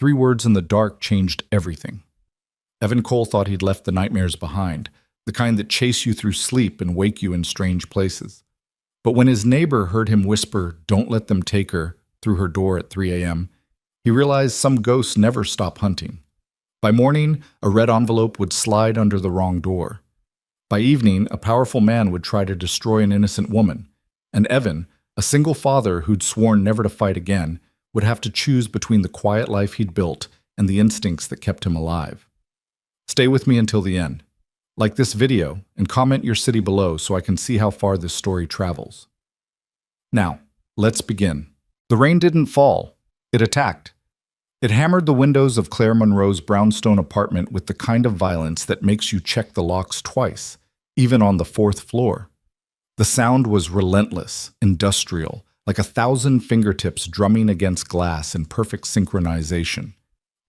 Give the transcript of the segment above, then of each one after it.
3 words in the dark changed everything. Evan Cole thought he'd left the nightmares behind, the kind that chase you through sleep and wake you in strange places. But when his neighbor heard him whisper, "Don't let them take her," through her door at 3 a.m., he realized some ghosts never stop hunting. By morning, a red envelope would slide under the wrong door. By evening, a powerful man would try to destroy an innocent woman. And Evan, a single father who'd sworn never to fight again, would have to choose between the quiet life he'd built and the instincts that kept him alive. Stay with me until the end. Like this video and comment your city below so I can see how far this story travels. Now, let's begin. The rain didn't fall. It attacked. It hammered the windows of Claire Monroe's brownstone apartment with the kind of violence that makes you check the locks twice, even on the 4th floor. The sound was relentless, industrial, like 1,000 fingertips drumming against glass in perfect synchronization.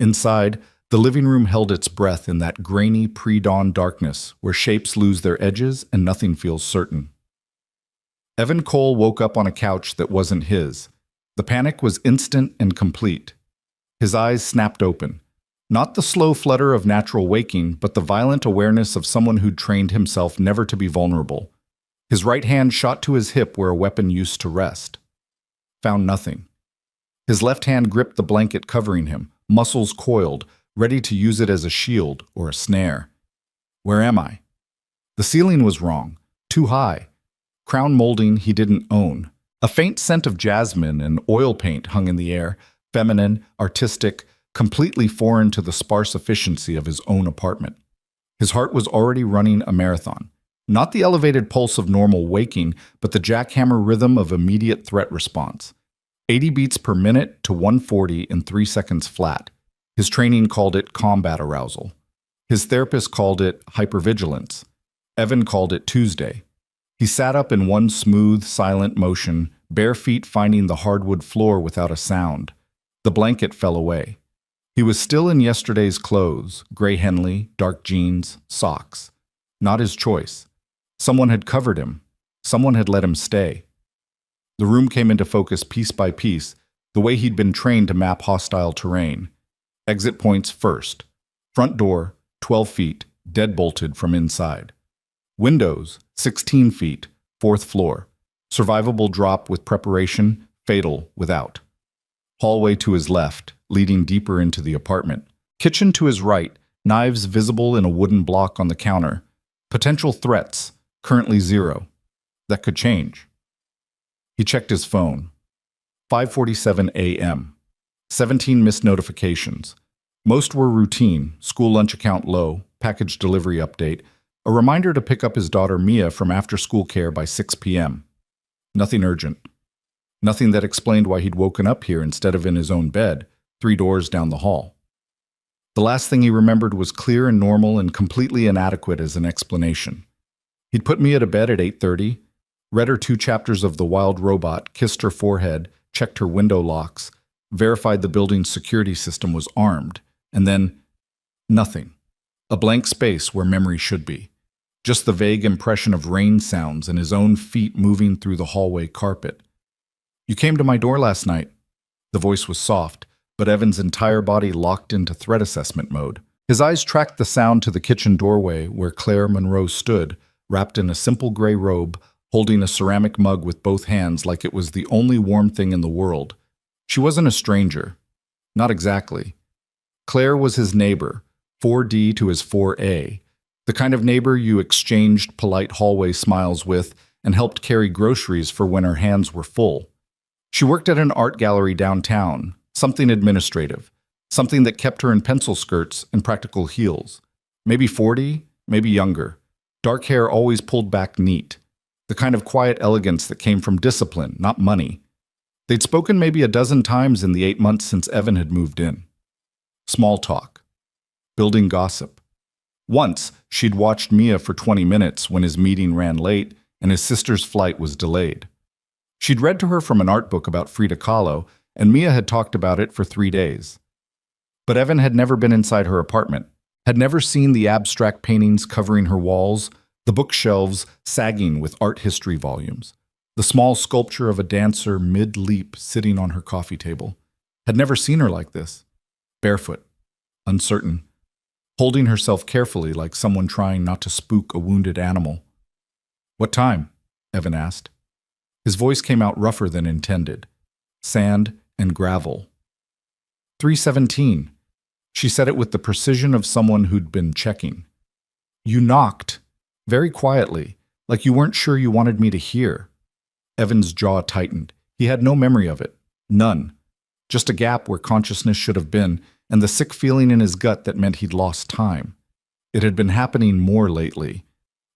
Inside, the living room held its breath in that grainy pre-dawn darkness where shapes lose their edges and nothing feels certain. Evan Cole woke up on a couch that wasn't his. The panic was instant and complete. His eyes snapped open. Not the slow flutter of natural waking, but the violent awareness of someone who'd trained himself never to be vulnerable. His right hand shot to his hip where a weapon used to rest. Found nothing. His left hand gripped the blanket covering him, muscles coiled, ready to use it as a shield or a snare. Where am I? The ceiling was wrong, too high. Crown molding he didn't own. A faint scent of jasmine and oil paint hung in the air, feminine, artistic, completely foreign to the sparse efficiency of his own apartment. His heart was already running a marathon. Not the elevated pulse of normal waking, but the jackhammer rhythm of immediate threat response. 80 beats per minute to 140 in 3 seconds flat. His training called it combat arousal. His therapist called it hypervigilance. Evan called it Tuesday. He sat up in one smooth, silent motion, bare feet finding the hardwood floor without a sound. The blanket fell away. He was still in yesterday's clothes, gray Henley, dark jeans, socks. Not his choice. Someone had covered him. Someone had let him stay. The room came into focus piece by piece, the way he'd been trained to map hostile terrain. Exit points first. Front door, 12 feet, deadbolted from inside. Windows, 16 feet, 4th floor. Survivable drop with preparation, fatal without. Hallway to his left, leading deeper into the apartment. Kitchen to his right, knives visible in a wooden block on the counter. Potential threats, currently 0. That could change. He checked his phone. 5:47 a.m. 17 missed notifications. Most were routine, school lunch account low, package delivery update, a reminder to pick up his daughter Mia from after-school care by 6 p.m. Nothing urgent. Nothing that explained why he'd woken up here instead of in his own bed, 3 doors down the hall. The last thing he remembered was clear and normal and completely inadequate as an explanation. He'd put Mia to bed at 8:30, read her 2 chapters of The Wild Robot, kissed her forehead, checked her window locks, verified the building's security system was armed, and then nothing. A blank space where memory should be. Just the vague impression of rain sounds and his own feet moving through the hallway carpet. "You came to my door last night." The voice was soft, but Evan's entire body locked into threat assessment mode. His eyes tracked the sound to the kitchen doorway where Claire Monroe stood, wrapped in a simple gray robe, holding a ceramic mug with both hands like it was the only warm thing in the world. She wasn't a stranger. Not exactly. Claire was his neighbor, 4D to his 4A, the kind of neighbor you exchanged polite hallway smiles with and helped carry groceries for when her hands were full. She worked at an art gallery downtown, something administrative, something that kept her in pencil skirts and practical heels. Maybe 40, maybe younger. Dark hair always pulled back neat. The kind of quiet elegance that came from discipline, not money. They'd spoken maybe a dozen times in the 8 months since Evan had moved in. Small talk. Building gossip. Once, she'd watched Mia for 20 minutes when his meeting ran late and his sister's flight was delayed. She'd read to her from an art book about Frida Kahlo, and Mia had talked about it for 3 days. But Evan had never been inside her apartment, had never seen the abstract paintings covering her walls, the bookshelves sagging with art history volumes, the small sculpture of a dancer mid-leap sitting on her coffee table. Had never seen her like this. barefoot, uncertain, holding herself carefully like someone trying not to spook a wounded animal. "What time?" Evan asked. His voice came out rougher than intended. Sand and gravel. 3:17. She said it with the precision of someone who'd been checking. "You knocked, very quietly, like you weren't sure you wanted me to hear." Evan's jaw tightened. He had no memory of it. None. Just a gap where consciousness should have been, and the sick feeling in his gut that meant he'd lost time. It had been happening more lately.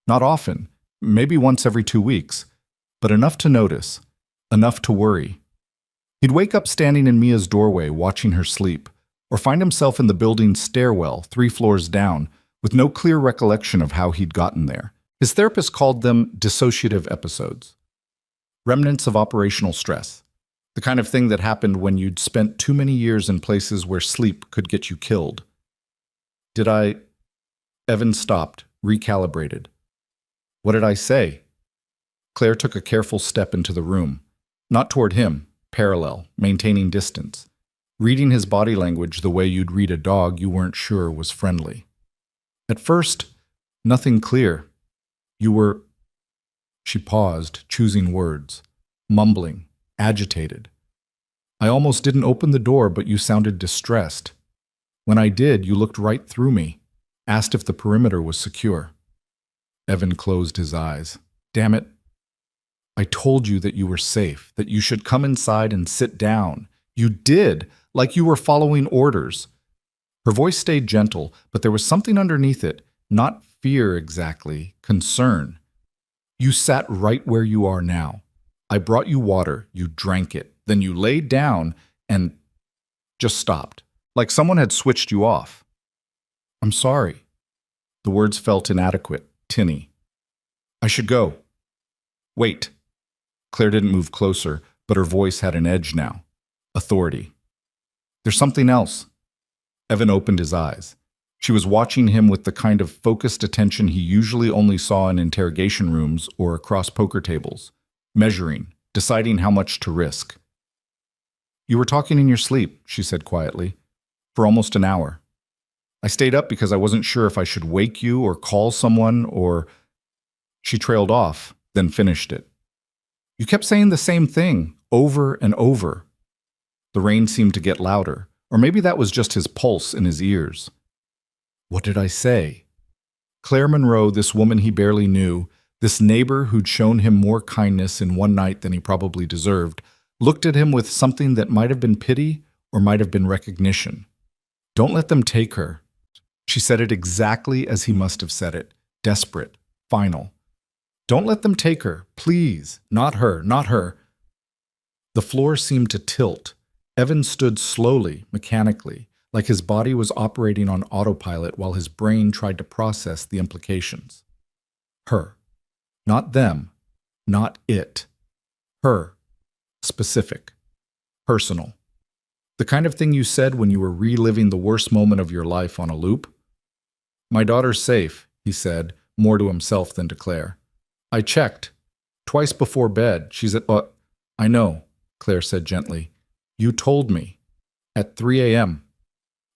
Not often, maybe once every 2 weeks, but enough to notice, enough to worry. He'd wake up standing in Mia's doorway watching her sleep, or find himself in the building's stairwell 3 floors down, with no clear recollection of how he'd gotten there. His therapist called them dissociative episodes. Remnants of operational stress. The kind of thing that happened when you'd spent too many years in places where sleep could get you killed. "Did I—" Evan stopped, recalibrated. "What did I say?" Claire took a careful step into the room. Not toward him, parallel, maintaining distance. Reading his body language the way you'd read a dog you weren't sure was friendly. "At first, nothing clear. You were—" She paused, choosing words, mumbling, agitated. "I almost didn't open the door, but you sounded distressed. When I did, you looked right through me, asked if the perimeter was secure." Evan closed his eyes. "Damn it. I told you that you were safe, that you should come inside and sit down. You did, like you were following orders." Her voice stayed gentle, but there was something underneath it, not fear exactly, concern. "You sat right where you are now. I brought you water, you drank it, then you laid down and just stopped, like someone had switched you off." "I'm sorry." The words felt inadequate, tinny. "I should go." "Wait." Claire didn't move closer, but her voice had an edge now. Authority. "There's something else." Evan opened his eyes. She was watching him with the kind of focused attention he usually only saw in interrogation rooms or across poker tables, measuring, deciding how much to risk. "You were talking in your sleep," she said quietly, "for almost an hour. I stayed up because I wasn't sure if I should wake you or call someone or—" She trailed off, then finished it. "You kept saying the same thing, over and over." The rain seemed to get louder, or maybe that was just his pulse in his ears. "What did I say?" Claire Monroe, this woman he barely knew, this neighbor who'd shown him more kindness in one night than he probably deserved, looked at him with something that might have been pity or might have been recognition. "Don't let them take her." She said it exactly as he must have said it, desperate, final. "Don't let them take her, please. Not her, not her." The floor seemed to tilt. Evan stood slowly, mechanically, like his body was operating on autopilot while his brain tried to process the implications. Her. Not them. Not it. Her. Specific. Personal. The kind of thing you said when you were reliving the worst moment of your life on a loop. "My daughter's safe," he said, more to himself than to Claire. "I checked. Twice before bed. She's at—" "I know," Claire said gently. "You told me. At 3 a.m.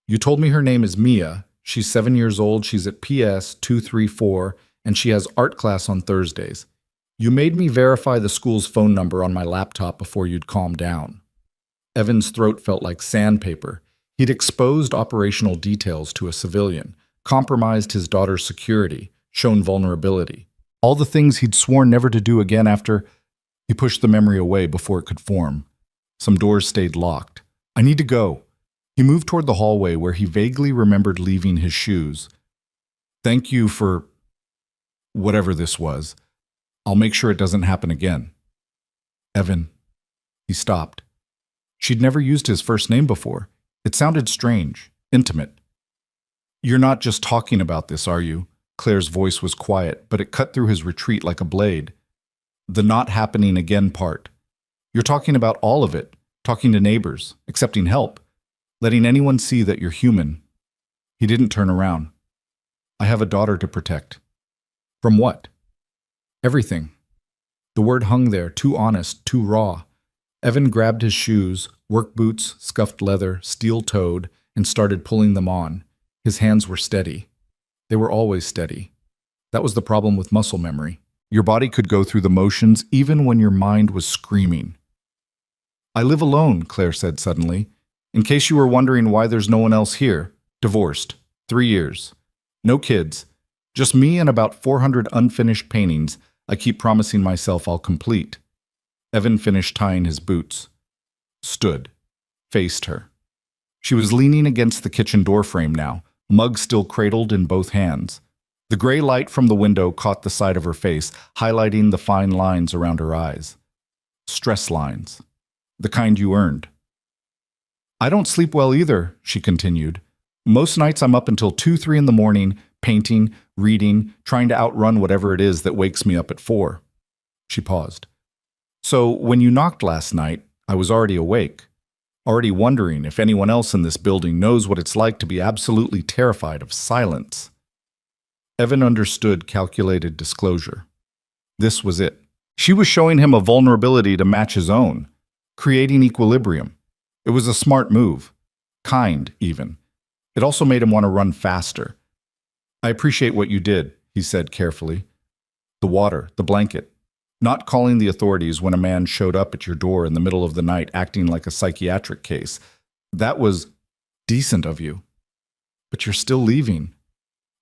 You told me her name is Mia. She's 7 years old. She's at PS 234, and she has art class on Thursdays. You made me verify the school's phone number on my laptop before you'd calm down." Evan's throat felt like sandpaper. He'd exposed operational details to a civilian, compromised his daughter's security, shown vulnerability. All the things he'd sworn never to do again after— He pushed the memory away before it could form. Some doors stayed locked. "I need to go." He moved toward the hallway where he vaguely remembered leaving his shoes. "Thank you for whatever this was. I'll make sure it doesn't happen again." "Evan." He stopped. She'd never used his first name before. It sounded strange, intimate. "You're not just talking about this, are you?" Claire's voice was quiet, but it cut through his retreat like a blade. "The not happening again part. You're talking about all of it, talking to neighbors, accepting help, letting anyone see that you're human." He didn't turn around. "I have a daughter to protect." "From what?" "Everything." The word hung there, too honest, too raw. Evan grabbed his shoes, work boots, scuffed leather, steel-toed, and started pulling them on. His hands were steady. They were always steady. That was the problem with muscle memory. Your body could go through the motions even when your mind was screaming. "I live alone," Claire said suddenly. "In case you were wondering why there's no one else here. Divorced. 3 years. No kids. Just me and about 400 unfinished paintings I keep promising myself I'll complete." Evan finished tying his boots. Stood. Faced her. She was leaning against the kitchen doorframe now, mug still cradled in both hands. The gray light from the window caught the side of her face, highlighting the fine lines around her eyes. Stress lines. The kind you earned. "I don't sleep well either," she continued. "Most nights I'm up until 2, 3 in the morning, painting, reading, trying to outrun whatever it is that wakes me up at 4. She paused. "So when you knocked last night, I was already awake, already wondering if anyone else in this building knows what it's like to be absolutely terrified of silence." Evan understood calculated disclosure. This was it. She was showing him a vulnerability to match his own, creating equilibrium. It was a smart move. Kind, even. It also made him want to run faster. "I appreciate what you did," he said carefully. "The water, the blanket. Not calling the authorities when a man showed up at your door in the middle of the night acting like a psychiatric case. That was decent of you. But you're still leaving.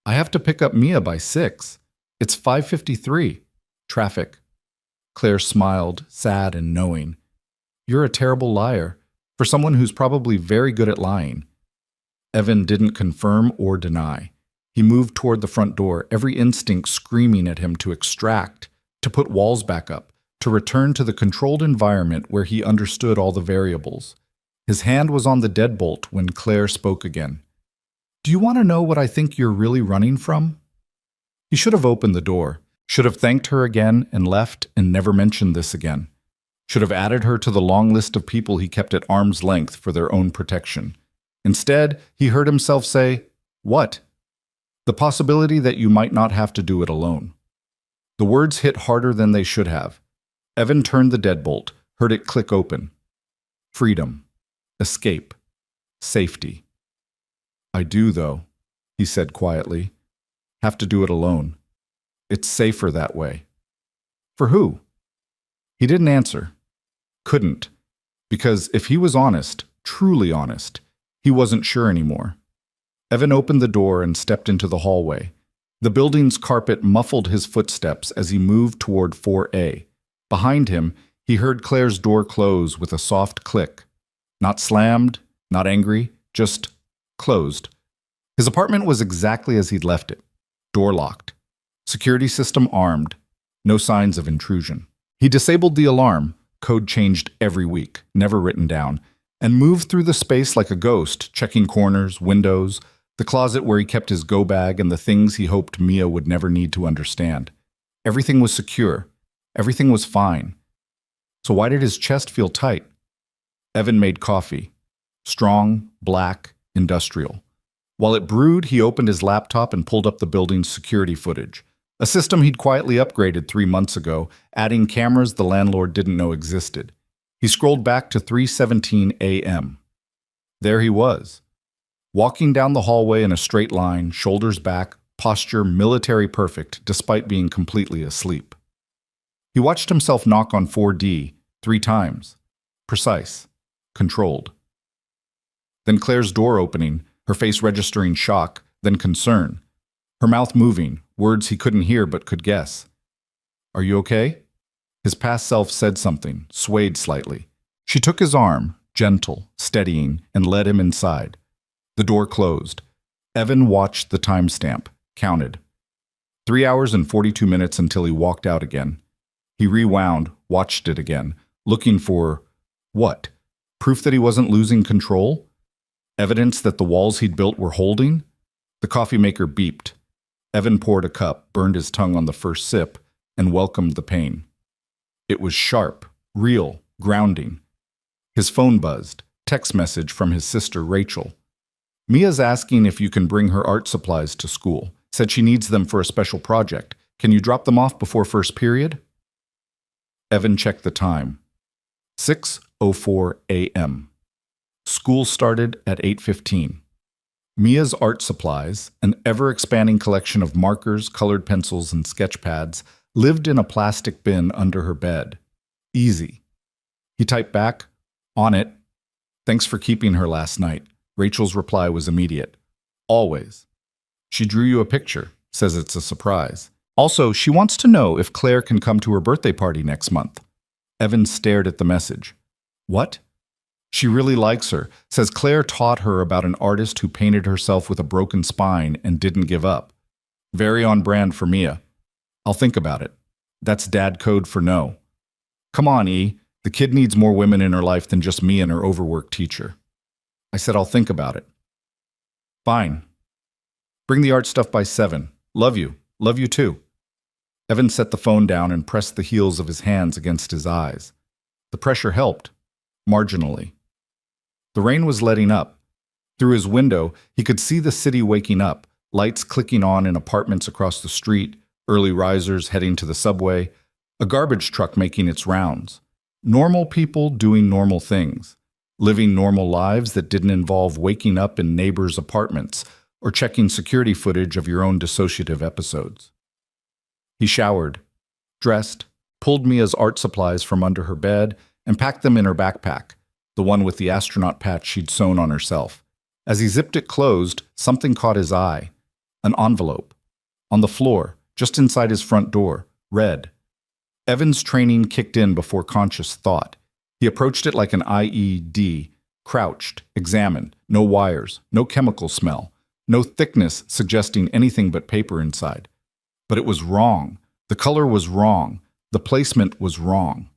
I have to pick up Mia by 6. It's 5:53. Traffic." Claire smiled, sad and knowing. "You're a terrible liar, for someone who's probably very good at lying." Evan didn't confirm or deny. He moved toward the front door, every instinct screaming at him to extract, to put walls back up, to return to the controlled environment where he understood all the variables. His hand was on the deadbolt when Claire spoke again. "Do you want to know what I think you're really running from?" He should have opened the door, should have thanked her again and left and never mentioned this again. Should have added her to the long list of people he kept at arm's length for their own protection. Instead, he heard himself say, "What?" "The possibility that you might not have to do it alone." The words hit harder than they should have. Evan turned the deadbolt, heard it click open. Freedom. Escape. Safety. "I do, though," he said quietly. "Have to do it alone. It's safer that way." "For who?" He didn't answer. Couldn't. Because if he was honest, truly honest, he wasn't sure anymore. Evan opened the door and stepped into the hallway. The building's carpet muffled his footsteps as he moved toward 4A. Behind him, he heard Claire's door close with a soft click. Not slammed, not angry, just closed. His apartment was exactly as he'd left it. Door locked. Security system armed. No signs of intrusion. He disabled the alarm, code changed every week, never written down, and moved through the space like a ghost, checking corners, windows, the closet where he kept his go bag and the things he hoped Mia would never need to understand. Everything was secure. Everything was fine. So why did his chest feel tight? Evan made coffee. Strong, black, industrial. While it brewed, he opened his laptop and pulled up the building's security footage. A system he'd quietly upgraded 3 months ago, adding cameras the landlord didn't know existed. He scrolled back to 3:17 a.m. There he was. Walking down the hallway in a straight line, shoulders back, posture military perfect despite being completely asleep. He watched himself knock on 4D 3 times. Precise. Controlled. Then Claire's door opening, her face registering shock, then concern. Her mouth moving, words he couldn't hear but could guess. "Are you okay?" His past self said something, swayed slightly. She took his arm, gentle, steadying, and led him inside. The door closed. Evan watched the timestamp, counted. 3 hours and 42 minutes until he walked out again. He rewound, watched it again, looking for what? Proof that he wasn't losing control? Evidence that the walls he'd built were holding? The coffee maker beeped. Evan poured a cup, burned his tongue on the first sip, and welcomed the pain. It was sharp, real, grounding. His phone buzzed, text message from his sister Rachel. "Mia's asking if you can bring her art supplies to school. Said she needs them for a special project. Can you drop them off before first period?" Evan checked the time. 6:04 a.m. School started at 8:15. Mia's art supplies, an ever-expanding collection of markers, colored pencils, and sketch pads, lived in a plastic bin under her bed. Easy. He typed back, "On it. Thanks for keeping her last night." Rachel's reply was immediate. "Always. She drew you a picture, says it's a surprise. Also, she wants to know if Claire can come to her birthday party next month." Evan stared at the message. "What?" "She really likes her, says Claire taught her about an artist who painted herself with a broken spine and didn't give up. Very on brand for Mia. I'll think about it. That's dad code for no. Come on, E. The kid needs more women in her life than just me and her overworked teacher." I said, "I'll think about it." "Fine. Bring the art stuff by 7. Love you. Love you too." Evan set the phone down and pressed the heels of his hands against his eyes. The pressure helped, marginally. The rain was letting up. Through his window, he could see the city waking up, lights clicking on in apartments across the street, early risers heading to the subway, a garbage truck making its rounds. Normal people doing normal things, living normal lives that didn't involve waking up in neighbors' apartments or checking security footage of your own dissociative episodes. He showered, dressed, pulled Mia's art supplies from under her bed, and packed them in her backpack, the one with the astronaut patch she'd sewn on herself. As he zipped it closed, something caught his eye. An envelope. On the floor, just inside his front door, red. Evan's training kicked in before conscious thought. He approached it like an IED, crouched, examined, no wires, no chemical smell, no thickness suggesting anything but paper inside. But it was wrong. The color was wrong. The placement was wrong.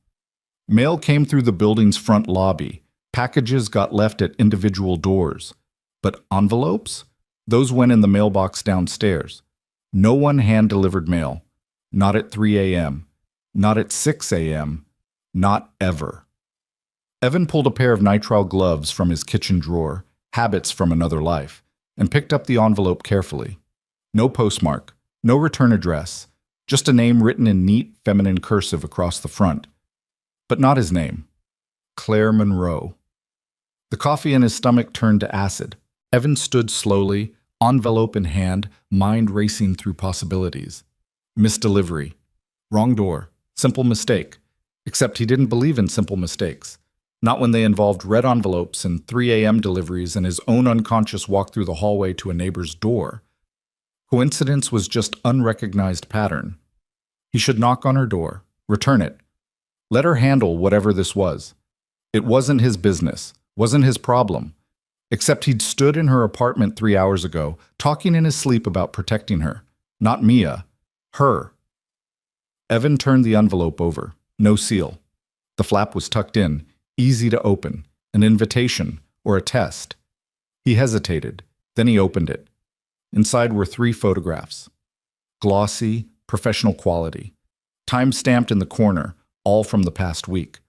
Mail came through the building's front lobby. Packages got left at individual doors. But envelopes? Those went in the mailbox downstairs. No one hand-delivered mail. Not at 3 a.m. Not at 6 a.m. Not ever. Evan pulled a pair of nitrile gloves from his kitchen drawer, habits from another life, and picked up the envelope carefully. No postmark, no return address, just a name written in neat, feminine cursive across the front. But not his name. Claire Monroe. The coffee in his stomach turned to acid. Evan stood slowly, envelope in hand, mind racing through possibilities. Misdelivery. Wrong door. Simple mistake. Except he didn't believe in simple mistakes. Not when they involved red envelopes and 3 a.m. deliveries and his own unconscious walk through the hallway to a neighbor's door. Coincidence was just unrecognized pattern. He should knock on her door, return it. Let her handle whatever this was. It wasn't his business, wasn't his problem. Except he'd stood in her apartment 3 hours ago, talking in his sleep about protecting her. Not Mia. Her. Evan turned the envelope over. No seal. The flap was tucked in, easy to open, an invitation or a test. He hesitated, then he opened it. Inside were 3 photographs. Glossy, professional quality. Time-stamped in the corner, all from the past week.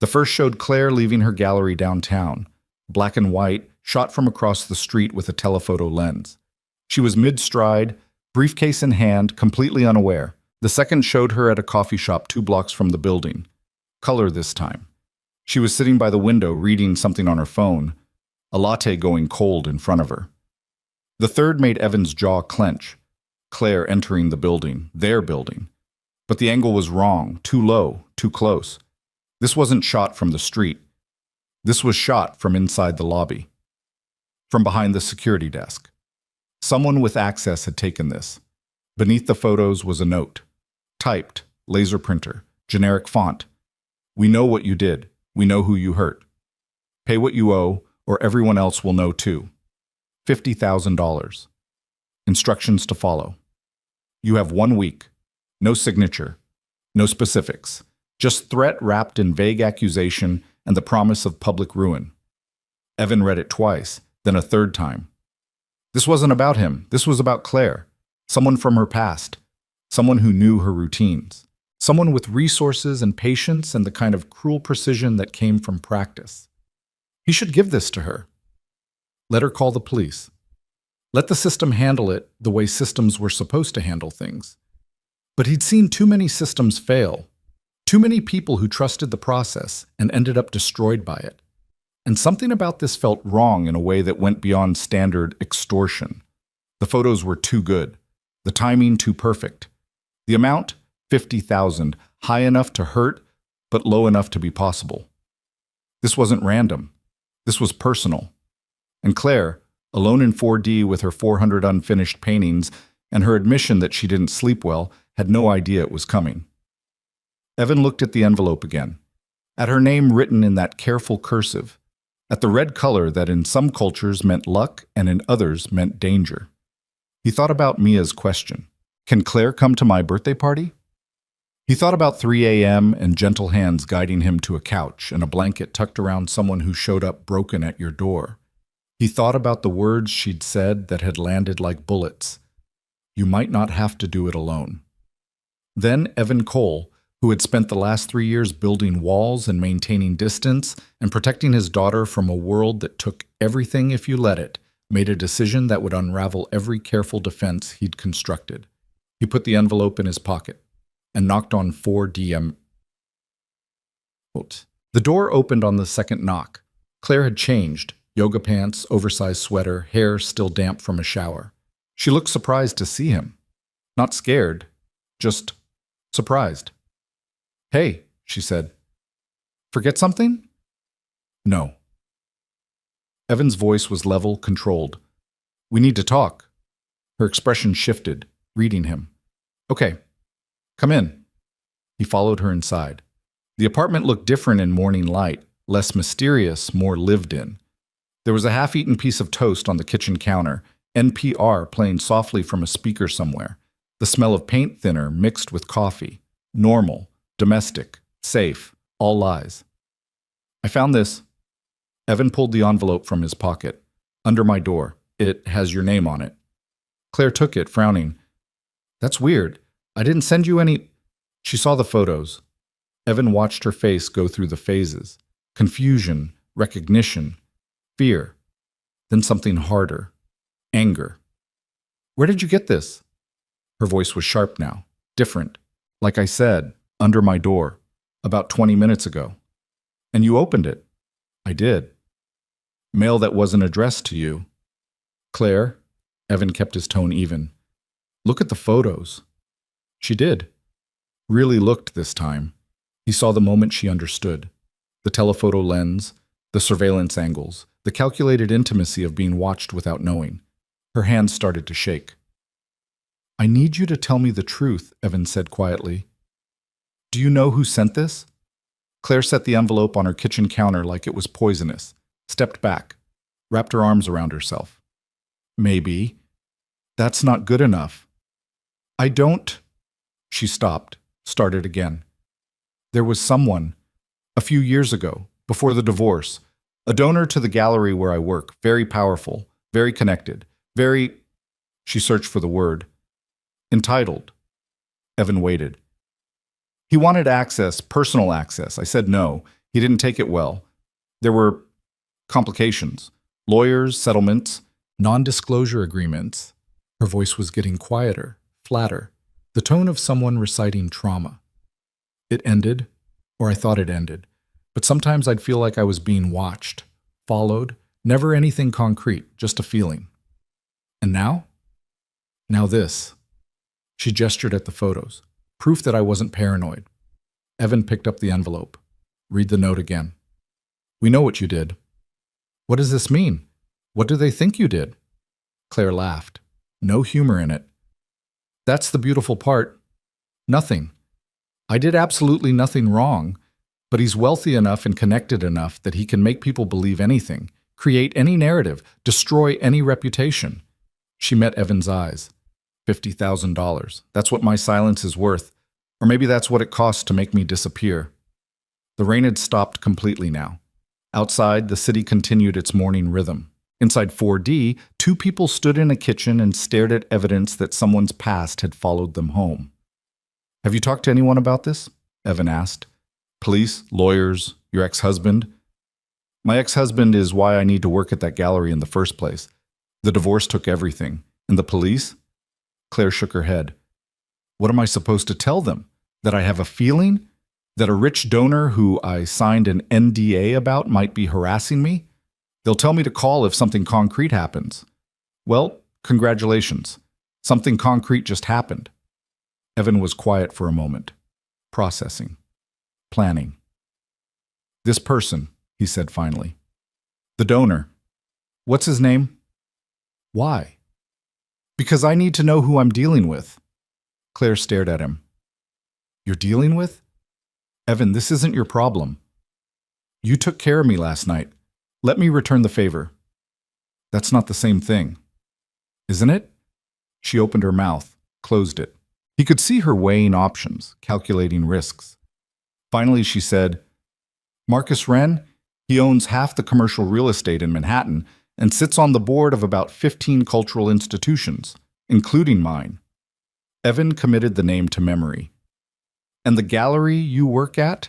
The first showed Claire leaving her gallery downtown, black and white, shot from across the street with a telephoto lens. She was mid-stride, briefcase in hand, completely unaware. The second showed her at a coffee shop 2 blocks from the building. Color this time. She was sitting by the window reading something on her phone, a latte going cold in front of her. The third made Evan's jaw clench. Claire entering the building, their building. But the angle was wrong, too low, too close. This wasn't shot from the street. This was shot from inside the lobby. From behind the security desk. Someone with access had taken this. Beneath the photos was a note. Typed, laser printer, generic font. "We know what you did. We know who you hurt. Pay what you owe, or everyone else will know too. $50,000. Instructions to follow. You have 1 week. No signature. No specifics. Just threat wrapped in vague accusation and the promise of public ruin." Evan read it twice, then a third time. This wasn't about him. This was about Claire. Someone from her past. Someone who knew her routines. Someone with resources and patience and the kind of cruel precision that came from practice. He should give this to her. Let her call the police. Let the system handle it the way systems were supposed to handle things. But he'd seen too many systems fail. Too many people who trusted the process and ended up destroyed by it. And something about this felt wrong in a way that went beyond standard extortion. The photos were too good. The timing too perfect. The amount, 50,000, high enough to hurt, but low enough to be possible. This wasn't random. This was personal. And Claire, alone in 4D with her 400 unfinished paintings and her admission that she didn't sleep well, had no idea it was coming. Evan looked at the envelope again, at her name written in that careful cursive, at the red color that in some cultures meant luck and in others meant danger. He thought about Mia's question, "Can Claire come to my birthday party?" He thought about 3 a.m. and gentle hands guiding him to a couch and a blanket tucked around someone who showed up broken at your door. He thought about the words she'd said that had landed like bullets. You might not have to do it alone. Then Evan Cole, who had spent the last 3 years building walls and maintaining distance and protecting his daughter from a world that took everything if you let it, made a decision that would unravel every careful defense he'd constructed. He put the envelope in his pocket and knocked on 4DM. The door opened on the second knock. Claire had changed, yoga pants, oversized sweater, hair still damp from a shower. She looked surprised to see him. Not scared, just surprised. "Hey," she said. "Forget something?" "No." Evan's voice was level, controlled. "We need to talk." Her expression shifted, reading him. "Okay, come in." He followed her inside. The apartment looked different in morning light, less mysterious, more lived in. There was a half-eaten piece of toast on the kitchen counter, NPR playing softly from a speaker somewhere, the smell of paint thinner mixed with coffee. Normal, domestic, safe, all lies. "I found this." Evan pulled the envelope from his pocket. "Under my door. It has your name on it." Claire took it, frowning. "That's weird. I didn't send you any—" She saw the photos. Evan watched her face go through the phases. Confusion, recognition, fear. Then something harder. Anger. "Where did you get this?" Her voice was sharp now, different. "Like I said, under my door, about 20 minutes ago." "And you opened it?" "I did." "Mail that wasn't addressed to you." "Claire," Evan kept his tone even, "look at the photos." She did. Really looked this time. He saw the moment she understood. The telephoto lens, the surveillance angles, the calculated intimacy of being watched without knowing. Her hands started to shake. "I need you to tell me the truth," Evan said quietly. "Do you know who sent this?" Claire set the envelope on her kitchen counter like it was poisonous, stepped back, wrapped her arms around herself. "Maybe. That's not good enough." "I don't—" She stopped, started again. "There was someone, a few years ago, before the divorce, a donor to the gallery where I work, very powerful, very connected, very—" She searched for the word. "Entitled." Evan waited. "He wanted access, personal access. I said no. He didn't take it well. There were complications. Lawyers, settlements, non-disclosure agreements." Her voice was getting quieter, flatter, the tone of someone reciting trauma. "It ended, or I thought it ended, but sometimes I'd feel like I was being watched, followed, never anything concrete, just a feeling. And now? Now this." She gestured at the photos, proof that I wasn't paranoid. Evan picked up the envelope. "Read the note again." "We know what you did." "What does this mean? What do they think you did?" Claire laughed. No humor in it. "That's the beautiful part. Nothing. I did absolutely nothing wrong, but he's wealthy enough and connected enough that he can make people believe anything, create any narrative, destroy any reputation." She met Evan's eyes. $50,000. That's what my silence is worth. Or maybe that's what it costs to make me disappear. The rain had stopped completely now. Outside, the city continued its morning rhythm. Inside 4D, two people stood in a kitchen and stared at evidence that someone's past had followed them home. "Have you talked to anyone about this?" Evan asked. "Police, lawyers, your ex-husband?" "My ex-husband is why I need to work at that gallery in the first place. The divorce took everything. And the police?" Claire shook her head. "What am I supposed to tell them? That I have a feeling? That a rich donor who I signed an NDA about might be harassing me? They'll tell me to call if something concrete happens. Well, congratulations. Something concrete just happened. Evan was quiet for a moment, processing, planning. This person, he said finally. The donor. What's his name? Why? Because I need to know who I'm dealing with. Claire stared at him. You're dealing with? Evan, this isn't your problem. You took care of me last night. Let me return the favor. That's not the same thing. Isn't it? She opened her mouth, closed it. He could see her weighing options, calculating risks. Finally, she said, Marcus Wren, he owns half the commercial real estate in Manhattan and sits on the board of about 15 cultural institutions, including mine. Evan committed the name to memory. And the gallery you work at?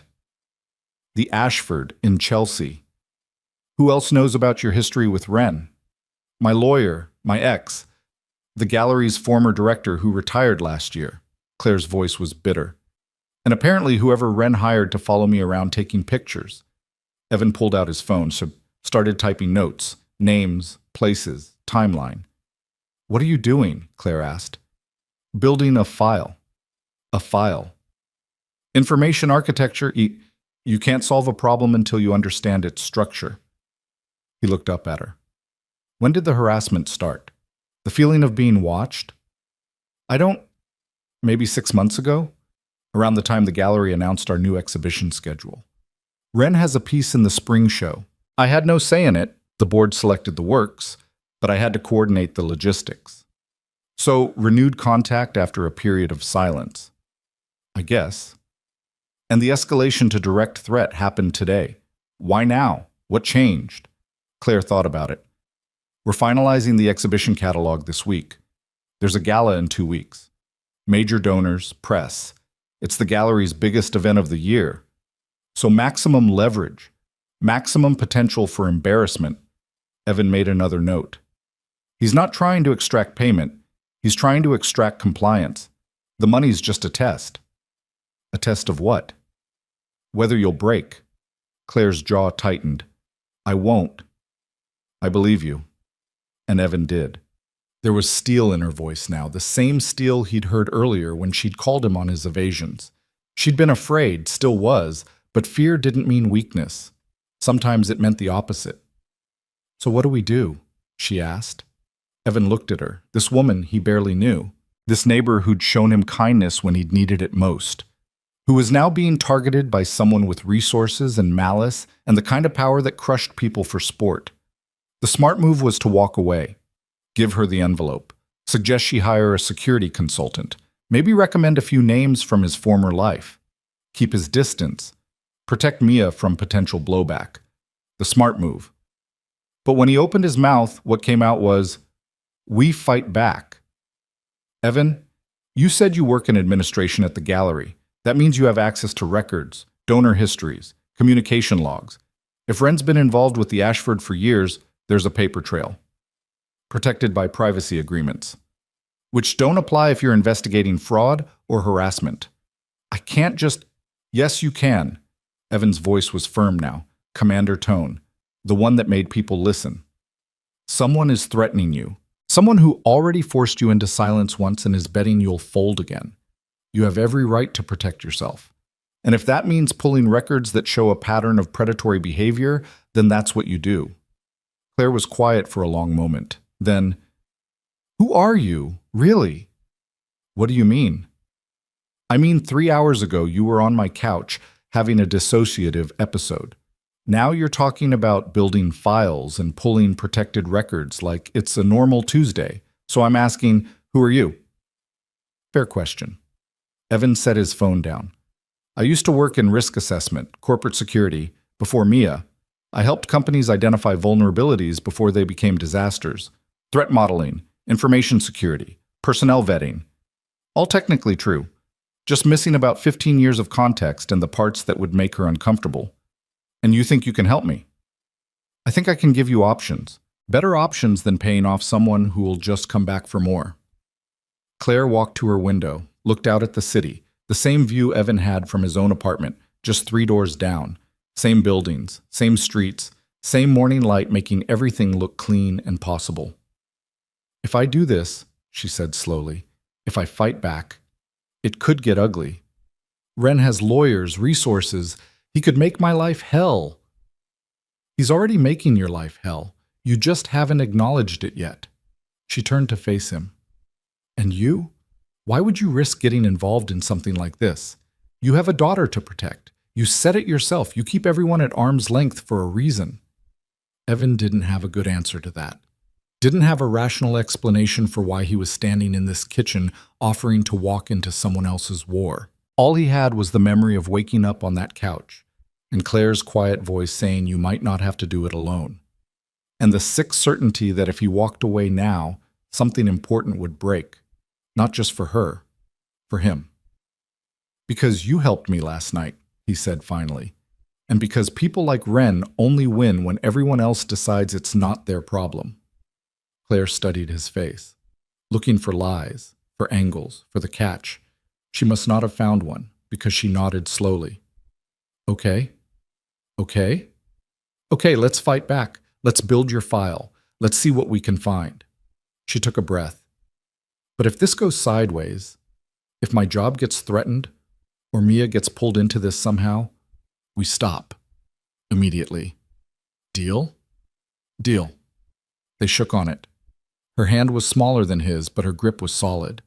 The Ashford in Chelsea. Who else knows about your history with Wren? My lawyer, my ex, the gallery's former director who retired last year. Claire's voice was bitter. And apparently whoever Wren hired to follow me around taking pictures. Evan pulled out his phone, so started typing notes, names, places, timeline. What are you doing? Claire asked. Building a file. A file. Information architecture, you can't solve a problem until you understand its structure. He looked up at her. When did the harassment start? The feeling of being watched? Maybe 6 months ago? Around the time the gallery announced our new exhibition schedule. Wren has a piece in the spring show. I had no say in it. The board selected the works, but I had to coordinate the logistics. So, renewed contact after a period of silence. I guess. And the escalation to direct threat happened today. Why now? What changed? Claire thought about it. We're finalizing the exhibition catalog this week. There's a gala in 2 weeks. Major donors, press. It's the gallery's biggest event of the year. So maximum leverage, maximum potential for embarrassment. Evan made another note. He's not trying to extract payment. He's trying to extract compliance. The money's just a test. A test of what? Whether you'll break. Claire's jaw tightened. I won't. I believe you. And Evan did. There was steel in her voice now, the same steel he'd heard earlier when she'd called him on his evasions. She'd been afraid, still was, but fear didn't mean weakness. Sometimes it meant the opposite. So what do we do? She asked. Evan looked at her, this woman he barely knew, this neighbor who'd shown him kindness when he'd needed it most, who was now being targeted by someone with resources and malice and the kind of power that crushed people for sport. The smart move was to walk away. Give her the envelope. Suggest she hire a security consultant. Maybe recommend a few names from his former life. Keep his distance. Protect Mia from potential blowback. The smart move. But when he opened his mouth, what came out was, "We fight back." Evan, you said you work in administration at the gallery. That means you have access to records, donor histories, communication logs. If Wren's been involved with the Ashford for years, there's a paper trail. Protected by privacy agreements, which don't apply if you're investigating fraud or harassment. I can't just... Yes, you can. Evan's voice was firm now, commander tone, the one that made people listen. Someone is threatening you. Someone who already forced you into silence once and is betting you'll fold again. You have every right to protect yourself. And if that means pulling records that show a pattern of predatory behavior, then that's what you do. Claire was quiet for a long moment. Then, who are you, really? What do you mean? I mean, 3 hours ago you were on my couch having a dissociative episode. Now you're talking about building files and pulling protected records like it's a normal Tuesday. So I'm asking, who are you? Fair question. Evan set his phone down. I used to work in risk assessment, corporate security, before Mia. I helped companies identify vulnerabilities before they became disasters. Threat modeling, information security, personnel vetting. All technically true. Just missing about 15 years of context and the parts that would make her uncomfortable. And you think you can help me? I think I can give you options. Better options than paying off someone who will just come back for more. Claire walked to her window, looked out at the city, the same view Evan had from his own apartment, just 3 doors down. Same buildings, same streets, same morning light making everything look clean and possible. If I do this, she said slowly, if I fight back, it could get ugly. Ren has lawyers, resources. He could make my life hell. He's already making your life hell. You just haven't acknowledged it yet. She turned to face him. And you? Why would you risk getting involved in something like this? You have a daughter to protect. You said it yourself. You keep everyone at arm's length for a reason. Evan didn't have a good answer to that. Didn't have a rational explanation for why he was standing in this kitchen offering to walk into someone else's war. All he had was the memory of waking up on that couch and Claire's quiet voice saying you might not have to do it alone. And the sick certainty that if he walked away now, something important would break. Not just for her, for him. Because you helped me last night, he said finally. And because people like Ren only win when everyone else decides it's not their problem. Claire studied his face, looking for lies, for angles, for the catch. She must not have found one, because she nodded slowly. Okay? Okay? Okay, let's fight back. Let's build your file. Let's see what we can find. She took a breath. But if this goes sideways, if my job gets threatened, or Mia gets pulled into this somehow, we stop. Immediately. Deal? Deal. They shook on it. Her hand was smaller than his, but her grip was solid.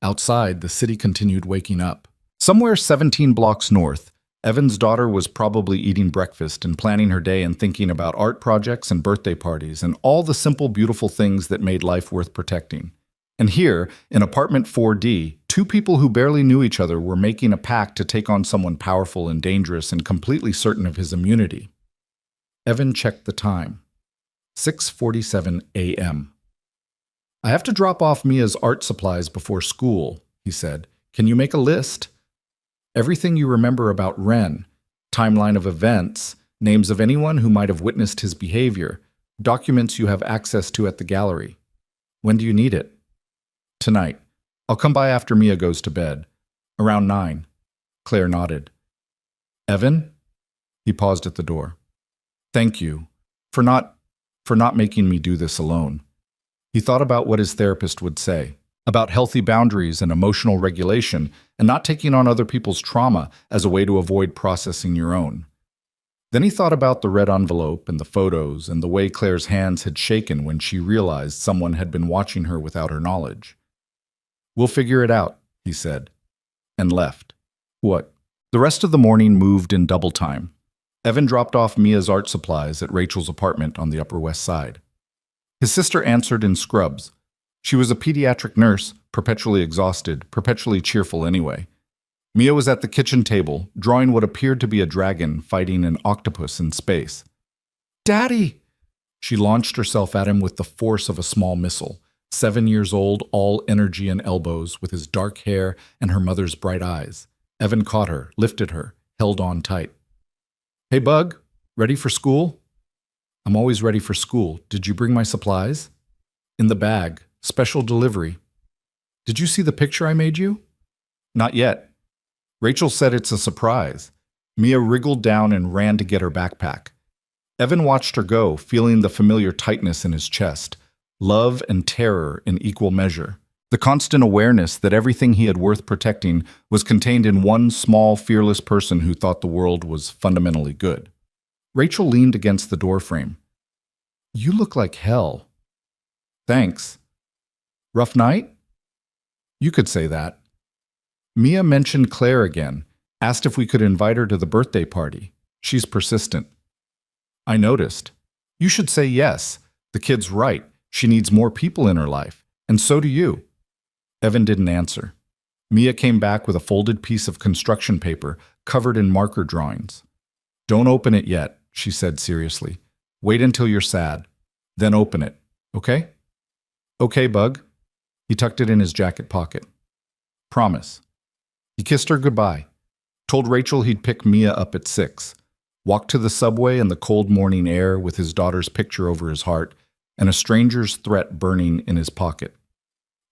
Outside, the city continued waking up. Somewhere 17 blocks north, Evan's daughter was probably eating breakfast and planning her day and thinking about art projects and birthday parties and all the simple, beautiful things that made life worth protecting. And here, in apartment 4D, two people who barely knew each other were making a pact to take on someone powerful and dangerous and completely certain of his immunity. Evan checked the time. 6:47 a.m. I have to drop off Mia's art supplies before school, he said. Can you make a list? Everything you remember about Ren, timeline of events, names of anyone who might have witnessed his behavior, documents you have access to at the gallery. When do you need it? Tonight. I'll come by after Mia goes to bed. Around 9. Claire nodded. Evan? He paused at the door. Thank you for not making me do this alone. He thought about what his therapist would say, about healthy boundaries and emotional regulation, and not taking on other people's trauma as a way to avoid processing your own. Then he thought about the red envelope and the photos and the way Claire's hands had shaken when she realized someone had been watching her without her knowledge. We'll figure it out, he said, and left. What? The rest of the morning moved in double time. Evan dropped off Mia's art supplies at Rachel's apartment on the Upper West Side. His sister answered in scrubs. She was a pediatric nurse, perpetually exhausted, perpetually cheerful anyway. Mia was at the kitchen table, drawing what appeared to be a dragon fighting an octopus in space. Daddy! She launched herself at him with the force of a small missile, 7 years old, all energy and elbows, with his dark hair and her mother's bright eyes. Evan caught her, lifted her, held on tight. Hey, Bug, ready for school? I'm always ready for school. Did you bring my supplies? In the bag. Special delivery. Did you see the picture I made you? Not yet. Rachel said it's a surprise. Mia wriggled down and ran to get her backpack. Evan watched her go, feeling the familiar tightness in his chest, love and terror in equal measure. The constant awareness that everything he had worth protecting was contained in one small, fearless person who thought the world was fundamentally good. Rachel leaned against the doorframe. You look like hell. Thanks. Rough night? You could say that. Mia mentioned Claire again, asked if we could invite her to the birthday party. She's persistent. I noticed. You should say yes. The kid's right. She needs more people in her life. And so do you. Evan didn't answer. Mia came back with a folded piece of construction paper covered in marker drawings. Don't open it yet, she said seriously. Wait until you're sad. Then open it, okay? Okay, Bug. He tucked it in his jacket pocket. Promise. He kissed her goodbye, told Rachel he'd pick Mia up at 6, walked to the subway in the cold morning air with his daughter's picture over his heart and a stranger's threat burning in his pocket.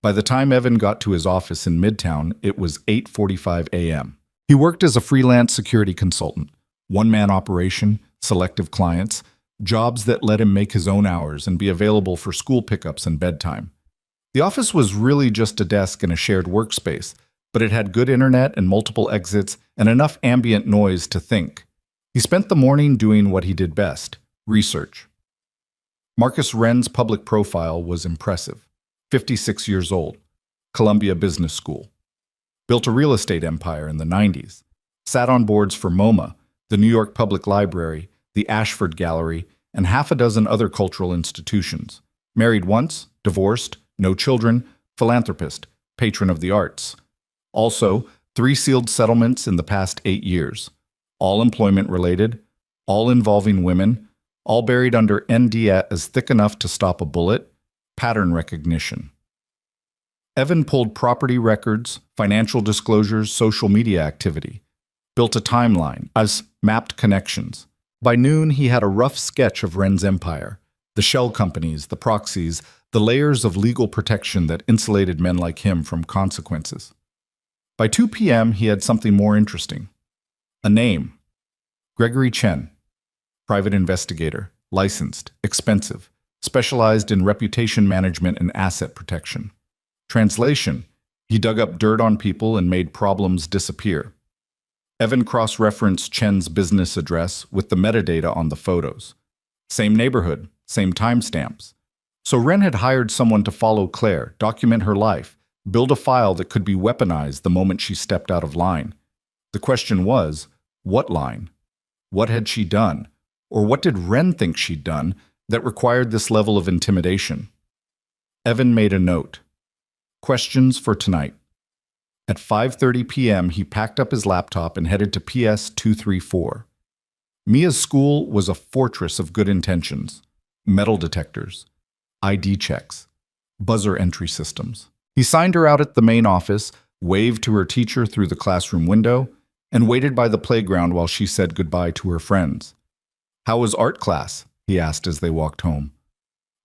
By the time Evan got to his office in Midtown, it was 8:45 a.m. He worked as a freelance security consultant, one-man operation, selective clients, jobs that let him make his own hours and be available for school pickups and bedtime. The office was really just a desk and a shared workspace, but it had good internet and multiple exits and enough ambient noise to think. He spent the morning doing what he did best, research. Marcus Wren's public profile was impressive. 56 years old, Columbia Business School. Built a real estate empire in the 90s. Sat on boards for MoMA, the New York Public Library, the Ashford Gallery, and half a dozen other cultural institutions. Married once, divorced, no children, philanthropist, patron of the arts. Also, 3 sealed settlements in the past 8 years. All employment-related, all involving women, all buried under NDA as thick enough to stop a bullet, pattern recognition. Evan pulled property records, financial disclosures, social media activity. Built a timeline, as mapped connections. By noon, he had a rough sketch of Wren's empire. The shell companies, the proxies, the layers of legal protection that insulated men like him from consequences. By 2 p.m., he had something more interesting. A name. Gregory Chen. Private investigator. Licensed. Expensive. Specialized in reputation management and asset protection. Translation. He dug up dirt on people and made problems disappear. Evan cross-referenced Chen's business address with the metadata on the photos. Same neighborhood, same timestamps. So Wren had hired someone to follow Claire, document her life, build a file that could be weaponized the moment she stepped out of line. The question was, what line? What had she done? Or what did Wren think she'd done that required this level of intimidation? Evan made a note. Questions for tonight. At 5:30 p.m., he packed up his laptop and headed to PS 234. Mia's school was a fortress of good intentions. Metal detectors, ID checks, buzzer entry systems. He signed her out at the main office, waved to her teacher through the classroom window, and waited by the playground while she said goodbye to her friends. "How was art class?" he asked as they walked home.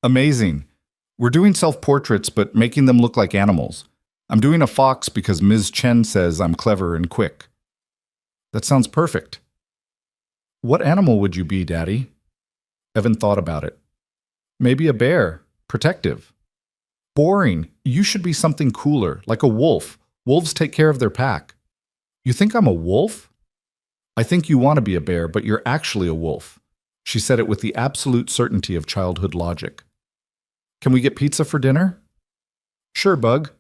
"Amazing. We're doing self-portraits but making them look like animals. I'm doing a fox because Ms. Chen says I'm clever and quick." "That sounds perfect." "What animal would you be, Daddy?" Evan thought about it. "Maybe a bear, protective." "Boring. You should be something cooler, like a wolf. Wolves take care of their pack." "You think I'm a wolf?" "I think you want to be a bear, but you're actually a wolf." She said it with the absolute certainty of childhood logic. "Can we get pizza for dinner?" "Sure, Bug."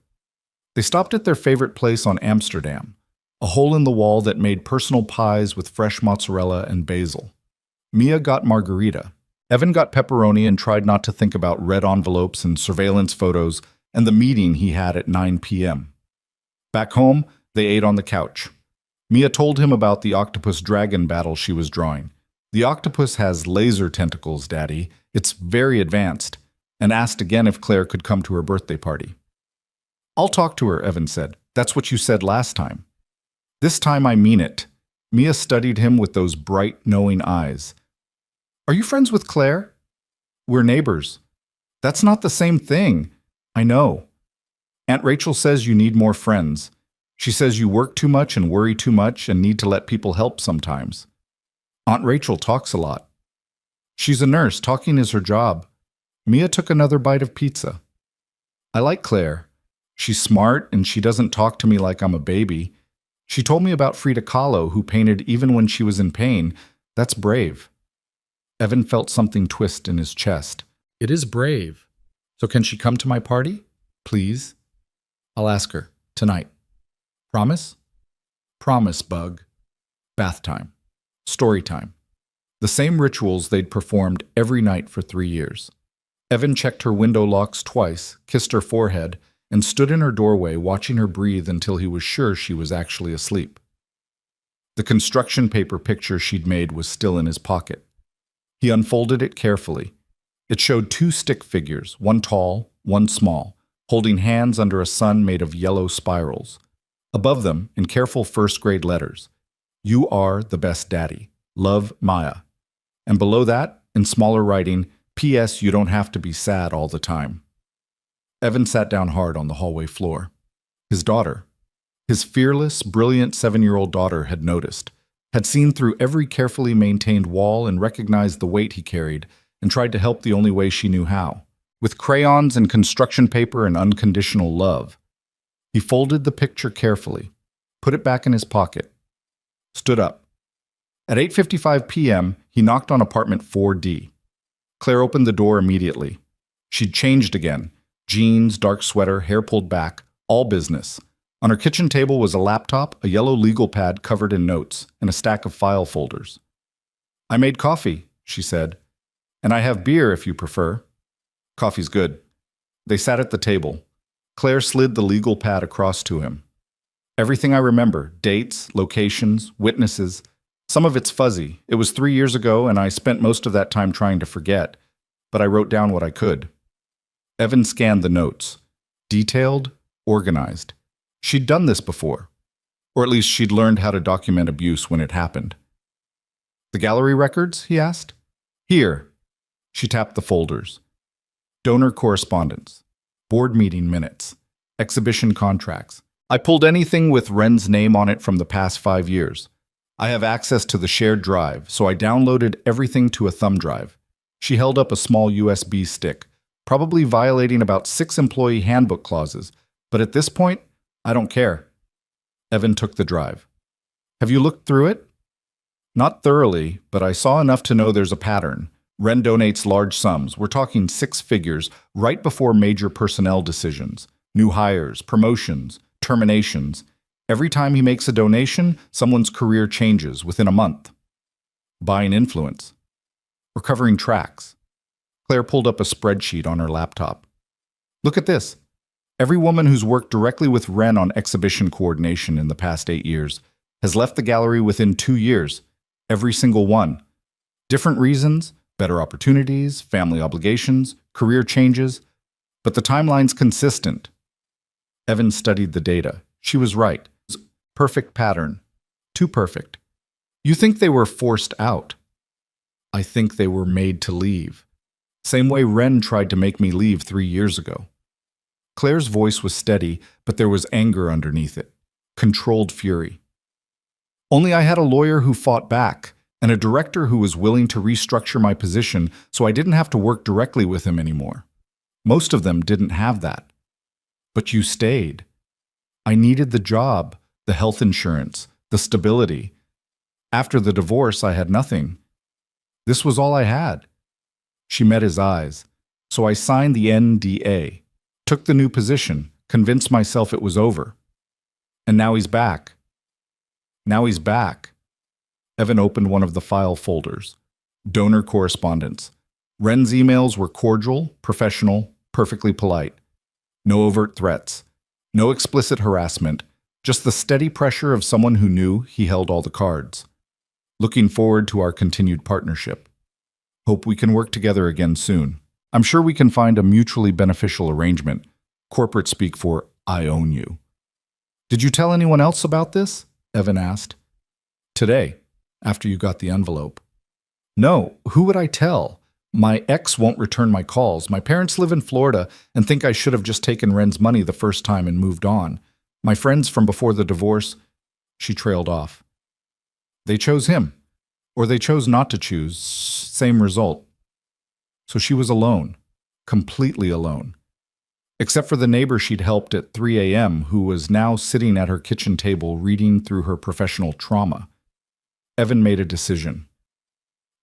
They stopped at their favorite place on Amsterdam, a hole in the wall that made personal pies with fresh mozzarella and basil. Mia got margarita. Evan got pepperoni and tried not to think about red envelopes and surveillance photos and the meeting he had at 9 p.m. Back home, they ate on the couch. Mia told him about the octopus-dragon battle she was drawing. "The octopus has laser tentacles, Daddy. It's very advanced," and asked again if Claire could come to her birthday party. "I'll talk to her," Evan said. "That's what you said last time." "This time I mean it." Mia studied him with those bright, knowing eyes. "Are you friends with Claire?" "We're neighbors." "That's not the same thing." "I know. Aunt Rachel says you need more friends. She says you work too much and worry too much and need to let people help sometimes." "Aunt Rachel talks a lot." "She's a nurse. Talking is her job." Mia took another bite of pizza. "I like Claire. She's smart and she doesn't talk to me like I'm a baby. She told me about Frida Kahlo, who painted even when she was in pain. That's brave." Evan felt something twist in his chest. "It is brave. So can she come to my party? Please?" "I'll ask her. Tonight." "Promise?" "Promise, Bug." Bath time. Story time. The same rituals they'd performed every night for 3 years. Evan checked her window locks twice, kissed her forehead, and stood in her doorway watching her breathe until he was sure she was actually asleep. The construction paper picture she'd made was still in his pocket. He unfolded it carefully. It showed 2 stick figures, one tall, one small, holding hands under a sun made of yellow spirals. Above them, in careful first-grade letters, "You are the best daddy. Love, Maya." And below that, in smaller writing, "P.S. You don't have to be sad all the time." Evan sat down hard on the hallway floor. His daughter. His fearless, brilliant 7-year-old daughter had noticed, had seen through every carefully maintained wall and recognized the weight he carried, and tried to help the only way she knew how, with crayons and construction paper and unconditional love. He folded the picture carefully, put it back in his pocket, stood up. At 8:55 p.m., he knocked on apartment 4D. Claire opened the door immediately. She'd changed again. Jeans, dark sweater, hair pulled back, all business. On her kitchen table was a laptop, a yellow legal pad covered in notes, and a stack of file folders. "I made coffee," she said. "And I have beer if you prefer." "Coffee's good." They sat at the table. Claire slid the legal pad across to him. "Everything I remember, dates, locations, witnesses. Some of it's fuzzy. It was 3 years ago, and I spent most of that time trying to forget, but I wrote down what I could." Evan scanned the notes. Detailed, organized. She'd done this before. Or at least she'd learned how to document abuse when it happened. "The gallery records?" he asked. "Here." She tapped the folders. Donor correspondence. Board meeting minutes. Exhibition contracts. I pulled anything with Ren's name on it from the past 5 years. I have access to the shared drive, so I downloaded everything to a thumb drive. She held up a small USB stick, probably violating about 6 employee handbook clauses, but at this point, I don't care. Evan took the drive. "Have you looked through it?" "Not thoroughly, but I saw enough to know there's a pattern. Ren donates large sums, we're talking 6 figures, right before major personnel decisions, new hires, promotions, terminations. Every time he makes a donation, someone's career changes within a month." Buying influence. Recovering tracks. Claire pulled up a spreadsheet on her laptop. "Look at this. Every woman who's worked directly with Ren on exhibition coordination in the past 8 years has left the gallery within 2 years. Every single one. Different reasons, better opportunities, family obligations, career changes, but the timeline's consistent." Evan studied the data. She was right. Perfect pattern. Too perfect. "You think they were forced out?" "I think they were made to leave. Same way Ren tried to make me leave 3 years ago." Claire's voice was steady, but there was anger underneath it. Controlled fury. "Only I had a lawyer who fought back, and a director who was willing to restructure my position so I didn't have to work directly with him anymore. Most of them didn't have that. But you stayed. I needed the job, the health insurance, the stability. After the divorce, I had nothing. This was all I had." She met his eyes. "So I signed the NDA. Took the new position, convinced myself it was over. And now he's back." "Now he's back." Evan opened one of the file folders. Donor correspondence. Ren's emails were cordial, professional, perfectly polite. No overt threats. No explicit harassment. Just the steady pressure of someone who knew he held all the cards. "Looking forward to our continued partnership. Hope we can work together again soon. I'm sure we can find a mutually beneficial arrangement. Corporate speak for, I own you." "Did you tell anyone else about this?" Evan asked. "Today, after you got the envelope." "No, who would I tell? My ex won't return my calls. My parents live in Florida and think I should have just taken Ren's money the first time and moved on. My friends from before the divorce..." She trailed off. "They chose him. Or they chose not to choose. Same result." So she was alone, completely alone. Except for the neighbor she'd helped at 3 a.m. who was now sitting at her kitchen table reading through her professional trauma. Evan made a decision.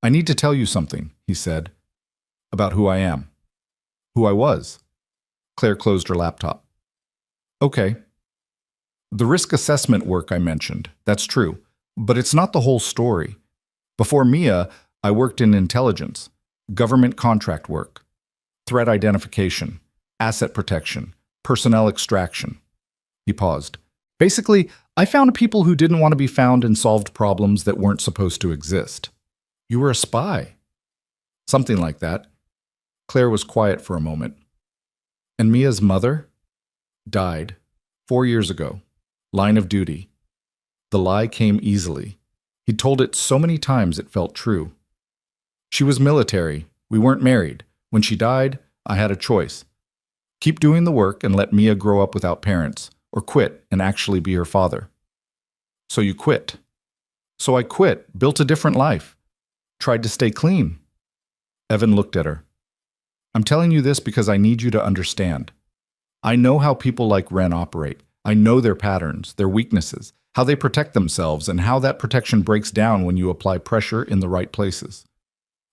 "I need to tell you something," he said, "about who I am. Who I was." Claire closed her laptop. "Okay. The risk assessment work I mentioned, that's true, but it's not the whole story. Before Mia, I worked in intelligence. Government contract work, threat identification, asset protection, personnel extraction." He paused. "Basically, I found people who didn't want to be found and solved problems that weren't supposed to exist." "You were a spy." "Something like that." Claire was quiet for a moment. "And Mia's mother?" "Died. 4 years ago. Line of duty." The lie came easily. He'd told it so many times it felt true. "She was military. We weren't married. When she died, I had a choice. Keep doing the work and let Mia grow up without parents, or quit and actually be her father. So you quit. So I quit, built a different life, tried to stay clean. Evan looked at her. I'm telling you this because I need you to understand. I know how people like Ren operate. I know their patterns, their weaknesses, how they protect themselves, and how that protection breaks down when you apply pressure in the right places.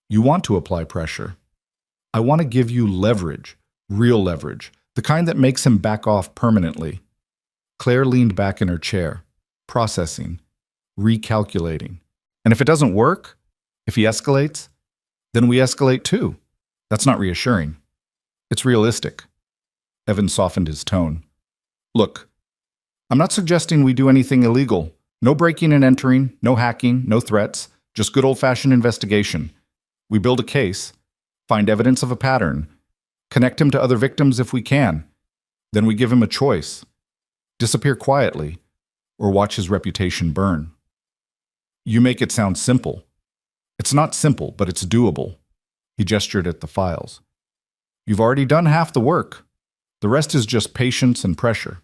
You want to apply pressure. I want to give you leverage, real leverage, the kind that makes him back off permanently. Claire leaned back in her chair, processing, recalculating. And if it doesn't work, if he escalates, then we escalate too. That's not reassuring. It's realistic. Evan softened his tone. Look, I'm not suggesting we do anything illegal. No breaking and entering, no hacking, no threats, just good old-fashioned investigation. We build a case, find evidence of a pattern, connect him to other victims if we can. Then we give him a choice. Disappear quietly, or watch his reputation burn. You make it sound simple. It's not simple, but it's doable. He gestured at the files. You've already done half the work. The rest is just patience and pressure.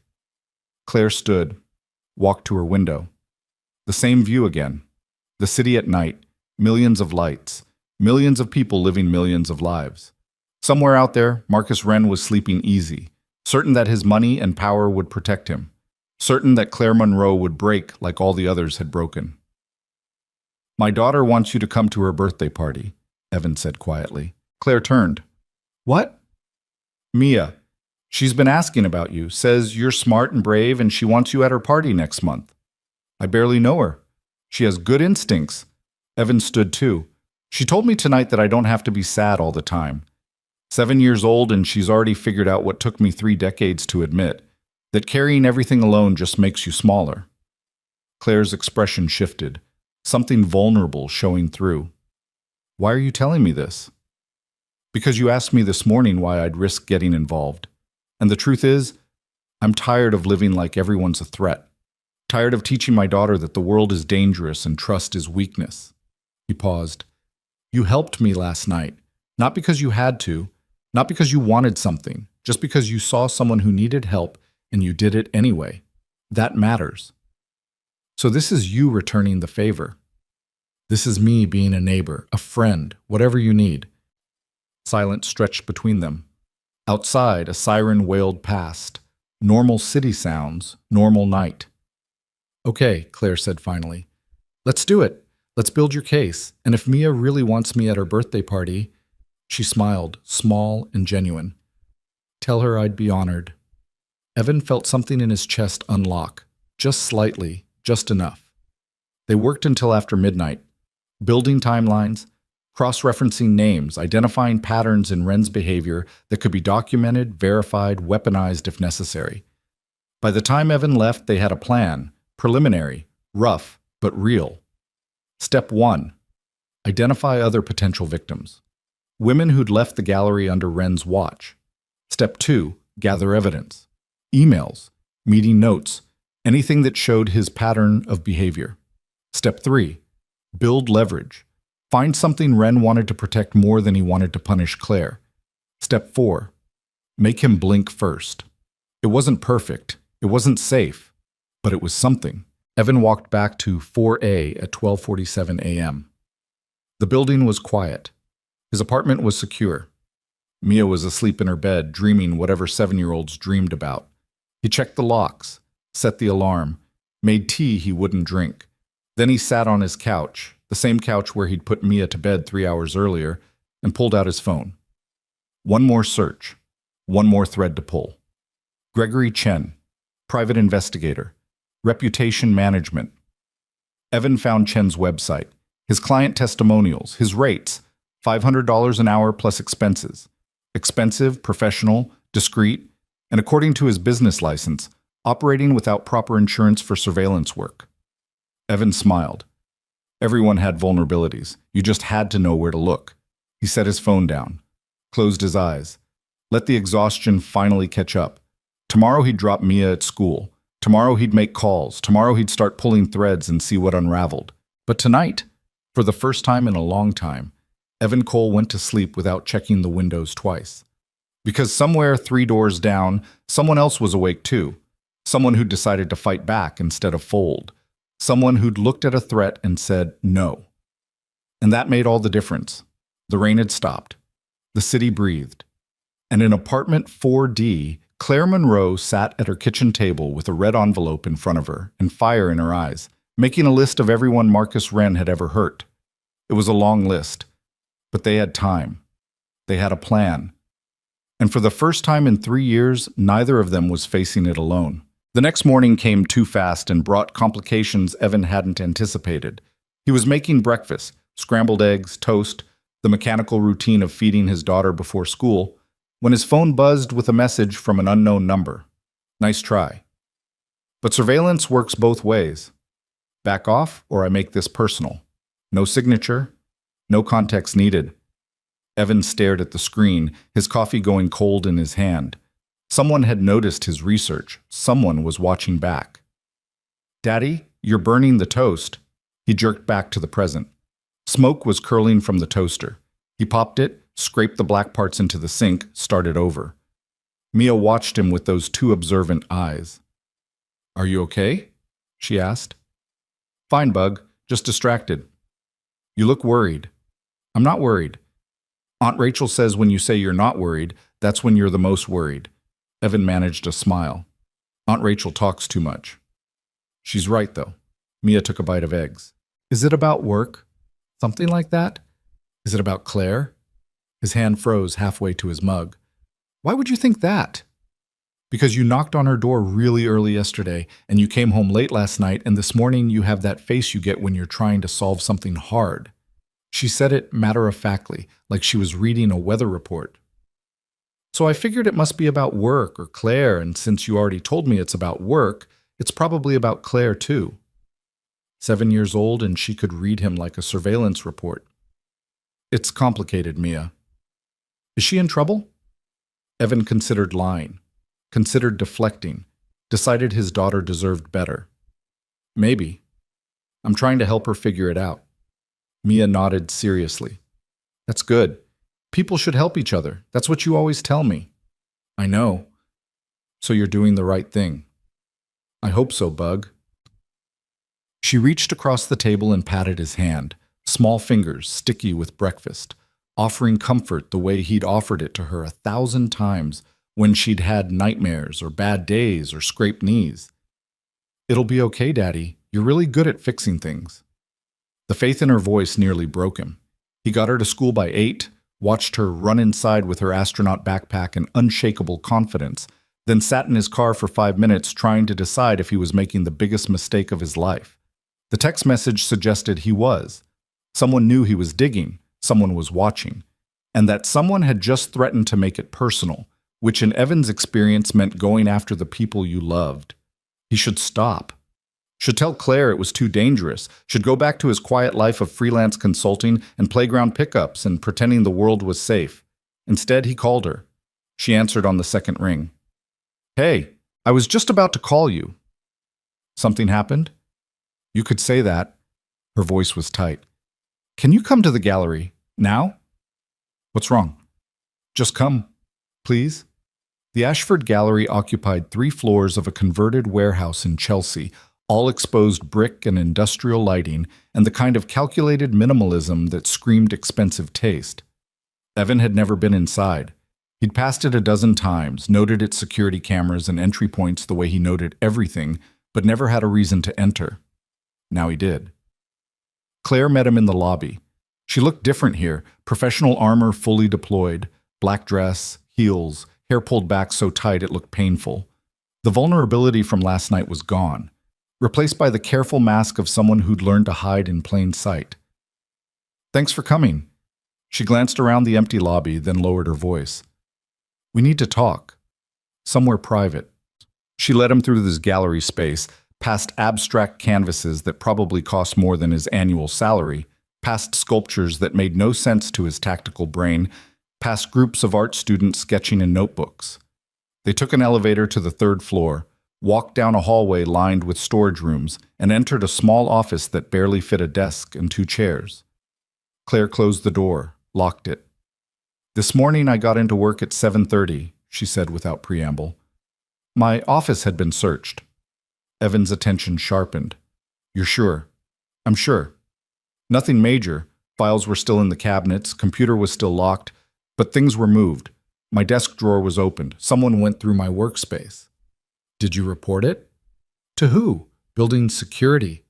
Claire stood, walked to her window. The same view again. The city at night, millions of lights, millions of people living millions of lives. Somewhere out there, Marcus Wren was sleeping easy, certain that his money and power would protect him, certain that Claire Monroe would break like all the others had broken. My daughter wants you to come to her birthday party, Evan said quietly. Claire turned. What? Mia. She's been asking about you, says you're smart and brave and she wants you at her party next month. I barely know her. She has good instincts. Evan stood too. She told me tonight that I don't have to be sad all the time. 7 years old and she's already figured out what took me 3 decades to admit, that carrying everything alone just makes you smaller. Claire's expression shifted, something vulnerable showing through. Why are you telling me this? Because you asked me this morning why I'd risk getting involved. And the truth is, I'm tired of living like everyone's a threat. Tired of teaching my daughter that the world is dangerous and trust is weakness. He paused. You helped me last night, not because you had to, not because you wanted something, just because you saw someone who needed help and you did it anyway. That matters. So this is you returning the favor. This is me being a neighbor, a friend, whatever you need. Silence stretched between them. Outside, a siren wailed past. Normal city sounds, normal night. Okay, Claire said finally. Let's do it. Let's build your case. And if Mia really wants me at her birthday party, she smiled, small and genuine. Tell her I'd be honored. Evan felt something in his chest unlock, just slightly, just enough. They worked until after midnight, building timelines, cross-referencing names, identifying patterns in Wren's behavior that could be documented, verified, weaponized if necessary. By the time Evan left, they had a plan, preliminary, rough, but real. Step 1. Identify other potential victims. Women who'd left the gallery under Wren's watch. Step 2. Gather evidence. Emails, meeting notes, anything that showed his pattern of behavior. Step 3. Build leverage. Find something Wren wanted to protect more than he wanted to punish Claire. Step 4. Make him blink first. It wasn't perfect. It wasn't safe. But it was something. Evan walked back to 4A at 12:47 a.m. The building was quiet. His apartment was secure. Mia was asleep in her bed, dreaming whatever 7-year-olds dreamed about. He checked the locks, set the alarm, made tea he wouldn't drink. Then he sat on his couch, the same couch where he'd put Mia to bed 3 hours earlier, and pulled out his phone. One more search, one more thread to pull. Gregory Chen, private investigator, reputation management. Evan found Chen's website, his client testimonials, his rates, $500 an hour plus expenses. Expensive, professional, discreet, and according to his business license, operating without proper insurance for surveillance work. Evan smiled. Everyone had vulnerabilities. You just had to know where to look. He set his phone down, closed his eyes, let the exhaustion finally catch up. Tomorrow he'd drop Mia at school. Tomorrow he'd make calls. Tomorrow he'd start pulling threads and see what unraveled. But tonight, for the first time in a long time, Evan Cole went to sleep without checking the windows twice. Because somewhere 3 doors down, someone else was awake too. Someone who decided to fight back instead of fold. Someone who'd looked at a threat and said no. And that made all the difference. The rain had stopped. The city breathed. And in apartment 4D, Claire Monroe sat at her kitchen table with a red envelope in front of her and fire in her eyes, making a list of everyone Marcus Wren had ever hurt. It was a long list, but they had time. They had a plan. And for the first time in 3 years, neither of them was facing it alone. The next morning came too fast and brought complications Evan hadn't anticipated. He was making breakfast, scrambled eggs, toast, the mechanical routine of feeding his daughter before school, when his phone buzzed with a message from an unknown number. Nice try. But surveillance works both ways. Back off, or I make this personal. No signature, no context needed. Evan stared at the screen, his coffee going cold in his hand. Someone had noticed his research. Someone was watching back. "Daddy, you're burning the toast." He jerked back to the present. Smoke was curling from the toaster. He popped it, scraped the black parts into the sink, started over. Mia watched him with those two observant eyes. "Are you okay?" she asked. "Fine, Bug. Just distracted." "You look worried." "I'm not worried." "Aunt Rachel says when you say you're not worried, that's when you're the most worried." Evan managed a smile. "Aunt Rachel talks too much." "She's right, though." Mia took a bite of eggs. "Is it about work? Something like that? Is it about Claire?" His hand froze halfway to his mug. "Why would you think that?" "Because you knocked on her door really early yesterday, and you came home late last night, and this morning you have that face you get when you're trying to solve something hard." She said it matter-of-factly, like she was reading a weather report. "So I figured it must be about work or Claire, and since you already told me it's about work, it's probably about Claire too." 7 years old, and she could read him like a surveillance report. "It's complicated, Mia." "Is she in trouble?" Evan considered lying, considered deflecting, decided his daughter deserved better. "Maybe. I'm trying to help her figure it out." Mia nodded seriously. "That's good. People should help each other. That's what you always tell me." "I know. So you're doing the right thing." "I hope so, Bug." She reached across the table and patted his hand, small fingers sticky with breakfast, offering comfort the way he'd offered it to her 1,000 times when she'd had nightmares or bad days or scraped knees. "It'll be okay, Daddy. You're really good at fixing things." The faith in her voice nearly broke him. He got her to school by 8, watched her run inside with her astronaut backpack and unshakable confidence, then sat in his car for 5 minutes trying to decide if he was making the biggest mistake of his life. The text message suggested he was. Someone knew he was digging, someone was watching, and that someone had just threatened to make it personal, which in Evan's experience meant going after the people you loved. He should stop. Should tell Claire it was too dangerous, should go back to his quiet life of freelance consulting and playground pickups and pretending the world was safe. Instead, he called her. She answered on the second ring. "Hey, I was just about to call you." "Something happened?" "You could say that." Her voice was tight. "Can you come to the gallery? Now?" "What's wrong?" "Just come, please." The Ashford Gallery occupied 3 floors of a converted warehouse in Chelsea, all exposed brick and industrial lighting, and the kind of calculated minimalism that screamed expensive taste. Evan had never been inside. He'd passed it a dozen times, noted its security cameras and entry points the way he noted everything, but never had a reason to enter. Now he did. Claire met him in the lobby. She looked different here, professional armor fully deployed, black dress, heels, hair pulled back so tight it looked painful. The vulnerability from last night was gone, replaced by the careful mask of someone who'd learned to hide in plain sight. "Thanks for coming." She glanced around the empty lobby, then lowered her voice. "We need to talk. Somewhere private." She led him through this gallery space, past abstract canvases that probably cost more than his annual salary, past sculptures that made no sense to his tactical brain, past groups of art students sketching in notebooks. They took an elevator to the 3rd floor, walked down a hallway lined with storage rooms, and entered a small office that barely fit a desk and 2 chairs. Claire closed the door, locked it. "This morning I got into work at 7:30, she said without preamble. My office had been searched. Evan's attention sharpened. You're sure? I'm sure. Nothing major. Files were still in the cabinets, computer was still locked, but things were moved. My desk drawer was opened. Someone went through my workspace. Did you report it? To who? Building security.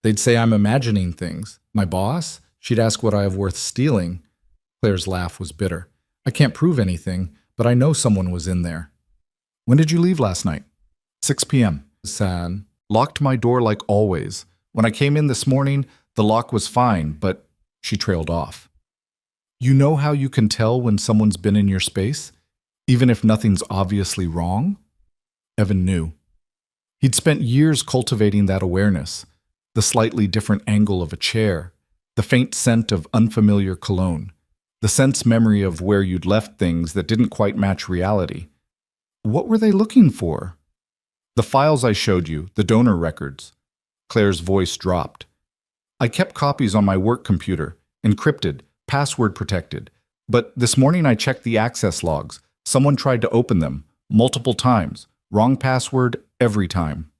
They'd say I'm imagining things. My boss? She'd ask what I have worth stealing. Claire's laugh was bitter. I can't prove anything, but I know someone was in there. When did you leave last night? 6 p.m. Sad. Locked my door like always. When I came in this morning, the lock was fine, but she trailed off. You know how you can tell when someone's been in your space, even if nothing's obviously wrong? Evan knew. He'd spent years cultivating that awareness, the slightly different angle of a chair, the faint scent of unfamiliar cologne, the sense memory of where you'd left things that didn't quite match reality. What were they looking for? The files I showed you, the donor records. Claire's voice dropped. I kept copies on my work computer, encrypted, password protected. But this morning I checked the access logs. Someone tried to open them, multiple times. Wrong password every time.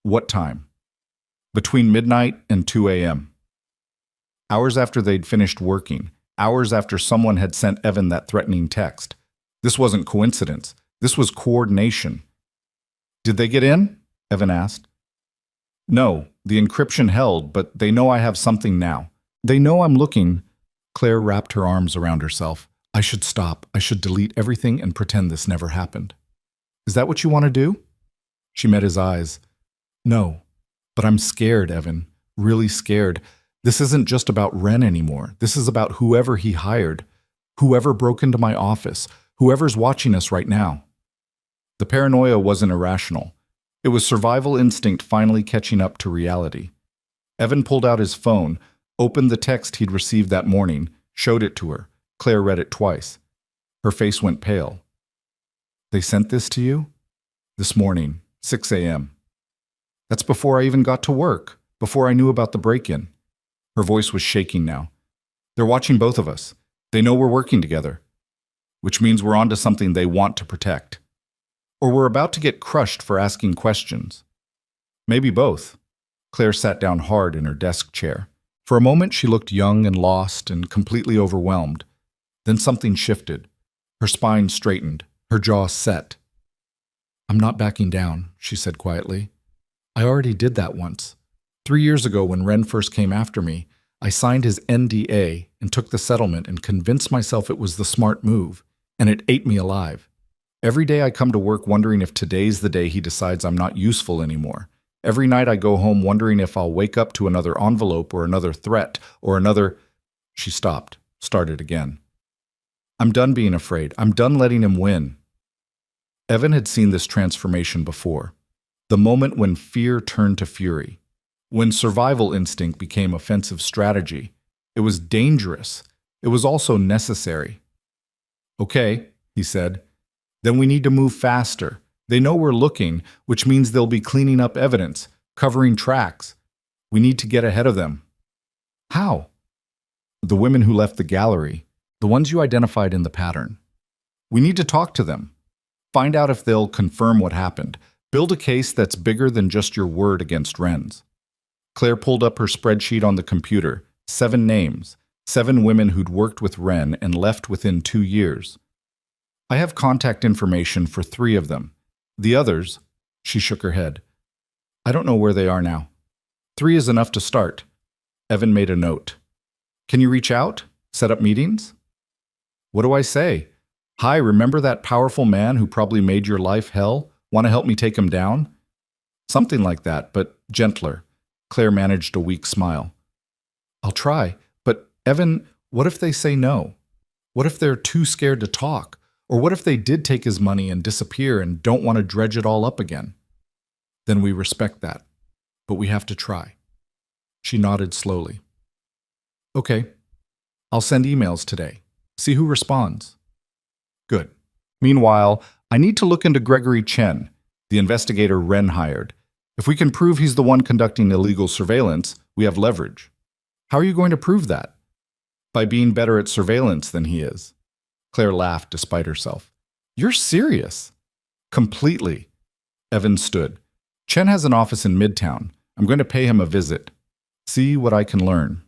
What time? Between midnight and 2 a.m. Hours after they'd finished working, hours after someone had sent Evan that threatening text. This wasn't coincidence. This was coordination. Did they get in? Evan asked. No, the encryption held, but they know I have something now. They know I'm looking. Claire wrapped her arms around herself. I should stop. I should delete everything and pretend this never happened. Is that what you want to do? She met his eyes. No, but I'm scared, Evan. Really scared. This isn't just about Ren anymore. This is about whoever he hired, whoever broke into my office, whoever's watching us right now. The paranoia wasn't irrational. It was survival instinct finally catching up to reality. Evan pulled out his phone, opened the text he'd received that morning, showed it to her. Claire read it twice. Her face went pale. They sent this to you? This morning, 6 a.m. That's before I even got to work, before I knew about the break-in. Her voice was shaking now. They're watching both of us. They know we're working together, which means we're onto something they want to protect. Or we're about to get crushed for asking questions. Maybe both. Claire sat down hard in her desk chair. For a moment, she looked young and lost and completely overwhelmed. Then something shifted. Her spine straightened, her jaw set. I'm not backing down, she said quietly. I already did that once. 3 years ago when Ren first came after me, I signed his NDA and took the settlement and convinced myself it was the smart move, and it ate me alive. Every day I come to work wondering if today's the day he decides I'm not useful anymore. Every night I go home wondering if I'll wake up to another envelope or another threat or another... She stopped, started again. I'm done being afraid. I'm done letting him win. Evan had seen this transformation before. The moment when fear turned to fury. When survival instinct became offensive strategy. It was dangerous. It was also necessary. Okay, he said. Then we need to move faster. They know we're looking, which means they'll be cleaning up evidence, covering tracks. We need to get ahead of them. How? The women who left the gallery, the ones you identified in the pattern. We need to talk to them. Find out if they'll confirm what happened. Build a case that's bigger than just your word against Ren's. Claire pulled up her spreadsheet on the computer. 7 names, 7 women who'd worked with Ren and left within 2 years. I have contact information for 3 of them. The others, she shook her head. I don't know where they are now. 3 is enough to start. Evan made a note. Can you reach out? Set up meetings? What do I say? Hi, remember that powerful man who probably made your life hell? Want to help me take him down? Something like that, but gentler. Claire managed a weak smile. I'll try, but Evan, what if they say no? What if they're too scared to talk? Or what if they did take his money and disappear and don't want to dredge it all up again? Then we respect that, but we have to try. She nodded slowly. Okay, I'll send emails today. See who responds. Good. Meanwhile, I need to look into Gregory Chen, the investigator Ren hired. If we can prove he's the one conducting illegal surveillance, we have leverage. How are you going to prove that? By being better at surveillance than he is. Claire laughed despite herself. You're serious? Completely. Evan stood. Chen has an office in Midtown. I'm going to pay him a visit. See what I can learn.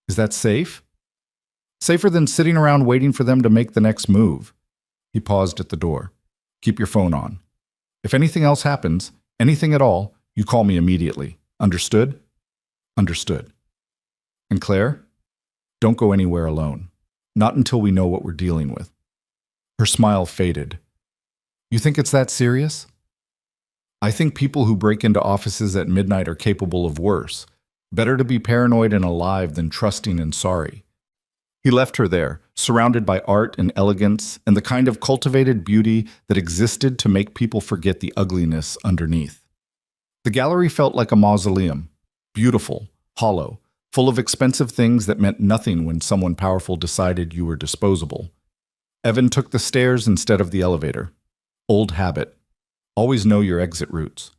Is that safe? Safer than sitting around waiting for them to make the next move. He paused at the door. Keep your phone on. If anything else happens, anything at all, you call me immediately. Understood? Understood. And Claire? Don't go anywhere alone. Not until we know what we're dealing with. Her smile faded. You think it's that serious? I think people who break into offices at midnight are capable of worse. Better to be paranoid and alive than trusting and sorry. He left her there, surrounded by art and elegance and the kind of cultivated beauty that existed to make people forget the ugliness underneath. The gallery felt like a mausoleum, beautiful, hollow, full of expensive things that meant nothing when someone powerful decided you were disposable. Evan took the stairs instead of the elevator. Old habit. Always know your exit routes.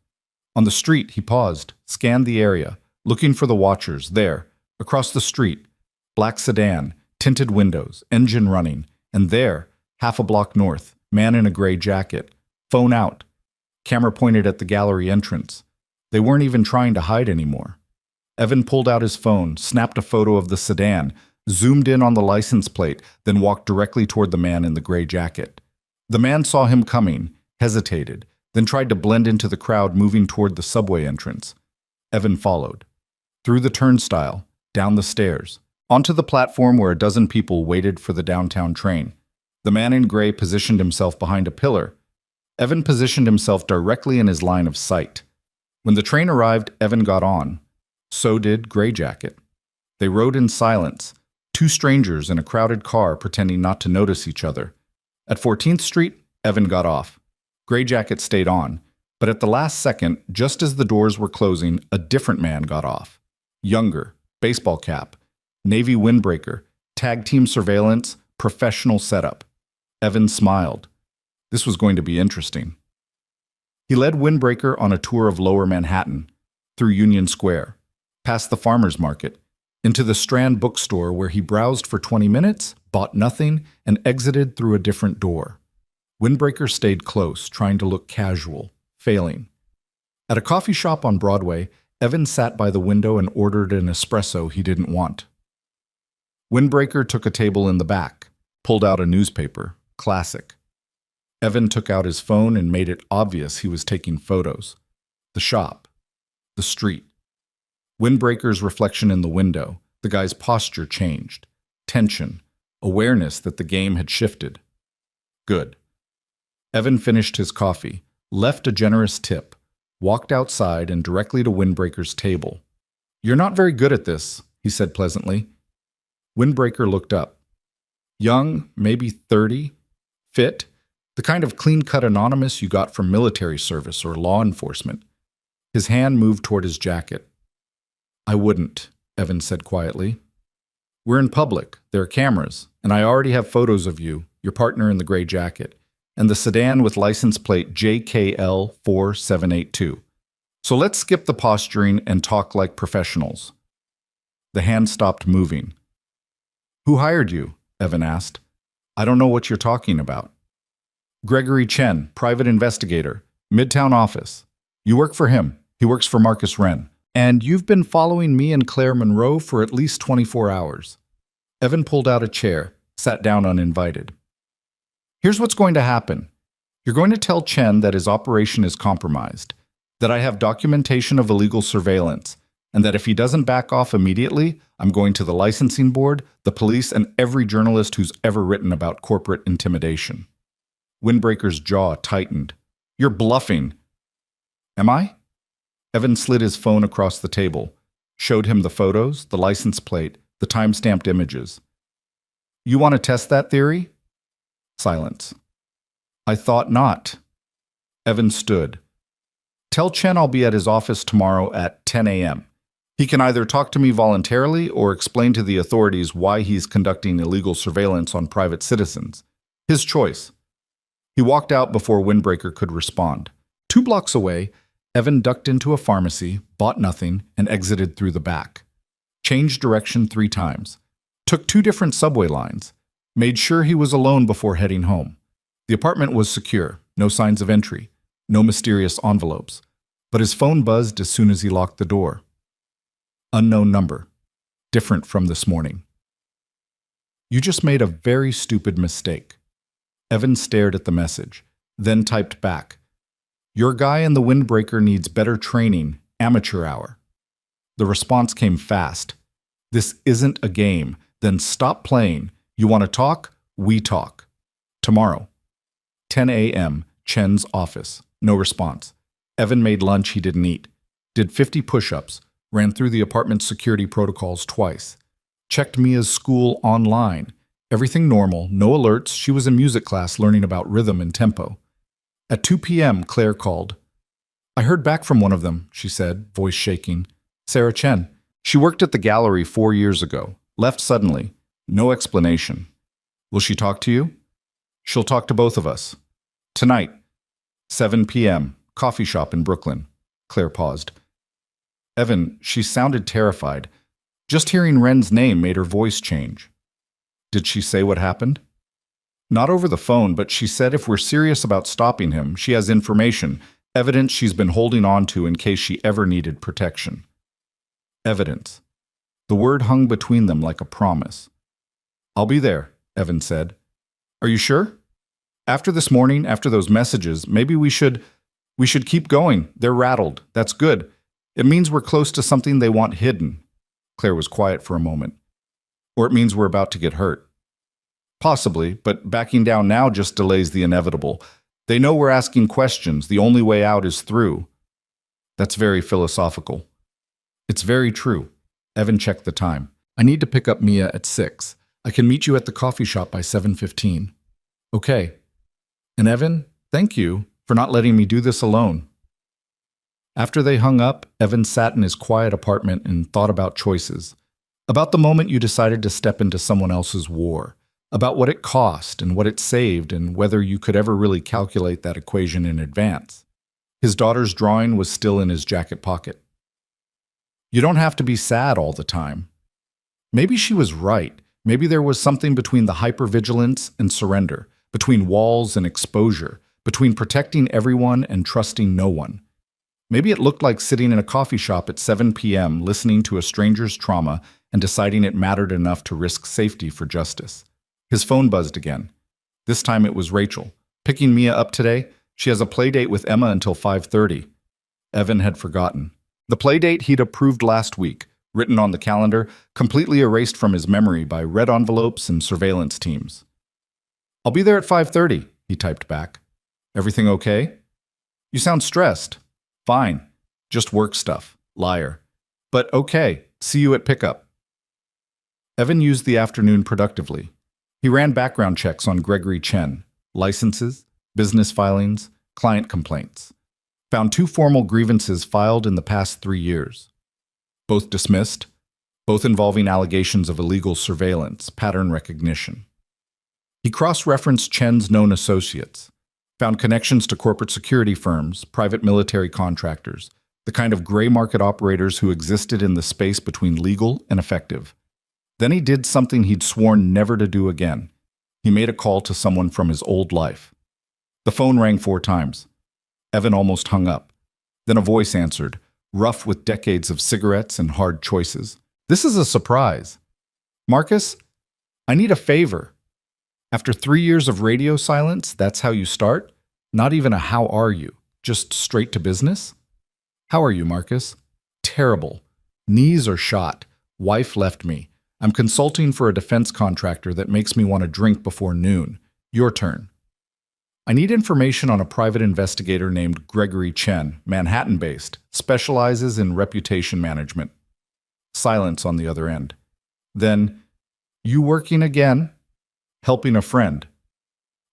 On the street, he paused, scanned the area, looking for the watchers. There, across the street, black sedan, tinted windows, engine running, and there, half a block north, man in a gray jacket, phone out, camera pointed at the gallery entrance. They weren't even trying to hide anymore. Evan pulled out his phone, snapped a photo of the sedan, zoomed in on the license plate, then walked directly toward the man in the gray jacket. The man saw him coming, hesitated, then tried to blend into the crowd moving toward the subway entrance. Evan followed. Through the turnstile, down the stairs, onto the platform where a dozen people waited for the downtown train. The man in gray positioned himself behind a pillar. Evan positioned himself directly in his line of sight. When the train arrived, Evan got on. So did Gray Jacket. They rode in silence, two strangers in a crowded car pretending not to notice each other. At 14th Street, Evan got off. Gray Jacket stayed on, but at the last second, just as the doors were closing, a different man got off. Younger, baseball cap, Navy windbreaker, tag team surveillance, professional setup. Evan smiled. This was going to be interesting. He led Windbreaker on a tour of Lower Manhattan, through Union Square, past the farmer's market, into the Strand bookstore where he browsed for 20 minutes, bought nothing, and exited through a different door. Windbreaker stayed close, trying to look casual, failing. At a coffee shop on Broadway, Evan sat by the window and ordered an espresso he didn't want. Windbreaker took a table in the back, pulled out a newspaper, classic. Evan took out his phone and made it obvious he was taking photos. The shop. The street. Windbreaker's reflection in the window. The guy's posture changed. Tension. Awareness that the game had shifted. Good. Evan finished his coffee, left a generous tip, walked outside and directly to Windbreaker's table. You're not very good at this, he said pleasantly. Windbreaker looked up. Young, maybe 30, fit, the kind of clean-cut anonymous you got from military service or law enforcement. His hand moved toward his jacket. I wouldn't, Evan said quietly. We're in public, there are cameras, and I already have photos of you, your partner in the gray jacket, and the sedan with license plate JKL4782. So let's skip the posturing and talk like professionals. The hand stopped moving. Who hired you? Evan asked. I don't know what you're talking about. Gregory Chen, private investigator, Midtown office. You work for him. He works for Marcus Wren. And you've been following me and Claire Monroe for at least 24 hours. Evan pulled out a chair, sat down uninvited. Here's what's going to happen. You're going to tell Chen that his operation is compromised, that I have documentation of illegal surveillance, and that if he doesn't back off immediately, I'm going to the licensing board, the police, and every journalist who's ever written about corporate intimidation. Windbreaker's jaw tightened. You're bluffing. Am I? Evan slid his phone across the table, showed him the photos, the license plate, the time-stamped images. You want to test that theory? Silence. I thought not. Evan stood. Tell Chen I'll be at his office tomorrow at 10 a.m. He can either talk to me voluntarily or explain to the authorities why he's conducting illegal surveillance on private citizens. His choice. He walked out before Windbreaker could respond. 2 blocks away, Evan ducked into a pharmacy, bought nothing, and exited through the back. Changed direction 3 times. Took 2 different subway lines. Made sure he was alone before heading home. The apartment was secure, no signs of entry. No mysterious envelopes. But his phone buzzed as soon as he locked the door. Unknown number. Different from this morning. You just made a very stupid mistake. Evan stared at the message, then typed back. Your guy in the windbreaker needs better training, amateur hour. The response came fast. This isn't a game. Then stop playing. You want to talk? We talk. Tomorrow. 10 a.m., Chen's office. No response. Evan made lunch he didn't eat. Did 50 push-ups. Ran through the apartment's security protocols twice. Checked Mia's school online. Everything normal, no alerts. She was in music class learning about rhythm and tempo. At 2 p.m., Claire called. I heard back from one of them, she said, voice shaking. Sarah Chen. She worked at the gallery 4 years ago. Left suddenly. No explanation. Will she talk to you? She'll talk to both of us. Tonight. 7 p.m. Coffee shop in Brooklyn. Claire paused. Evan, she sounded terrified. Just hearing Ren's name made her voice change. Did she say what happened? Not over the phone, but she said if we're serious about stopping him, she has information, evidence she's been holding on to in case she ever needed protection. Evidence. The word hung between them like a promise. I'll be there, Evan said. Are you sure? After this morning, after those messages, maybe we should keep going. They're rattled. That's good. It means we're close to something they want hidden. Claire was quiet for a moment. Or it means we're about to get hurt. Possibly, but backing down now just delays the inevitable. They know we're asking questions. The only way out is through. That's very philosophical. It's very true. Evan checked the time. I need to pick up Mia at 6. I can meet you at the coffee shop by 7:15. Okay. And Evan, thank you for not letting me do this alone. After they hung up, Evan sat in his quiet apartment and thought about choices. About the moment you decided to step into someone else's war. About what it cost and what it saved and whether you could ever really calculate that equation in advance. His daughter's drawing was still in his jacket pocket. You don't have to be sad all the time. Maybe she was right. Maybe there was something between the hypervigilance and surrender, between walls and exposure, between protecting everyone and trusting no one. Maybe it looked like sitting in a coffee shop at 7 p.m., listening to a stranger's trauma and deciding it mattered enough to risk safety for justice. His phone buzzed again. This time it was Rachel. Picking Mia up today? She has a play date with Emma until 5:30. Evan had forgotten. The play date he'd approved last week, written on the calendar, completely erased from his memory by red envelopes and surveillance teams. I'll be there at 5:30, he typed back. Everything okay? You sound stressed. Fine. Just work stuff. Liar. But okay. See you at pickup. Evan used the afternoon productively. He ran background checks on Gregory Chen, licenses, business filings, client complaints. Found 2 formal grievances filed in the past 3 years. Both dismissed, both involving allegations of illegal surveillance, pattern recognition. He cross-referenced Chen's known associates, found connections to corporate security firms, private military contractors, the kind of gray market operators who existed in the space between legal and effective. Then he did something he'd sworn never to do again. He made a call to someone from his old life. The phone rang 4 times. Evan almost hung up. Then a voice answered, rough with decades of cigarettes and hard choices. This is a surprise. Marcus, I need a favor. After 3 years of radio silence, that's how you start? Not even a how are you, just straight to business? How are you, Marcus? Terrible. Knees are shot. Wife left me. I'm consulting for a defense contractor that makes me want to drink before noon. Your turn. I need information on a private investigator named Gregory Chen, Manhattan-based, specializes in reputation management. Silence on the other end. Then, you working again? Helping a friend.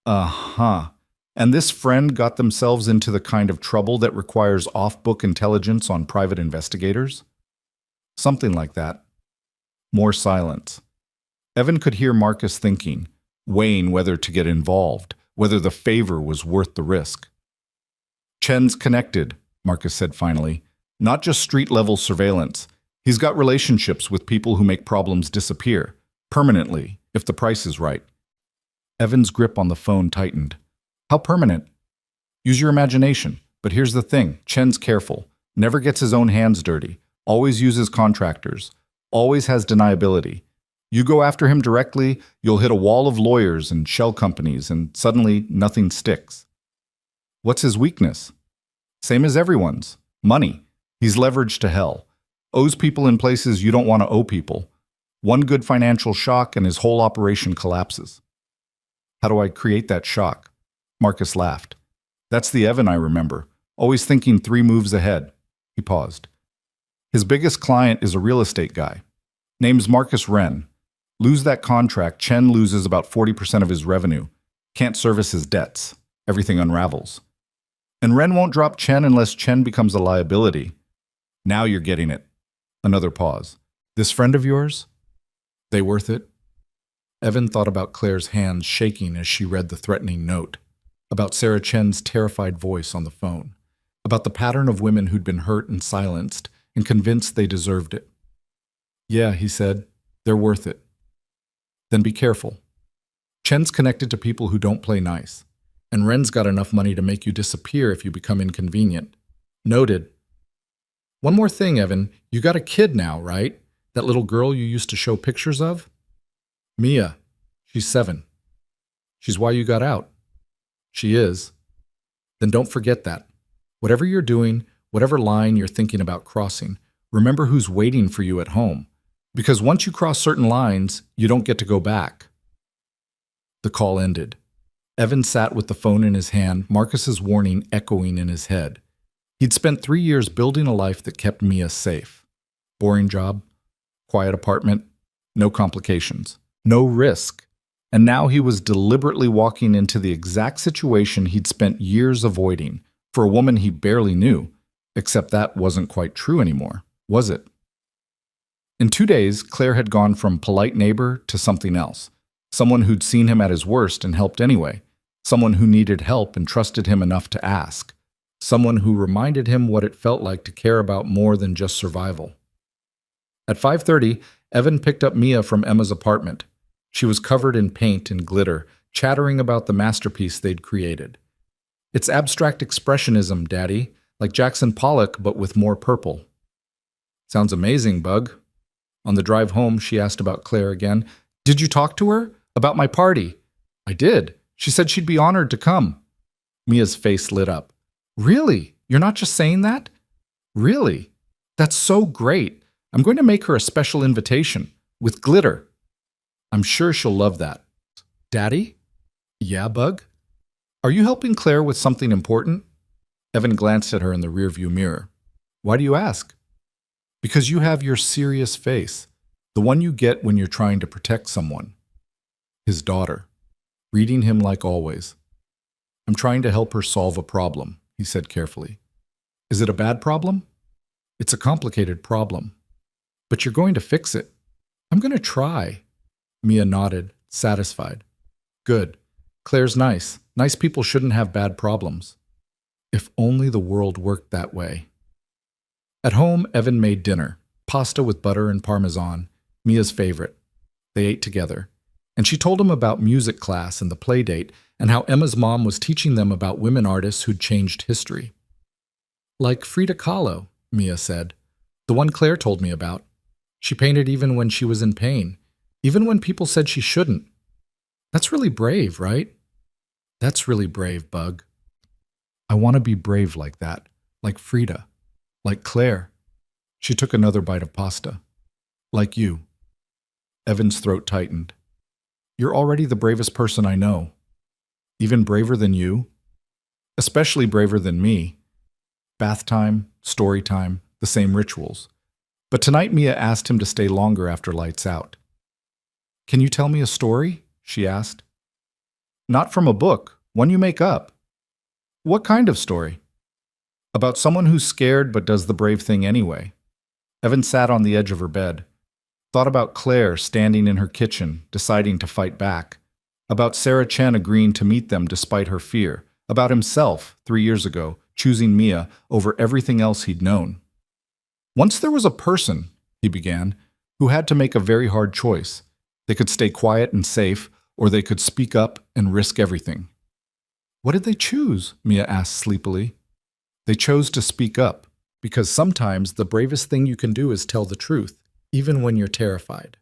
Uh-huh. And this friend got themselves into the kind of trouble that requires off-book intelligence on private investigators? Something like that. More silence. Evan could hear Marcus thinking, weighing whether to get involved, whether the favor was worth the risk. Chen's connected, Marcus said finally. Not just street-level surveillance. He's got relationships with people who make problems disappear, permanently, if the price is right. Evan's grip on the phone tightened. How permanent? Use your imagination. But here's the thing, Chen's careful, never gets his own hands dirty, always uses contractors, always has deniability. You go after him directly, you'll hit a wall of lawyers and shell companies, and suddenly nothing sticks. What's his weakness? Same as everyone's. Money. He's leveraged to hell. Owes people in places you don't want to owe people. One good financial shock and his whole operation collapses. How do I create that shock? Marcus laughed. That's the Evan I remember, always thinking 3 moves ahead. He paused. His biggest client is a real estate guy. Name's Marcus Wren. Lose that contract, Chen loses about 40% of his revenue. Can't service his debts. Everything unravels. And Wren won't drop Chen unless Chen becomes a liability. Now you're getting it. Another pause. This friend of yours? They worth it? Evan thought about Claire's hands shaking as she read the threatening note, about Sarah Chen's terrified voice on the phone, about the pattern of women who'd been hurt and silenced and convinced they deserved it. Yeah, he said, they're worth it. Then be careful. Chen's connected to people who don't play nice, and Wren's got enough money to make you disappear if you become inconvenient. Noted. One more thing, Evan, you got a kid now, right? That little girl you used to show pictures of? Mia. She's 7. She's why you got out. She is. Then don't forget that. Whatever you're doing, whatever line you're thinking about crossing, remember who's waiting for you at home. Because once you cross certain lines, you don't get to go back. The call ended. Evan sat with the phone in his hand, Marcus's warning echoing in his head. He'd spent 3 years building a life that kept Mia safe. Boring job, quiet apartment, no complications, no risk. And now he was deliberately walking into the exact situation he'd spent years avoiding for a woman he barely knew, except that wasn't quite true anymore, was it? In 2 days, Claire had gone from polite neighbor to something else, someone who'd seen him at his worst and helped anyway, someone who needed help and trusted him enough to ask, someone who reminded him what it felt like to care about more than just survival. At 5:30, Evan picked up Mia from Emma's apartment. She was covered in paint and glitter, chattering about the masterpiece they'd created. It's abstract expressionism, Daddy, like Jackson Pollock, but with more purple. Sounds amazing, Bug. On the drive home, she asked about Claire again. Did you talk to her? About my party? I did. She said she'd be honored to come. Mia's face lit up. Really? You're not just saying that? Really? That's so great. I'm going to make her a special invitation, with glitter. I'm sure she'll love that. Daddy? Yeah, Bug? Are you helping Claire with something important? Evan glanced at her in the rearview mirror. Why do you ask? Because you have your serious face, the one you get when you're trying to protect someone. His daughter, reading him like always. I'm trying to help her solve a problem, he said carefully. Is it a bad problem? It's a complicated problem. But you're going to fix it. I'm going to try. Mia nodded, satisfied. Good. Claire's nice. Nice people shouldn't have bad problems. If only the world worked that way. At home, Evan made dinner, pasta with butter and parmesan, Mia's favorite. They ate together, and she told him about music class and the play date and how Emma's mom was teaching them about women artists who'd changed history. Like Frida Kahlo, Mia said, the one Claire told me about. She painted even when she was in pain, even when people said she shouldn't. That's really brave, right? That's really brave, Bug. I want to be brave like that, like Frida. Like Claire. She took another bite of pasta. Like you. Evan's throat tightened. You're already the bravest person I know. Even braver than you. Especially braver than me. Bath time, story time, the same rituals. But tonight Mia asked him to stay longer after lights out. Can you tell me a story? She asked. Not from a book, one you make up. What kind of story? About someone who's scared but does the brave thing anyway. Evan sat on the edge of her bed. Thought about Claire standing in her kitchen, deciding to fight back. About Sarah Chen agreeing to meet them despite her fear. About himself, 3 years ago, choosing Mia over everything else he'd known. Once there was a person, he began, who had to make a very hard choice. They could stay quiet and safe, or they could speak up and risk everything. What did they choose? Mia asked sleepily. They chose to speak up, because sometimes the bravest thing you can do is tell the truth, even when you're terrified.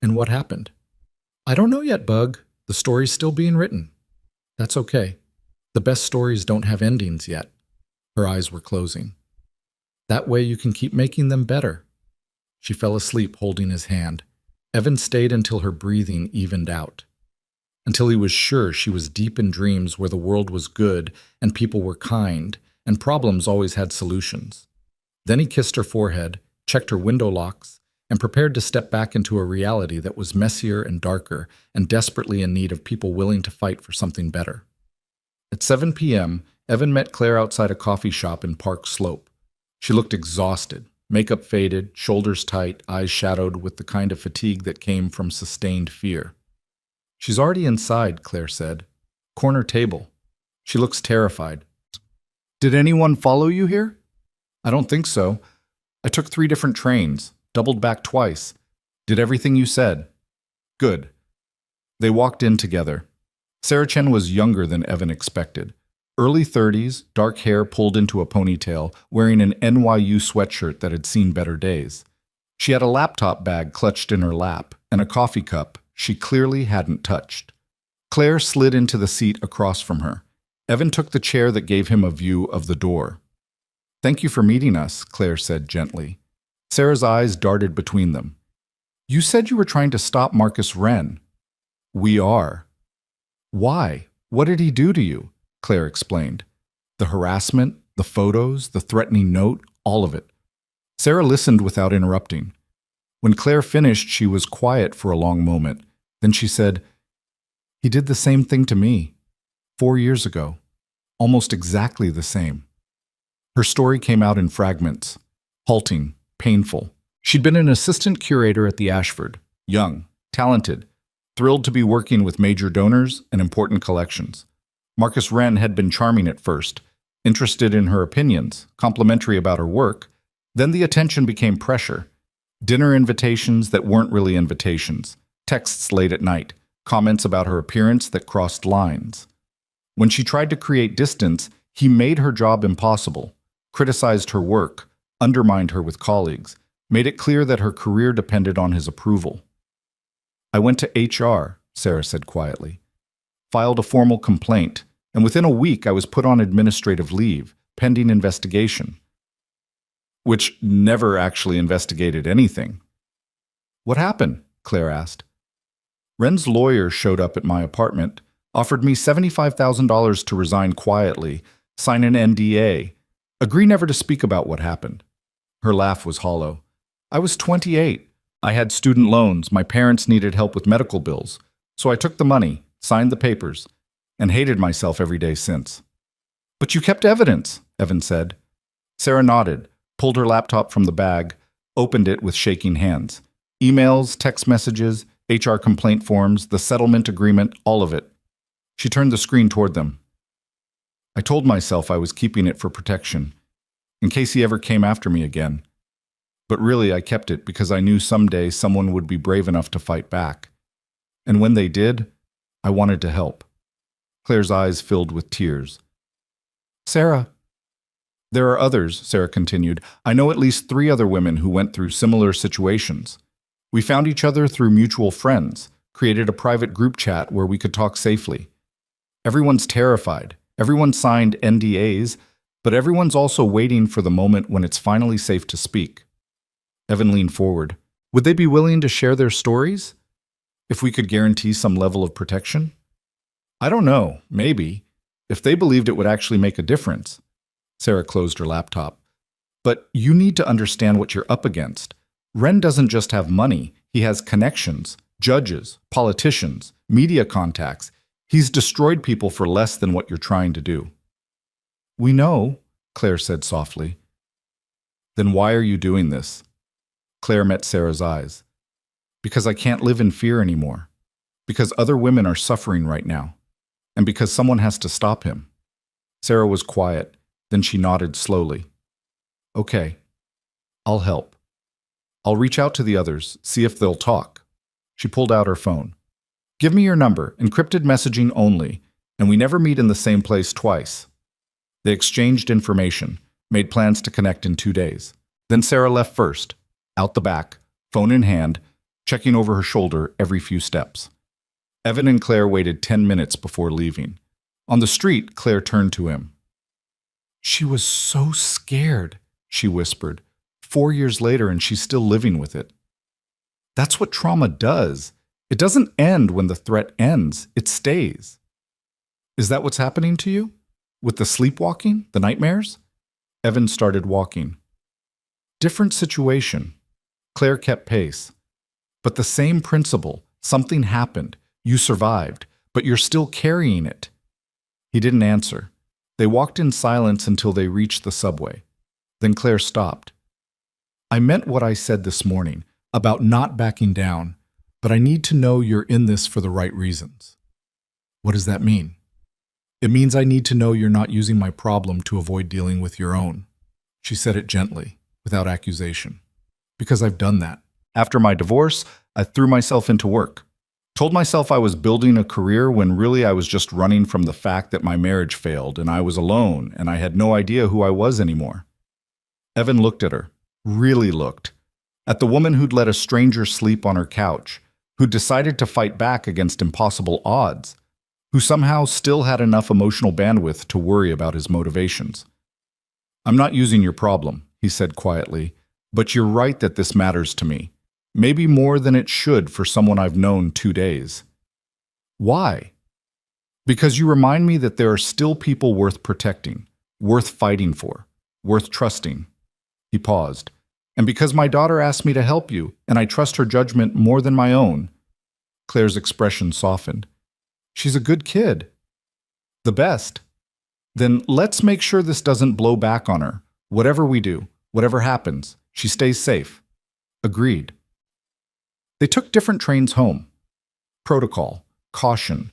And what happened? I don't know yet, Bug. The story's still being written. That's okay. The best stories don't have endings yet. Her eyes were closing. That way you can keep making them better. She fell asleep holding his hand. Evan stayed until her breathing evened out. Until he was sure she was deep in dreams where the world was good and people were kind and problems always had solutions. Then he kissed her forehead, checked her window locks, and prepared to step back into a reality that was messier and darker and desperately in need of people willing to fight for something better. At 7 p.m., Evan met Claire outside a coffee shop in Park Slope. She looked exhausted, makeup faded, shoulders tight, eyes shadowed with the kind of fatigue that came from sustained fear. She's already inside, Claire said. Corner table. She looks terrified. Did anyone follow you here? I don't think so. I took 3 different trains, doubled back twice. Did everything you said. Good. They walked in together. Sarah Chen was younger than Evan expected. Early 30s, dark hair pulled into a ponytail, wearing an NYU sweatshirt that had seen better days. She had a laptop bag clutched in her lap and a coffee cup she clearly hadn't touched. Claire slid into the seat across from her. Evan took the chair that gave him a view of the door. Thank you for meeting us, Claire said gently. Sarah's eyes darted between them. You said you were trying to stop Marcus Wren. We are. Why? What did he do to you? Claire explained. The harassment, the photos, the threatening note, all of it. Sarah listened without interrupting. When Claire finished, she was quiet for a long moment. Then she said, He did the same thing to me. 4 years ago. Almost exactly the same. Her story came out in fragments. Halting, painful. She'd been an assistant curator at the Ashford. Young, talented, thrilled to be working with major donors and important collections. Marcus Wren had been charming at first, interested in her opinions, complimentary about her work. Then the attention became pressure. Dinner invitations that weren't really invitations, texts late at night, comments about her appearance that crossed lines. When she tried to create distance, he made her job impossible, criticized her work, undermined her with colleagues, made it clear that her career depended on his approval. I went to HR, Sarah said quietly, filed a formal complaint, and within a week I was put on administrative leave, pending investigation. Which never actually investigated anything. What happened? Claire asked. Wren's lawyer showed up at my apartment, offered me $75,000 to resign quietly, sign an NDA, agree never to speak about what happened. Her laugh was hollow. I was 28. I had student loans. My parents needed help with medical bills. So I took the money, signed the papers, and hated myself every day since. But you kept evidence, Evan said. Sarah nodded, pulled her laptop from the bag, opened it with shaking hands. Emails, text messages, HR complaint forms, the settlement agreement, all of it. She turned the screen toward them. I told myself I was keeping it for protection, in case he ever came after me again. But really, I kept it because I knew someday someone would be brave enough to fight back. And when they did, I wanted to help. Claire's eyes filled with tears. Sarah. There are others, Sarah continued. I know at least 3 other women who went through similar situations. We found each other through mutual friends, created a private group chat where we could talk safely. Everyone's terrified. Everyone signed NDAs, but everyone's also waiting for the moment when it's finally safe to speak. Evan leaned forward. Would they be willing to share their stories? If we could guarantee some level of protection? I don't know, maybe. If they believed it would actually make a difference. Sarah closed her laptop. But you need to understand what you're up against. Wren doesn't just have money. He has connections, judges, politicians, media contacts. He's destroyed people for less than what you're trying to do. We know, Claire said softly. Then why are you doing this? Claire met Sarah's eyes. Because I can't live in fear anymore. Because other women are suffering right now. And because someone has to stop him. Sarah was quiet. Then she nodded slowly. Okay, I'll help. I'll reach out to the others, see if they'll talk. She pulled out her phone. Give me your number, encrypted messaging only. and we never meet in the same place twice. They exchanged information, made plans to connect in 2 days. Then Sarah left first, out the back, phone in hand, checking over her shoulder every few steps. Evan and Claire waited 10 minutes before leaving. On the street, Claire turned to him. "She was so scared," she whispered. 4 years later, and she's still living with it. That's what trauma does. It doesn't end when the threat ends. It stays. Is that what's happening to you? With the sleepwalking, the nightmares? Evan started walking. Different situation. Claire kept pace. But the same principle. Something happened. You survived, but you're still carrying it. He didn't answer. They walked in silence until they reached the subway. Then Claire stopped. "I meant what I said this morning, about not backing down, but I need to know you're in this for the right reasons." "What does that mean?" "It means I need to know you're not using my problem to avoid dealing with your own." She said it gently, without accusation. "Because I've done that. After my divorce, I threw myself into work. Told myself I was building a career when really I was just running from the fact that my marriage failed and I was alone and I had no idea who I was anymore." Evan looked at her, really looked, at the woman who'd let a stranger sleep on her couch, who'd decided to fight back against impossible odds, who somehow still had enough emotional bandwidth to worry about his motivations. "I'm not using your problem," he said quietly, "but you're right that this matters to me. Maybe more than it should for someone I've known 2 days. Why? Because you remind me that there are still people worth protecting, worth fighting for, worth trusting." He paused. "And because my daughter asked me to help you, and I trust her judgment more than my own." Claire's expression softened. "She's a good kid." "The best." "Then let's make sure this doesn't blow back on her. Whatever we do, whatever happens, she stays safe." "Agreed." They took different trains home. Protocol, caution,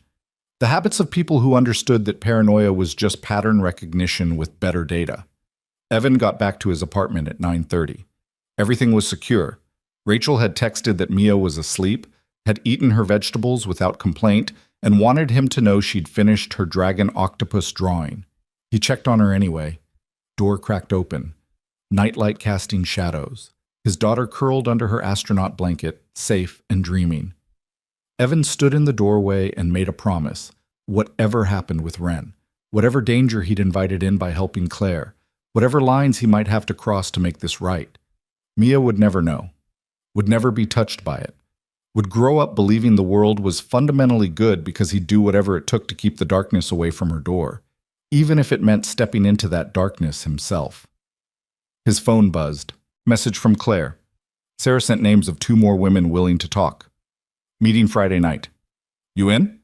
the habits of people who understood that paranoia was just pattern recognition with better data. Evan got back to his apartment at 9:30. Everything was secure. Rachel had texted that Mia was asleep, had eaten her vegetables without complaint, and wanted him to know she'd finished her dragon octopus drawing. He checked on her anyway. Door cracked open. Nightlight casting shadows. His daughter curled under her astronaut blanket, safe and dreaming. Evan stood in the doorway and made a promise. Whatever happened with Ren, whatever danger he'd invited in by helping Claire, whatever lines he might have to cross to make this right, Mia would never know, would never be touched by it, would grow up believing the world was fundamentally good because he'd do whatever it took to keep the darkness away from her door, even if it meant stepping into that darkness himself. His phone buzzed. Message from Claire. Sarah sent names of 2 more women willing to talk. Meeting Friday night. "You in?"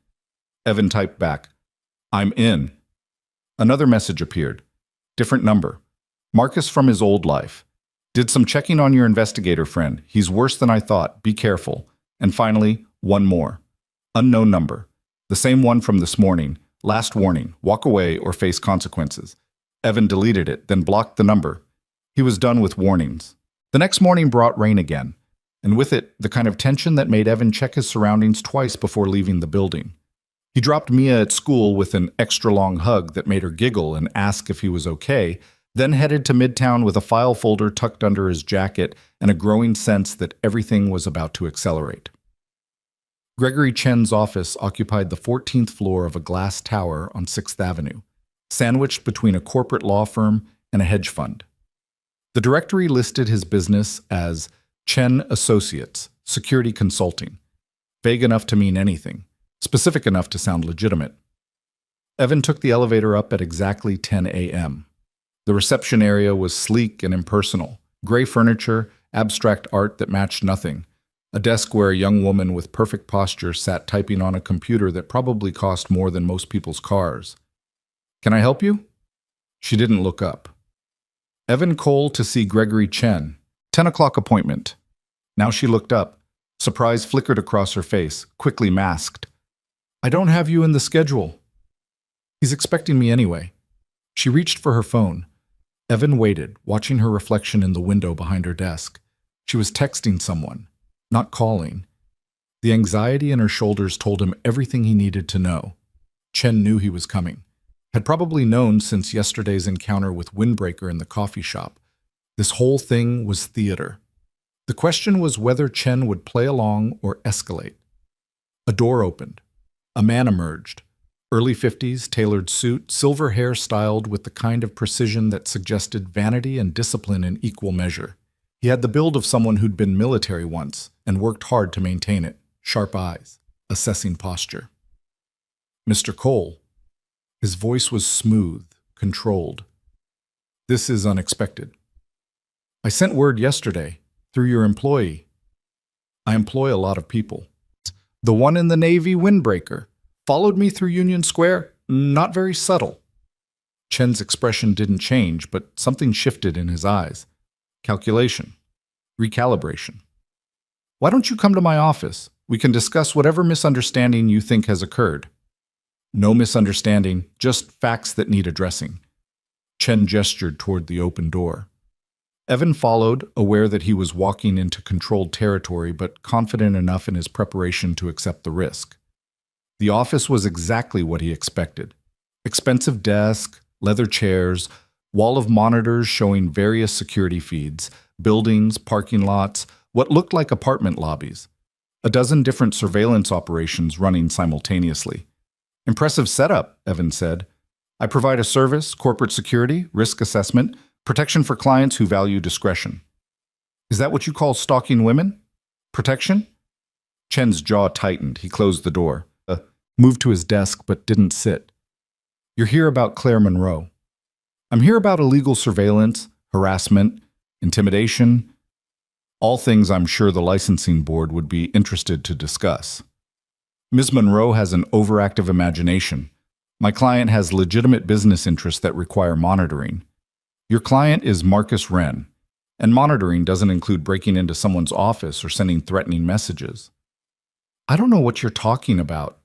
Evan typed back, "I'm in." Another message appeared. Different number. Marcus from his old life. "Did some checking on your investigator friend. He's worse than I thought. Be careful." And finally, one more. Unknown number. The same one from this morning. Last warning. Walk away or face consequences. Evan deleted it, then blocked the number. He was done with warnings. The next morning brought rain again, and with it, the kind of tension that made Evan check his surroundings twice before leaving the building. He dropped Mia at school with an extra-long hug that made her giggle and ask if he was okay, then headed to Midtown with a file folder tucked under his jacket and a growing sense that everything was about to accelerate. Gregory Chen's office occupied the 14th floor of a glass tower on 6th Avenue, sandwiched between a corporate law firm and a hedge fund. The directory listed his business as Chen Associates, Security Consulting, vague enough to mean anything, specific enough to sound legitimate. Evan took the elevator up at exactly 10 a.m. The reception area was sleek and impersonal, gray furniture, abstract art that matched nothing, a desk where a young woman with perfect posture sat typing on a computer that probably cost more than most people's cars. "Can I help you?" She didn't look up. "Evan Cole to see Gregory Chen. 10 o'clock appointment." Now she looked up. Surprise flickered across her face, quickly masked. "I don't have you in the schedule." "He's expecting me anyway." She reached for her phone. Evan waited, watching her reflection in the window behind her desk. She was texting someone, not calling. The anxiety in her shoulders told him everything he needed to know. Chen knew he was coming. Had probably known since yesterday's encounter with Windbreaker in the coffee shop. This whole thing was theater. The question was whether Chen would play along or escalate. A door opened. A man emerged. Early 50s, tailored suit, silver hair styled with the kind of precision that suggested vanity and discipline in equal measure. He had the build of someone who'd been military once and worked hard to maintain it. Sharp eyes, assessing posture. Mr. Cole. His voice was smooth, controlled. This is unexpected. I sent word yesterday, through your employee. I employ a lot of people. The one in the Navy, Windbreaker, followed me through Union Square, not very subtle. Chen's expression didn't change, but something shifted in his eyes. Calculation. Recalibration. Why don't you come to my office? We can discuss whatever misunderstanding you think has occurred. No misunderstanding, just facts that need addressing. Chen gestured toward the open door. Evan followed, aware that he was walking into controlled territory, but confident enough in his preparation to accept the risk. The office was exactly what he expected. Expensive desk, leather chairs, wall of monitors showing various security feeds, buildings, parking lots, what looked like apartment lobbies. A dozen different surveillance operations running simultaneously. Impressive setup, Evan said. I provide a service, corporate security, risk assessment, protection for clients who value discretion. Is that what you call stalking women? Protection? Chen's jaw tightened. He closed the door, moved to his desk, but didn't sit. You're here about Claire Monroe. I'm here about illegal surveillance, harassment, intimidation, all things I'm sure the licensing board would be interested to discuss. Ms. Monroe has an overactive imagination. My client has legitimate business interests that require monitoring. Your client is Marcus Wren, and monitoring doesn't include breaking into someone's office or sending threatening messages. I don't know what you're talking about.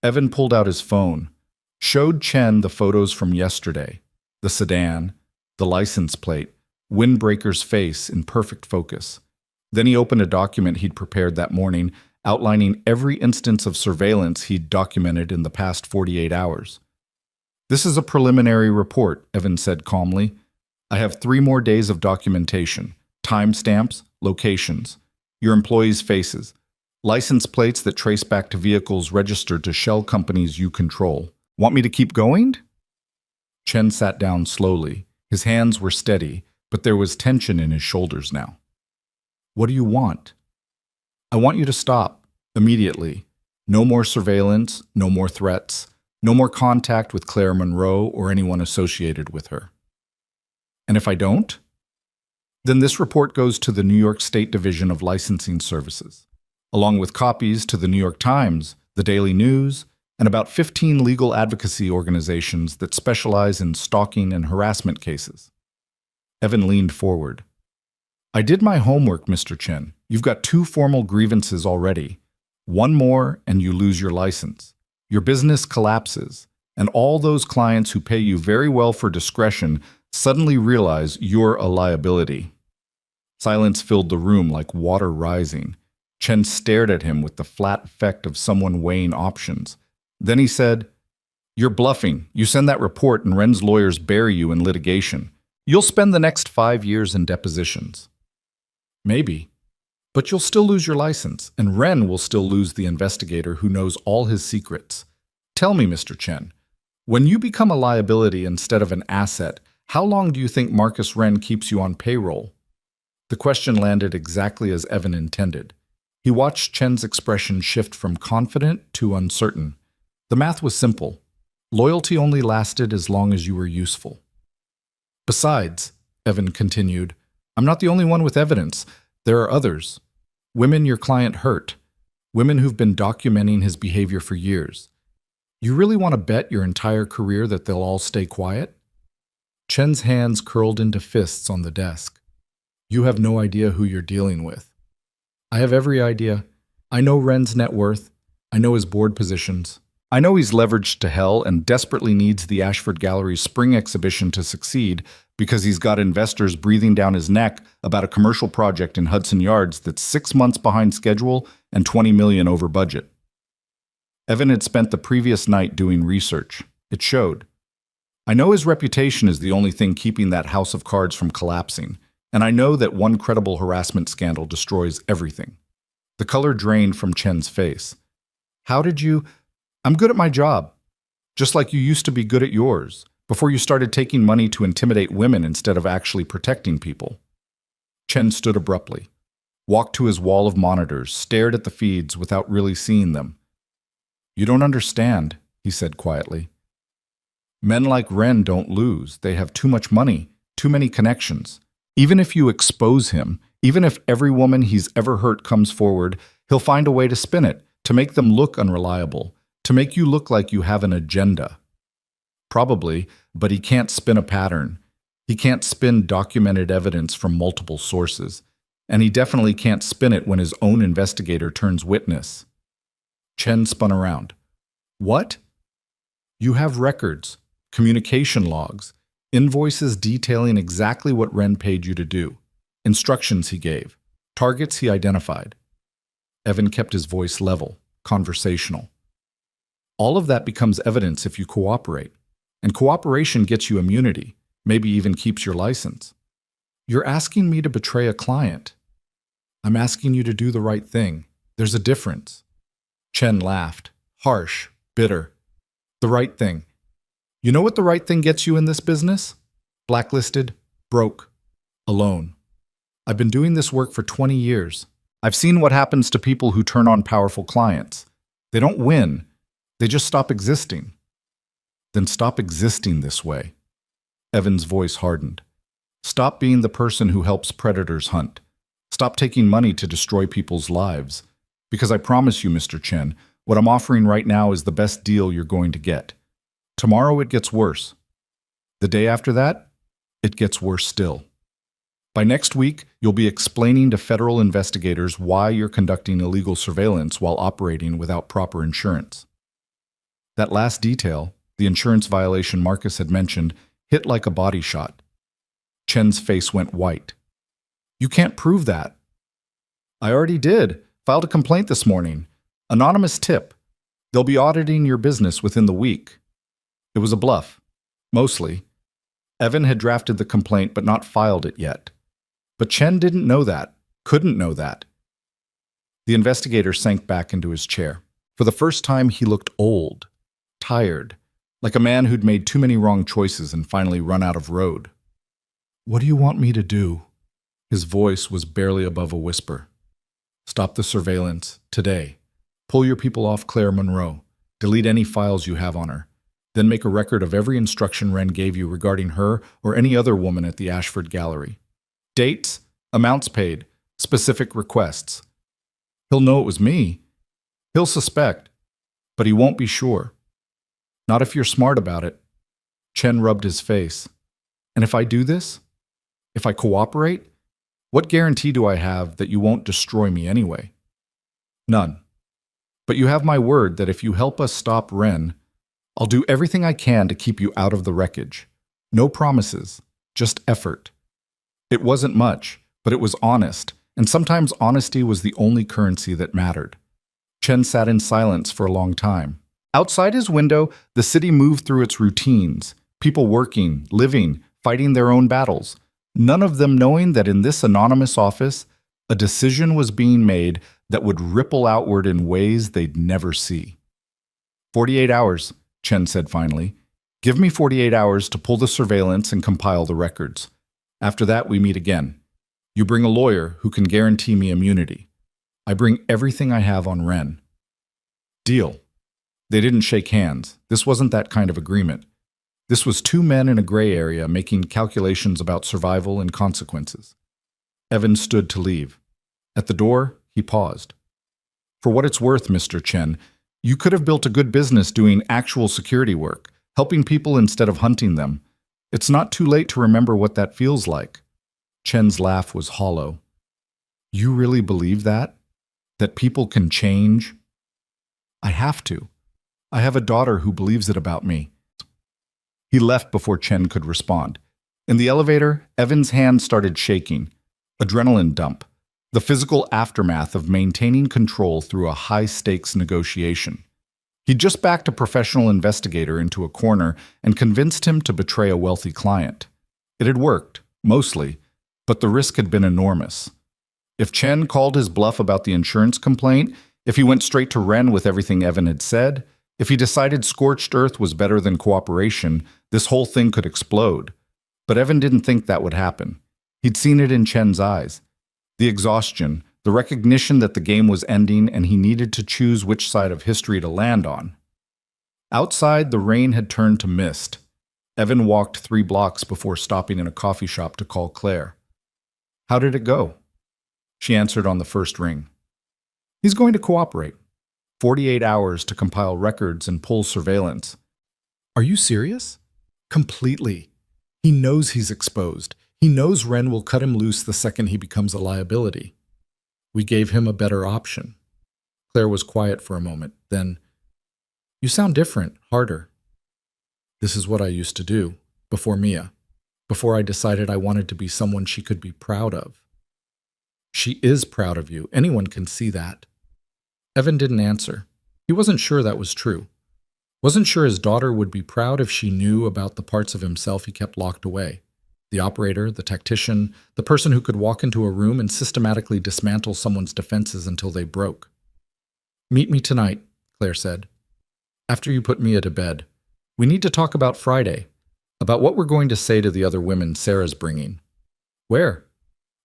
Evan pulled out his phone, showed Chen the photos from yesterday, the sedan, the license plate, Windbreaker's face in perfect focus. Then he opened a document he'd prepared that morning, outlining every instance of surveillance he'd documented in the past 48 hours. This is a preliminary report, Evan said calmly. I have 3 more days of documentation, timestamps, locations, your employees' faces, license plates that trace back to vehicles registered to shell companies you control. Want me to keep going? Chen sat down slowly. His hands were steady, but there was tension in his shoulders now. What do you want? I want you to stop, immediately. No more surveillance, no more threats, no more contact with Claire Monroe or anyone associated with her. And if I don't? Then this report goes to the New York State Division of Licensing Services, along with copies to the New York Times, the Daily News, and about 15 legal advocacy organizations that specialize in stalking and harassment cases. Evan leaned forward. I did my homework, Mr. Chen. You've got 2 formal grievances already. 1 more and you lose your license. Your business collapses, and all those clients who pay you very well for discretion suddenly realize you're a liability. Silence filled the room like water rising. Chen stared at him with the flat effect of someone weighing options. Then he said, You're bluffing. You send that report and Wren's lawyers bury you in litigation. You'll spend the next 5 years in depositions. Maybe. But you'll still lose your license, and Wren will still lose the investigator who knows all his secrets. Tell me, Mr. Chen, when you become a liability instead of an asset, how long do you think Marcus Wren keeps you on payroll? The question landed exactly as Evan intended. He watched Chen's expression shift from confident to uncertain. The math was simple. Loyalty only lasted as long as you were useful. Besides, Evan continued, I'm not the only one with evidence. There are others. Women your client hurt. Women who've been documenting his behavior for years. You really want to bet your entire career that they'll all stay quiet? Chen's hands curled into fists on the desk. You have no idea who you're dealing with. I have every idea. I know Wren's net worth. I know his board positions. I know he's leveraged to hell and desperately needs the Ashford Gallery's spring exhibition to succeed because he's got investors breathing down his neck about a commercial project in Hudson Yards that's 6 months behind schedule and $20 million over budget. Evan had spent the previous night doing research. It showed. I know his reputation is the only thing keeping that house of cards from collapsing, and I know that one credible harassment scandal destroys everything. The color drained from Chen's face. How did you? I'm good at my job. Just like you used to be good at yours, before you started taking money to intimidate women instead of actually protecting people. Chen stood abruptly, walked to his wall of monitors, stared at the feeds without really seeing them. You don't understand, he said quietly. Men like Ren don't lose. They have too much money, too many connections. Even if you expose him, even if every woman he's ever hurt comes forward, he'll find a way to spin it, to make them look unreliable, to make you look like you have an agenda. Probably, but he can't spin a pattern. He can't spin documented evidence from multiple sources. And he definitely can't spin it when his own investigator turns witness. Chen spun around. What? You have records, communication logs, invoices detailing exactly what Ren paid you to do, instructions he gave, targets he identified. Evan kept his voice level, conversational. All of that becomes evidence if you cooperate, and cooperation gets you immunity, maybe even keeps your license. You're asking me to betray a client. I'm asking you to do the right thing. There's a difference. Chen laughed, harsh, bitter. The right thing. You know what the right thing gets you in this business? Blacklisted, broke, alone. I've been doing this work for 20 years. I've seen what happens to people who turn on powerful clients. They don't win. They just stop existing. Then stop existing this way. Evan's voice hardened. Stop being the person who helps predators hunt. Stop taking money to destroy people's lives. Because I promise you, Mr. Chen, what I'm offering right now is the best deal you're going to get. Tomorrow it gets worse. The day after that, it gets worse still. By next week, you'll be explaining to federal investigators why you're conducting illegal surveillance while operating without proper insurance. That last detail, the insurance violation Marcus had mentioned, hit like a body shot. Chen's face went white. You can't prove that. I already did. Filed a complaint this morning. Anonymous tip. They'll be auditing your business within the week. It was a bluff. Mostly. Evan had drafted the complaint but not filed it yet. But Chen didn't know that. Couldn't know that. The investigator sank back into his chair. For the first time, he looked old, tired, like a man who'd made too many wrong choices and finally run out of road. What do you want me to do? His voice was barely above a whisper. Stop the surveillance, today. Pull your people off Claire Monroe. Delete any files you have on her. Then make a record of every instruction Ren gave you regarding her or any other woman at the Ashford Gallery. Dates, amounts paid, specific requests. He'll know it was me. He'll suspect, but he won't be sure. Not if you're smart about it. Chen rubbed his face. And if I do this? If I cooperate? What guarantee do I have that you won't destroy me anyway? None. But you have my word that if you help us stop Ren, I'll do everything I can to keep you out of the wreckage. No promises, just effort. It wasn't much, but it was honest, and sometimes honesty was the only currency that mattered. Chen sat in silence for a long time. Outside his window, the city moved through its routines, people working, living, fighting their own battles, none of them knowing that in this anonymous office, a decision was being made that would ripple outward in ways they'd never see. 48 hours, Chen said finally. Give me 48 hours to pull the surveillance and compile the records. After that, we meet again. You bring a lawyer who can guarantee me immunity. I bring everything I have on Ren. Deal. They didn't shake hands. This wasn't that kind of agreement. This was two men in a gray area making calculations about survival and consequences. Evan stood to leave. At the door, he paused. For what it's worth, Mr. Chen, you could have built a good business doing actual security work, helping people instead of hunting them. It's not too late to remember what that feels like. Chen's laugh was hollow. You really believe that? That people can change? I have to. I have a daughter who believes it about me. He left before Chen could respond. In the elevator, Evan's hand started shaking. Adrenaline dump. The physical aftermath of maintaining control through a high-stakes negotiation. He'd just backed a professional investigator into a corner and convinced him to betray a wealthy client. It had worked, mostly, but the risk had been enormous. If Chen called his bluff about the insurance complaint, if he went straight to Ren with everything Evan had said, if he decided scorched earth was better than cooperation, this whole thing could explode. But Evan didn't think that would happen. He'd seen it in Chen's eyes. The exhaustion, the recognition that the game was ending and he needed to choose which side of history to land on. Outside, the rain had turned to mist. Evan walked 3 blocks before stopping in a coffee shop to call Claire. "How did it go?" She answered on the first ring. "He's going to cooperate. 48 hours to compile records and pull surveillance." "Are you serious?" "Completely. He knows he's exposed. He knows Ren will cut him loose the second he becomes a liability. We gave him a better option." Claire was quiet for a moment. Then, "You sound different, harder." "This is what I used to do, before Mia, before I decided I wanted to be someone she could be proud of." "She is proud of you. Anyone can see that." Evan didn't answer. He wasn't sure that was true. Wasn't sure his daughter would be proud if she knew about the parts of himself he kept locked away. The operator, the tactician, the person who could walk into a room and systematically dismantle someone's defenses until they broke. "Meet me tonight," Claire said. "After you put Mia to bed. We need to talk about Friday, about what we're going to say to the other women Sarah's bringing." "Where?"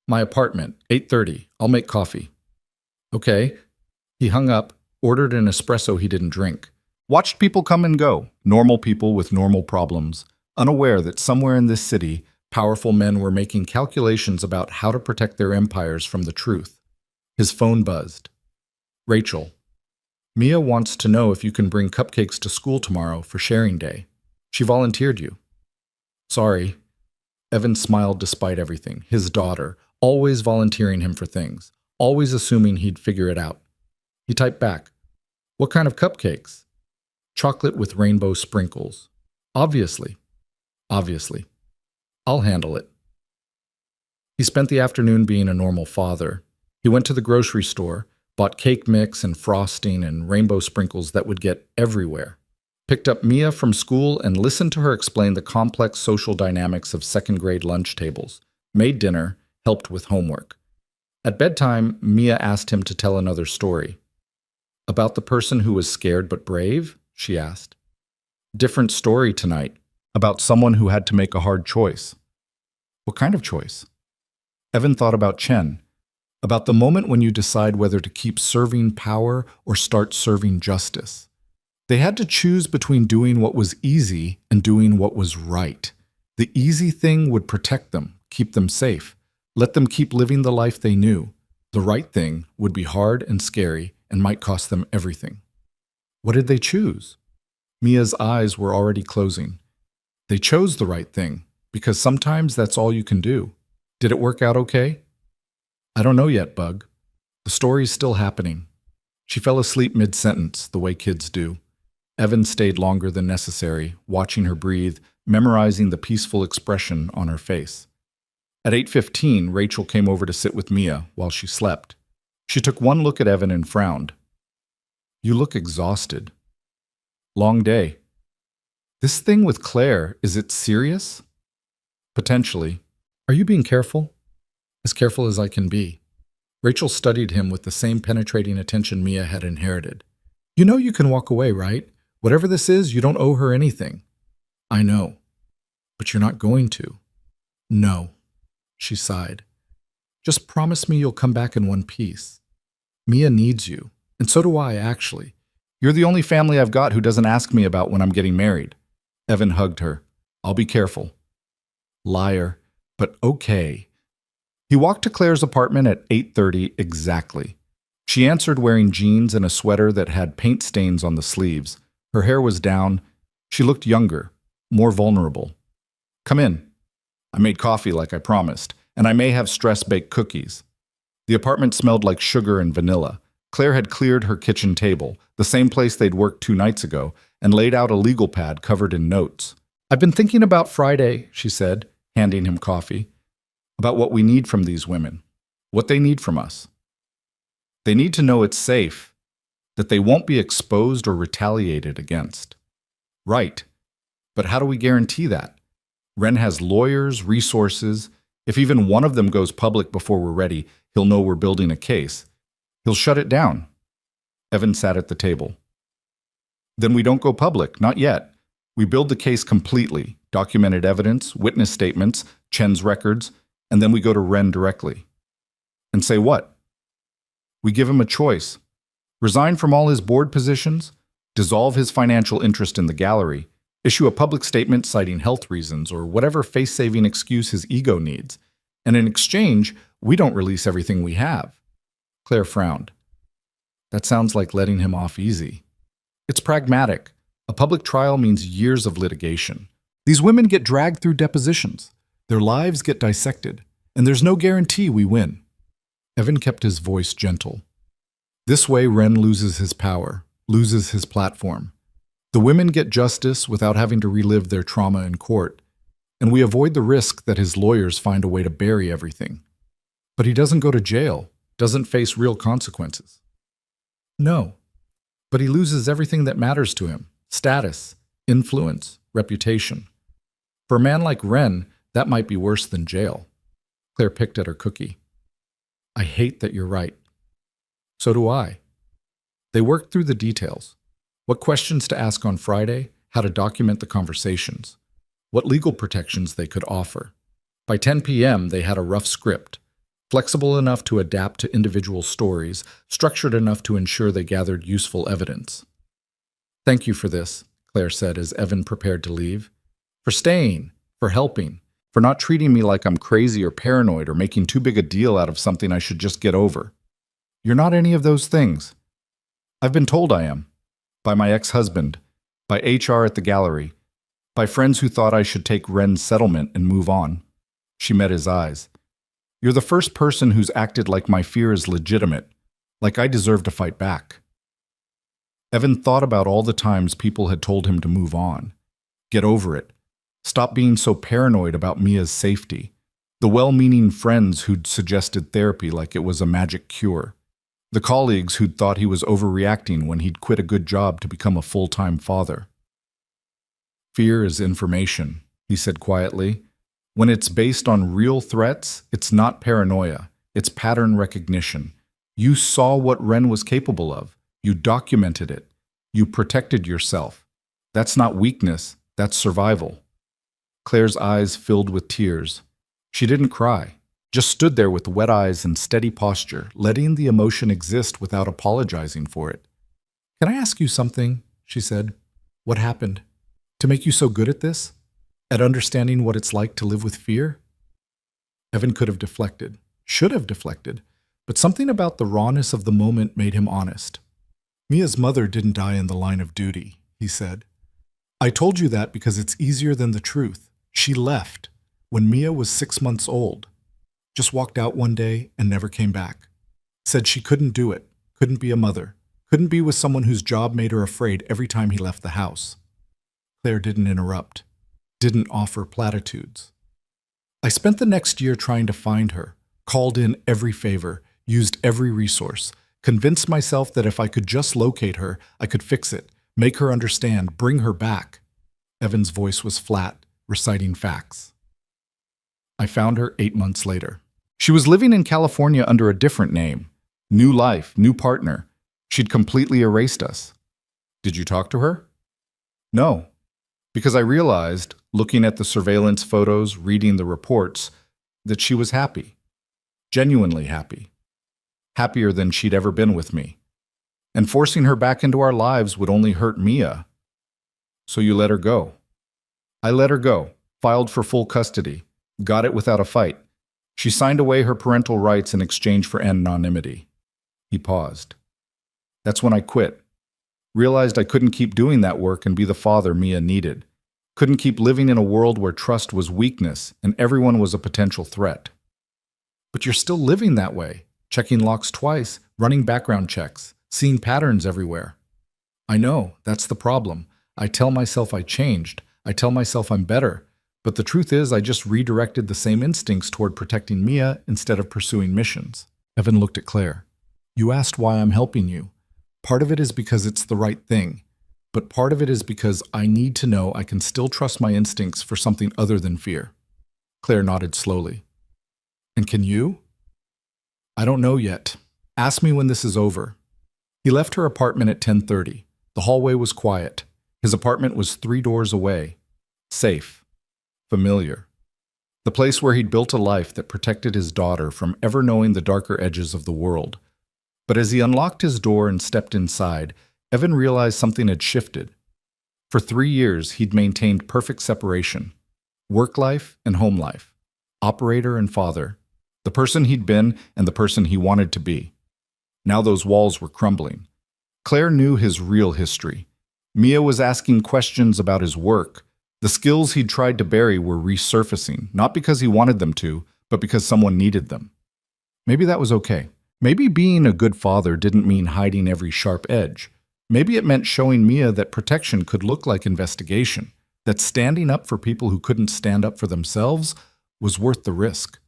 "My apartment, 8:30. I'll make coffee." "Okay." He hung up, ordered an espresso he didn't drink. Watched people come and go, normal people with normal problems, unaware that somewhere in this city, powerful men were making calculations about how to protect their empires from the truth. His phone buzzed. "Rachel, Mia wants to know if you can bring cupcakes to school tomorrow for sharing day. She volunteered you." "Sorry." Evan smiled despite everything. His daughter, always volunteering him for things, always assuming he'd figure it out. He typed back, "What kind of cupcakes?" "Chocolate with rainbow sprinkles." Obviously. "I'll handle it." He spent the afternoon being a normal father. He went to the grocery store, bought cake mix and frosting and rainbow sprinkles that would get everywhere, picked up Mia from school and listened to her explain the complex social dynamics of second-grade lunch tables, made dinner, helped with homework. At bedtime, Mia asked him to tell another story. "About the person who was scared but brave?" she asked. "Different story tonight, about someone who had to make a hard choice." "What kind of choice?" Evan thought about Chen, about the moment when you decide whether to keep serving power or start serving justice. They had to choose between doing what was easy and doing what was right. The easy thing would protect them, keep them safe, let them keep living the life they knew. The right thing would be hard and scary and might cost them everything. What did they choose? Mia's eyes were already closing. They chose the right thing, because sometimes that's all you can do. Did it work out okay? "I don't know yet, Bug. The story's still happening." She fell asleep mid-sentence, the way kids do. Evan stayed longer than necessary, watching her breathe, memorizing the peaceful expression on her face. At 8:15, Rachel came over to sit with Mia while she slept. She took one look at Evan and frowned. "You look exhausted." "Long day." "This thing with Claire, is it serious?" "Potentially." "Are you being careful?" "As careful as I can be." Rachel studied him with the same penetrating attention Mia had inherited. "You know you can walk away, right? Whatever this is, you don't owe her anything." "I know. But you're not going to." "No." She sighed. "Just promise me you'll come back in one piece. Mia needs you, and so do I, actually. You're the only family I've got who doesn't ask me about when I'm getting married." Evan hugged her. "I'll be careful." Liar, but okay. He walked to Claire's apartment at 8:30 exactly. She answered wearing jeans and a sweater that had paint stains on the sleeves. Her hair was down. She looked younger, more vulnerable. "Come in. I made coffee like I promised, and I may have stress-baked cookies." The apartment smelled like sugar and vanilla. Claire had cleared her kitchen table, the same place they'd worked 2 nights ago, and laid out a legal pad covered in notes. "I've been thinking about Friday," she said, handing him coffee, "about what we need from these women, what they need from us. They need to know it's safe, that they won't be exposed or retaliated against. Right. But how do we guarantee that? Ren has lawyers, resources. If even one of them goes public before we're ready, he'll know we're building a case. He'll shut it down. Evan sat at the table. Then we don't go public, not yet. We build the case completely, documented evidence, witness statements, Chen's records, and then we go to Ren directly. And say what? We give him a choice. Resign from all his board positions, dissolve his financial interest in the gallery, issue a public statement citing health reasons or whatever face-saving excuse his ego needs. And in exchange, we don't release everything we have. Claire frowned. That sounds like letting him off easy. It's pragmatic. A public trial means years of litigation. These women get dragged through depositions. Their lives get dissected. And there's no guarantee we win. Evan kept his voice gentle. This way, Ren loses his power, loses his platform. The women get justice without having to relive their trauma in court, and we avoid the risk that his lawyers find a way to bury everything. But he doesn't go to jail, doesn't face real consequences. No, but he loses everything that matters to him: status, influence, reputation. For a man like Ren, that might be worse than jail. Claire picked at her cookie. I hate that you're right. So do I. They worked through the details. What questions to ask on Friday, how to document the conversations, what legal protections they could offer. By 10 p.m., they had a rough script, flexible enough to adapt to individual stories, structured enough to ensure they gathered useful evidence. Thank you for this, Claire said as Evan prepared to leave. For staying, for helping, for not treating me like I'm crazy or paranoid or making too big a deal out of something I should just get over. You're not any of those things. I've been told I am. By my ex-husband, by HR at the gallery, by friends who thought I should take Ren's settlement and move on. She met his eyes. You're the first person who's acted like my fear is legitimate, like I deserve to fight back. Evan thought about all the times people had told him to move on. Get over it. Stop being so paranoid about Mia's safety. The well-meaning friends who'd suggested therapy like it was a magic cure. The colleagues who'd thought he was overreacting when he'd quit a good job to become a full-time father. Fear is information, he said quietly. When it's based on real threats, it's not paranoia. It's pattern recognition. You saw what Ren was capable of. You documented it. You protected yourself. That's not weakness. That's survival. Claire's eyes filled with tears. She didn't cry. Just stood there with wet eyes and steady posture, letting the emotion exist without apologizing for it. Can I ask you something? She said. What happened? To make you so good at this? At understanding what it's like to live with fear? Evan could have deflected, should have deflected, but something about the rawness of the moment made him honest. Mia's mother didn't die in the line of duty, he said. I told you that because it's easier than the truth. She left when Mia was 6 months old. Just walked out one day and never came back. Said she couldn't do it, couldn't be a mother, couldn't be with someone whose job made her afraid every time he left the house. Claire didn't interrupt, didn't offer platitudes. I spent the next year trying to find her, called in every favor, used every resource, convinced myself that if I could just locate her, I could fix it, make her understand, bring her back. Evan's voice was flat, reciting facts. I found her 8 months later. She was living in California under a different name. New life, new partner. She'd completely erased us. Did you talk to her? No, because I realized, looking at the surveillance photos, reading the reports, that she was happy. Genuinely happy. Happier than she'd ever been with me. And forcing her back into our lives would only hurt Mia. So you let her go. I let her go, filed for full custody. Got it without a fight. She signed away her parental rights in exchange for anonymity. He paused. That's when I quit. Realized I couldn't keep doing that work and be the father Mia needed. Couldn't keep living in a world where trust was weakness and everyone was a potential threat. But you're still living that way, checking locks twice, running background checks, seeing patterns everywhere. I know, that's the problem. I tell myself I changed. I tell myself I'm better. But the truth is, I just redirected the same instincts toward protecting Mia instead of pursuing missions. Evan looked at Claire. You asked why I'm helping you. Part of it is because it's the right thing, but part of it is because I need to know I can still trust my instincts for something other than fear. Claire nodded slowly. And can you? I don't know yet. Ask me when this is over. He left her apartment at 10:30. The hallway was quiet. His apartment was 3 doors away. Safe. Familiar. The place where he'd built a life that protected his daughter from ever knowing the darker edges of the world. But as he unlocked his door and stepped inside, Evan realized something had shifted. For 3 years, he'd maintained perfect separation. Work life and home life. Operator and father. The person he'd been and the person he wanted to be. Now those walls were crumbling. Claire knew his real history. Mia was asking questions about his work. The skills he'd tried to bury were resurfacing, not because he wanted them to, but because someone needed them. Maybe that was okay. Maybe being a good father didn't mean hiding every sharp edge. Maybe it meant showing Mia that protection could look like investigation, that standing up for people who couldn't stand up for themselves was worth the risk.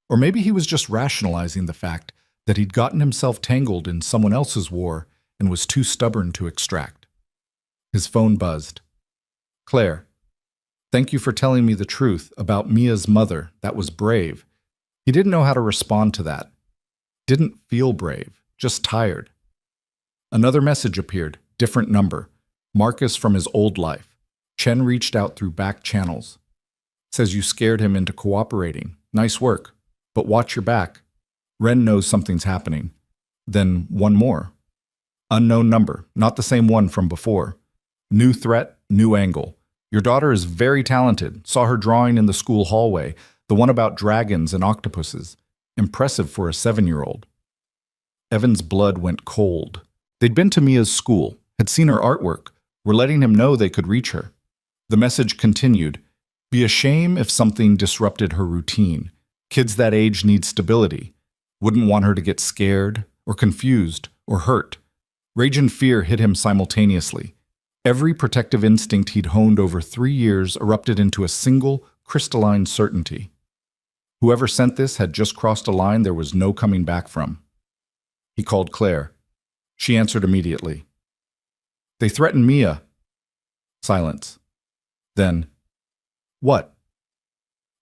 Or maybe he was just rationalizing the fact that he'd gotten himself tangled in someone else's war and was too stubborn to extract. His phone buzzed. Claire, thank you for telling me the truth about Mia's mother. That was brave. He didn't know how to respond to that. Didn't feel brave, just tired. Another message appeared, different number. Marcus from his old life. Chen reached out through back channels. Says you scared him into cooperating. Nice work. But watch your back. Ren knows something's happening. Then one more. Unknown number, not the same one from before. New threat, new angle. Your daughter is very talented. Saw her drawing in the school hallway, the one about dragons and octopuses. Impressive for a 7-year-old. Evan's blood went cold. They'd been to Mia's school, had seen her artwork, were letting him know they could reach her. The message continued. Be a shame if something disrupted her routine. Kids that age need stability. Wouldn't want her to get scared, or confused, or hurt. Rage and fear hit him simultaneously. Every protective instinct he'd honed over 3 years erupted into a single, crystalline certainty. Whoever sent this had just crossed a line there was no coming back from. He called Claire. She answered immediately. They threatened Mia. Silence. Then, what?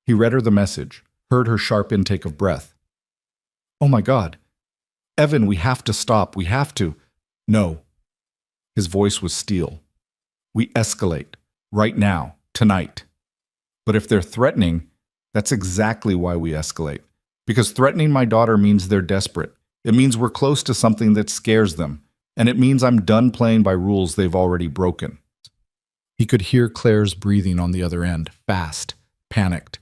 He read her the message, heard her sharp intake of breath. Oh my God. Evan, we have to stop. We have to. No. His voice was steel. We escalate. Right now. Tonight. But if they're threatening, that's exactly why we escalate. Because threatening my daughter means they're desperate. It means we're close to something that scares them. And it means I'm done playing by rules they've already broken. He could hear Claire's breathing on the other end, fast, panicked.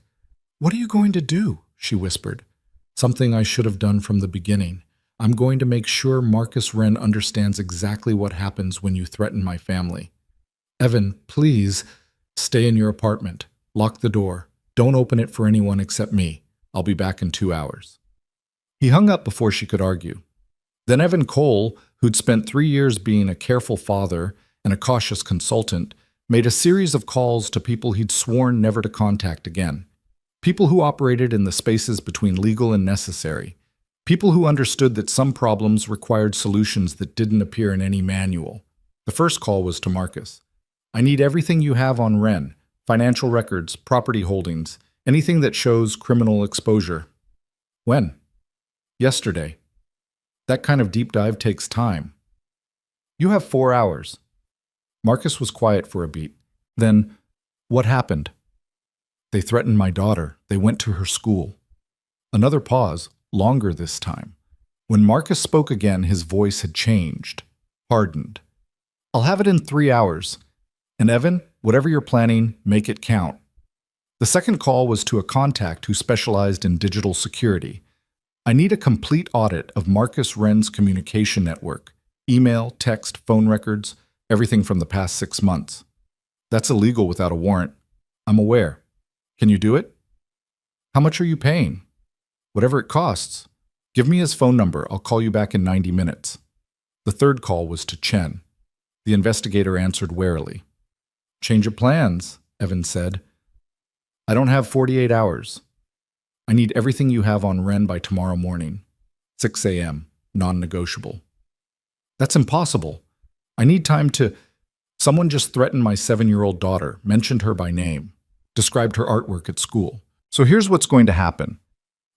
What are you going to do? She whispered. Something I should have done from the beginning. I'm going to make sure Marcus Wren understands exactly what happens when you threaten my family. Evan, please, stay in your apartment. Lock the door. Don't open it for anyone except me. I'll be back in 2 hours. He hung up before she could argue. Then Evan Cole, who'd spent 3 years being a careful father and a cautious consultant, made a series of calls to people he'd sworn never to contact again. People who operated in the spaces between legal and necessary. People who understood that some problems required solutions that didn't appear in any manual. The first call was to Marcus. I need everything you have on Wren. Financial records, property holdings, anything that shows criminal exposure. When? Yesterday. That kind of deep dive takes time. You have 4 hours. Marcus was quiet for a beat. Then, what happened? They threatened my daughter. They went to her school. Another pause, longer this time. When Marcus spoke again, his voice had changed, hardened. I'll have it in 3 hours. And Evan, whatever you're planning, make it count. The second call was to a contact who specialized in digital security. I need a complete audit of Marcus Wren's communication network. Email, text, phone records, everything from the past 6 months. That's illegal without a warrant. I'm aware. Can you do it? How much are you paying? Whatever it costs. Give me his phone number. I'll call you back in 90 minutes. The third call was to Chen. The investigator answered warily. Change of plans, Evan said. I don't have 48 hours. I need everything you have on Wren by tomorrow morning. 6 a.m., non-negotiable. That's impossible. I need time to. Someone just threatened my 7-year-old daughter, mentioned her by name, described her artwork at school. So here's what's going to happen.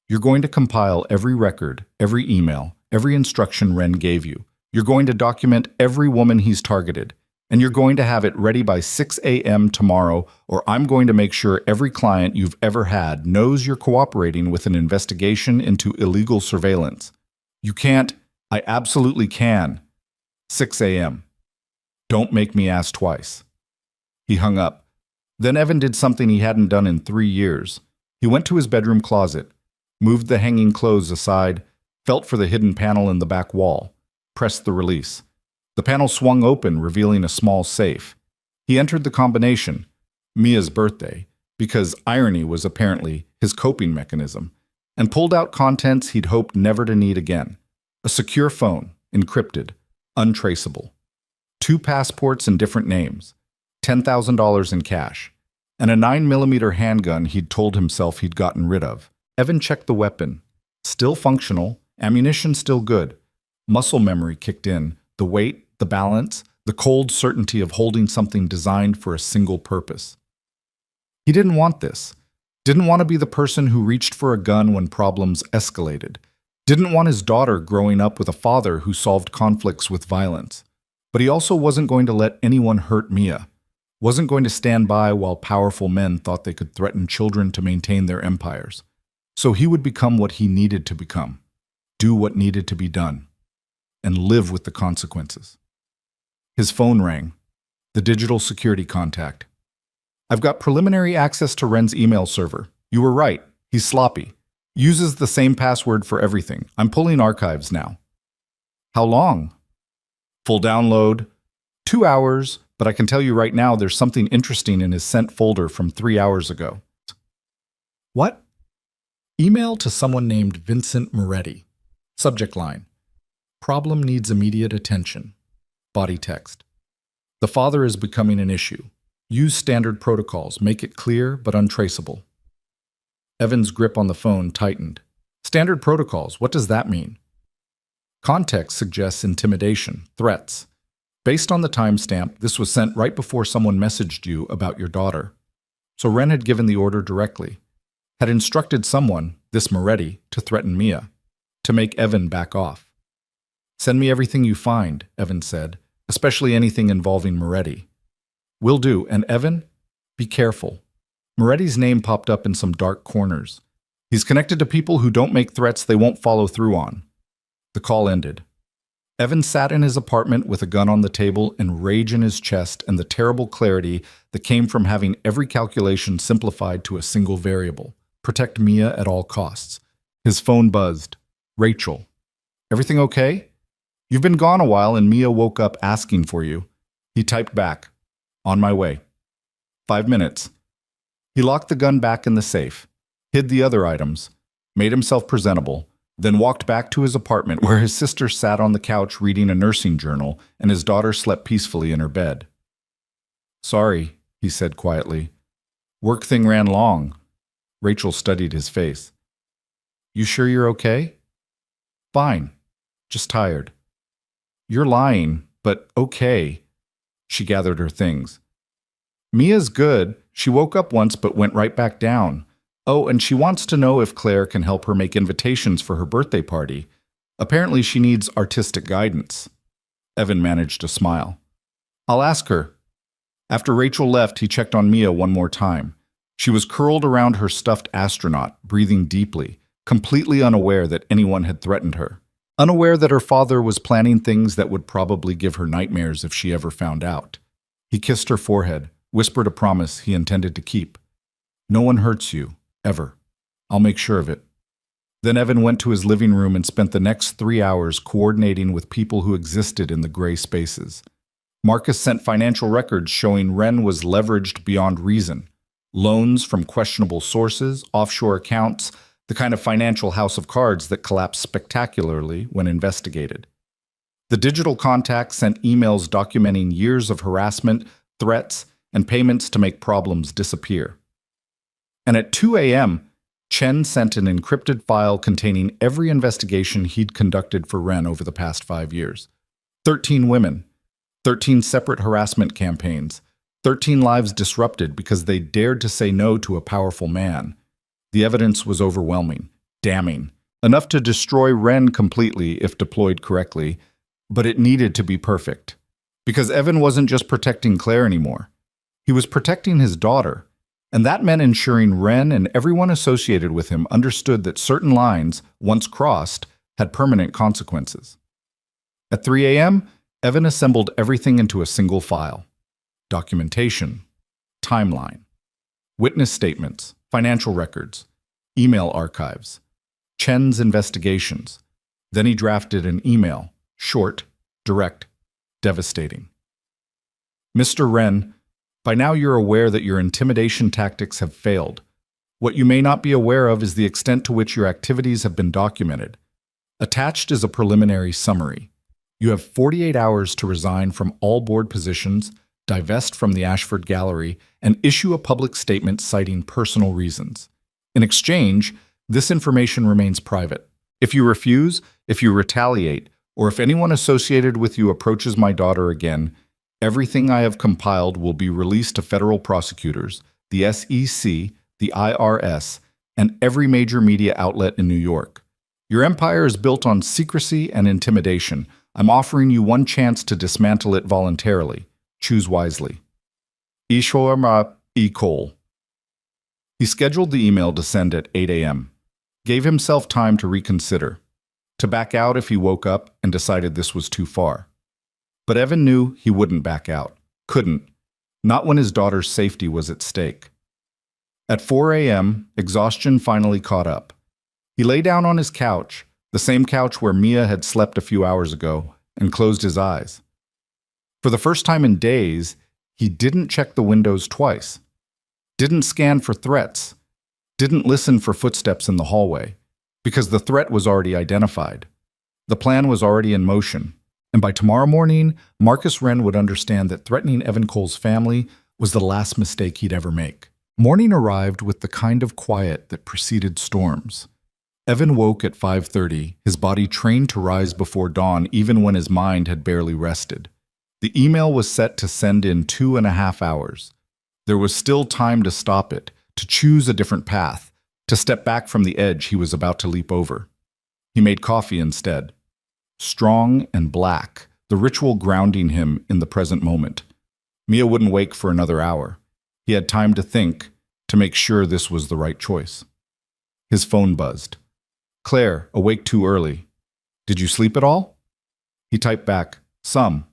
You're going to compile every record, every email, every instruction Ren gave you. You're going to document every woman he's targeted. And you're going to have it ready by 6 a.m. tomorrow, or I'm going to make sure every client you've ever had knows you're cooperating with an investigation into illegal surveillance. You can't. I absolutely can. 6 a.m. Don't make me ask twice. He hung up. Then Evan did something he hadn't done in 3 years. He went to his bedroom closet, moved the hanging clothes aside, felt for the hidden panel in the back wall, pressed the release. The panel swung open, revealing a small safe. He entered the combination, Mia's birthday, because irony was apparently his coping mechanism, and pulled out contents he'd hoped never to need again. A secure phone, encrypted, untraceable. 2 passports in different names, $10,000 in cash, and a 9mm handgun he'd told himself he'd gotten rid of. Evan checked the weapon. Still functional, ammunition still good. Muscle memory kicked in, the weight, the balance, the cold certainty of holding something designed for a single purpose. He didn't want this. Didn't want to be the person who reached for a gun when problems escalated. Didn't want his daughter growing up with a father who solved conflicts with violence. But he also wasn't going to let anyone hurt Mia. Wasn't going to stand by while powerful men thought they could threaten children to maintain their empires. So he would become what he needed to become. Do what needed to be done. And live with the consequences. His phone rang. The digital security contact. I've got preliminary access to Ren's email server. You were right. He's sloppy. Uses the same password for everything. I'm pulling archives now. How long? Full download. 2 hours, but I can tell you right now there's something interesting in his sent folder from 3 hours ago. What? Email to someone named Vincent Moretti. Subject line. Problem needs immediate attention. Body text. The father is becoming an issue. Use standard protocols. Make it clear but untraceable. Evan's grip on the phone tightened. Standard protocols, what does that mean? Context suggests intimidation, threats. Based on the timestamp, this was sent right before someone messaged you about your daughter. So Ren had given the order directly. Had instructed someone, this Moretti, to threaten Mia. To make Evan back off. Send me everything you find, Evan said, especially anything involving Moretti. Will do, and Evan, be careful. Moretti's name popped up in some dark corners. He's connected to people who don't make threats they won't follow through on. The call ended. Evan sat in his apartment with a gun on the table and rage in his chest and the terrible clarity that came from having every calculation simplified to a single variable. Protect Mia at all costs. His phone buzzed. Rachel. Everything okay? You've been gone a while and Mia woke up asking for you. He typed back. On my way. 5 minutes. He locked the gun back in the safe, hid the other items, made himself presentable, then walked back to his apartment where his sister sat on the couch reading a nursing journal and his daughter slept peacefully in her bed. Sorry, he said quietly. Work thing ran long. Rachel studied his face. You sure you're okay? Fine. Just tired. You're lying, but okay. She gathered her things. Mia's good. She woke up once but went right back down. Oh, and she wants to know if Claire can help her make invitations for her birthday party. Apparently she needs artistic guidance. Evan managed to smile. I'll ask her. After Rachel left, he checked on Mia one more time. She was curled around her stuffed astronaut, breathing deeply, completely unaware that anyone had threatened her. Unaware that her father was planning things that would probably give her nightmares if she ever found out. He kissed her forehead, whispered a promise he intended to keep. No one hurts you, ever. I'll make sure of it. Then Evan went to his living room and spent the next 3 hours coordinating with people who existed in the gray spaces. Marcus sent financial records showing Ren was leveraged beyond reason. Loans from questionable sources, offshore accounts, the kind of financial house of cards that collapsed spectacularly when investigated. The digital contact sent emails documenting years of harassment, threats, and payments to make problems disappear. And at 2 a.m., Chen sent an encrypted file containing every investigation he'd conducted for Ren over the past 5 years. 13 women, 13 separate harassment campaigns, 13 lives disrupted because they dared to say no to a powerful man. The evidence was overwhelming, damning, enough to destroy Ren completely if deployed correctly, but it needed to be perfect. Because Evan wasn't just protecting Claire anymore. He was protecting his daughter, and that meant ensuring Ren and everyone associated with him understood that certain lines, once crossed, had permanent consequences. At 3 a.m., Evan assembled everything into a single file. Documentation, timeline, witness statements, financial records, email archives, Chen's investigations. Then he drafted an email, short, direct, devastating. Mr. Ren, by now you're aware that your intimidation tactics have failed. What you may not be aware of is the extent to which your activities have been documented. Attached is a preliminary summary. You have 48 hours to resign from all board positions, divest from the Ashford Gallery, and issue a public statement citing personal reasons. In exchange, this information remains private. If you refuse, if you retaliate, or if anyone associated with you approaches my daughter again, everything I have compiled will be released to federal prosecutors, the SEC, the IRS, and every major media outlet in New York. Your empire is built on secrecy and intimidation. I'm offering you one chance to dismantle it voluntarily. Choose wisely. Ishwarma E. Cole. He scheduled the email to send at 8 a.m., gave himself time to reconsider, to back out if he woke up and decided this was too far. But Evan knew he wouldn't back out. Couldn't. Not when his daughter's safety was at stake. At 4 a.m., exhaustion finally caught up. He lay down on his couch, the same couch where Mia had slept a few hours ago, and closed his eyes. For the first time in days, he didn't check the windows twice, didn't scan for threats, didn't listen for footsteps in the hallway, because the threat was already identified. The plan was already in motion, and by tomorrow morning, Marcus Wren would understand that threatening Evan Cole's family was the last mistake he'd ever make. Morning arrived with the kind of quiet that preceded storms. Evan woke at 5:30, his body trained to rise before dawn even when his mind had barely rested. The email was set to send in 2.5 hours. There was still time to stop it, to choose a different path, to step back from the edge he was about to leap over. He made coffee instead. Strong and black, the ritual grounding him in the present moment. Mia wouldn't wake for another hour. He had time to think, to make sure this was the right choice. His phone buzzed. Claire, awake too early. Did you sleep at all? He typed back, some.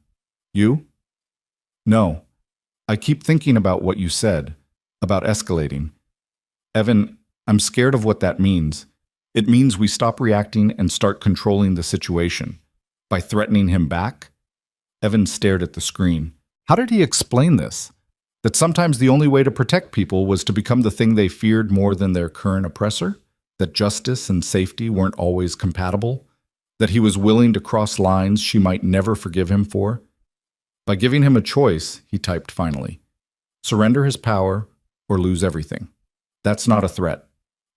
You? No. I keep thinking about what you said, about escalating. Evan, I'm scared of what that means. It means we stop reacting and start controlling the situation. By threatening him back? Evan stared at the screen. How did he explain this? That sometimes the only way to protect people was to become the thing they feared more than their current oppressor? That justice and safety weren't always compatible? That he was willing to cross lines she might never forgive him for? By giving him a choice, he typed finally, surrender his power or lose everything. That's not a threat.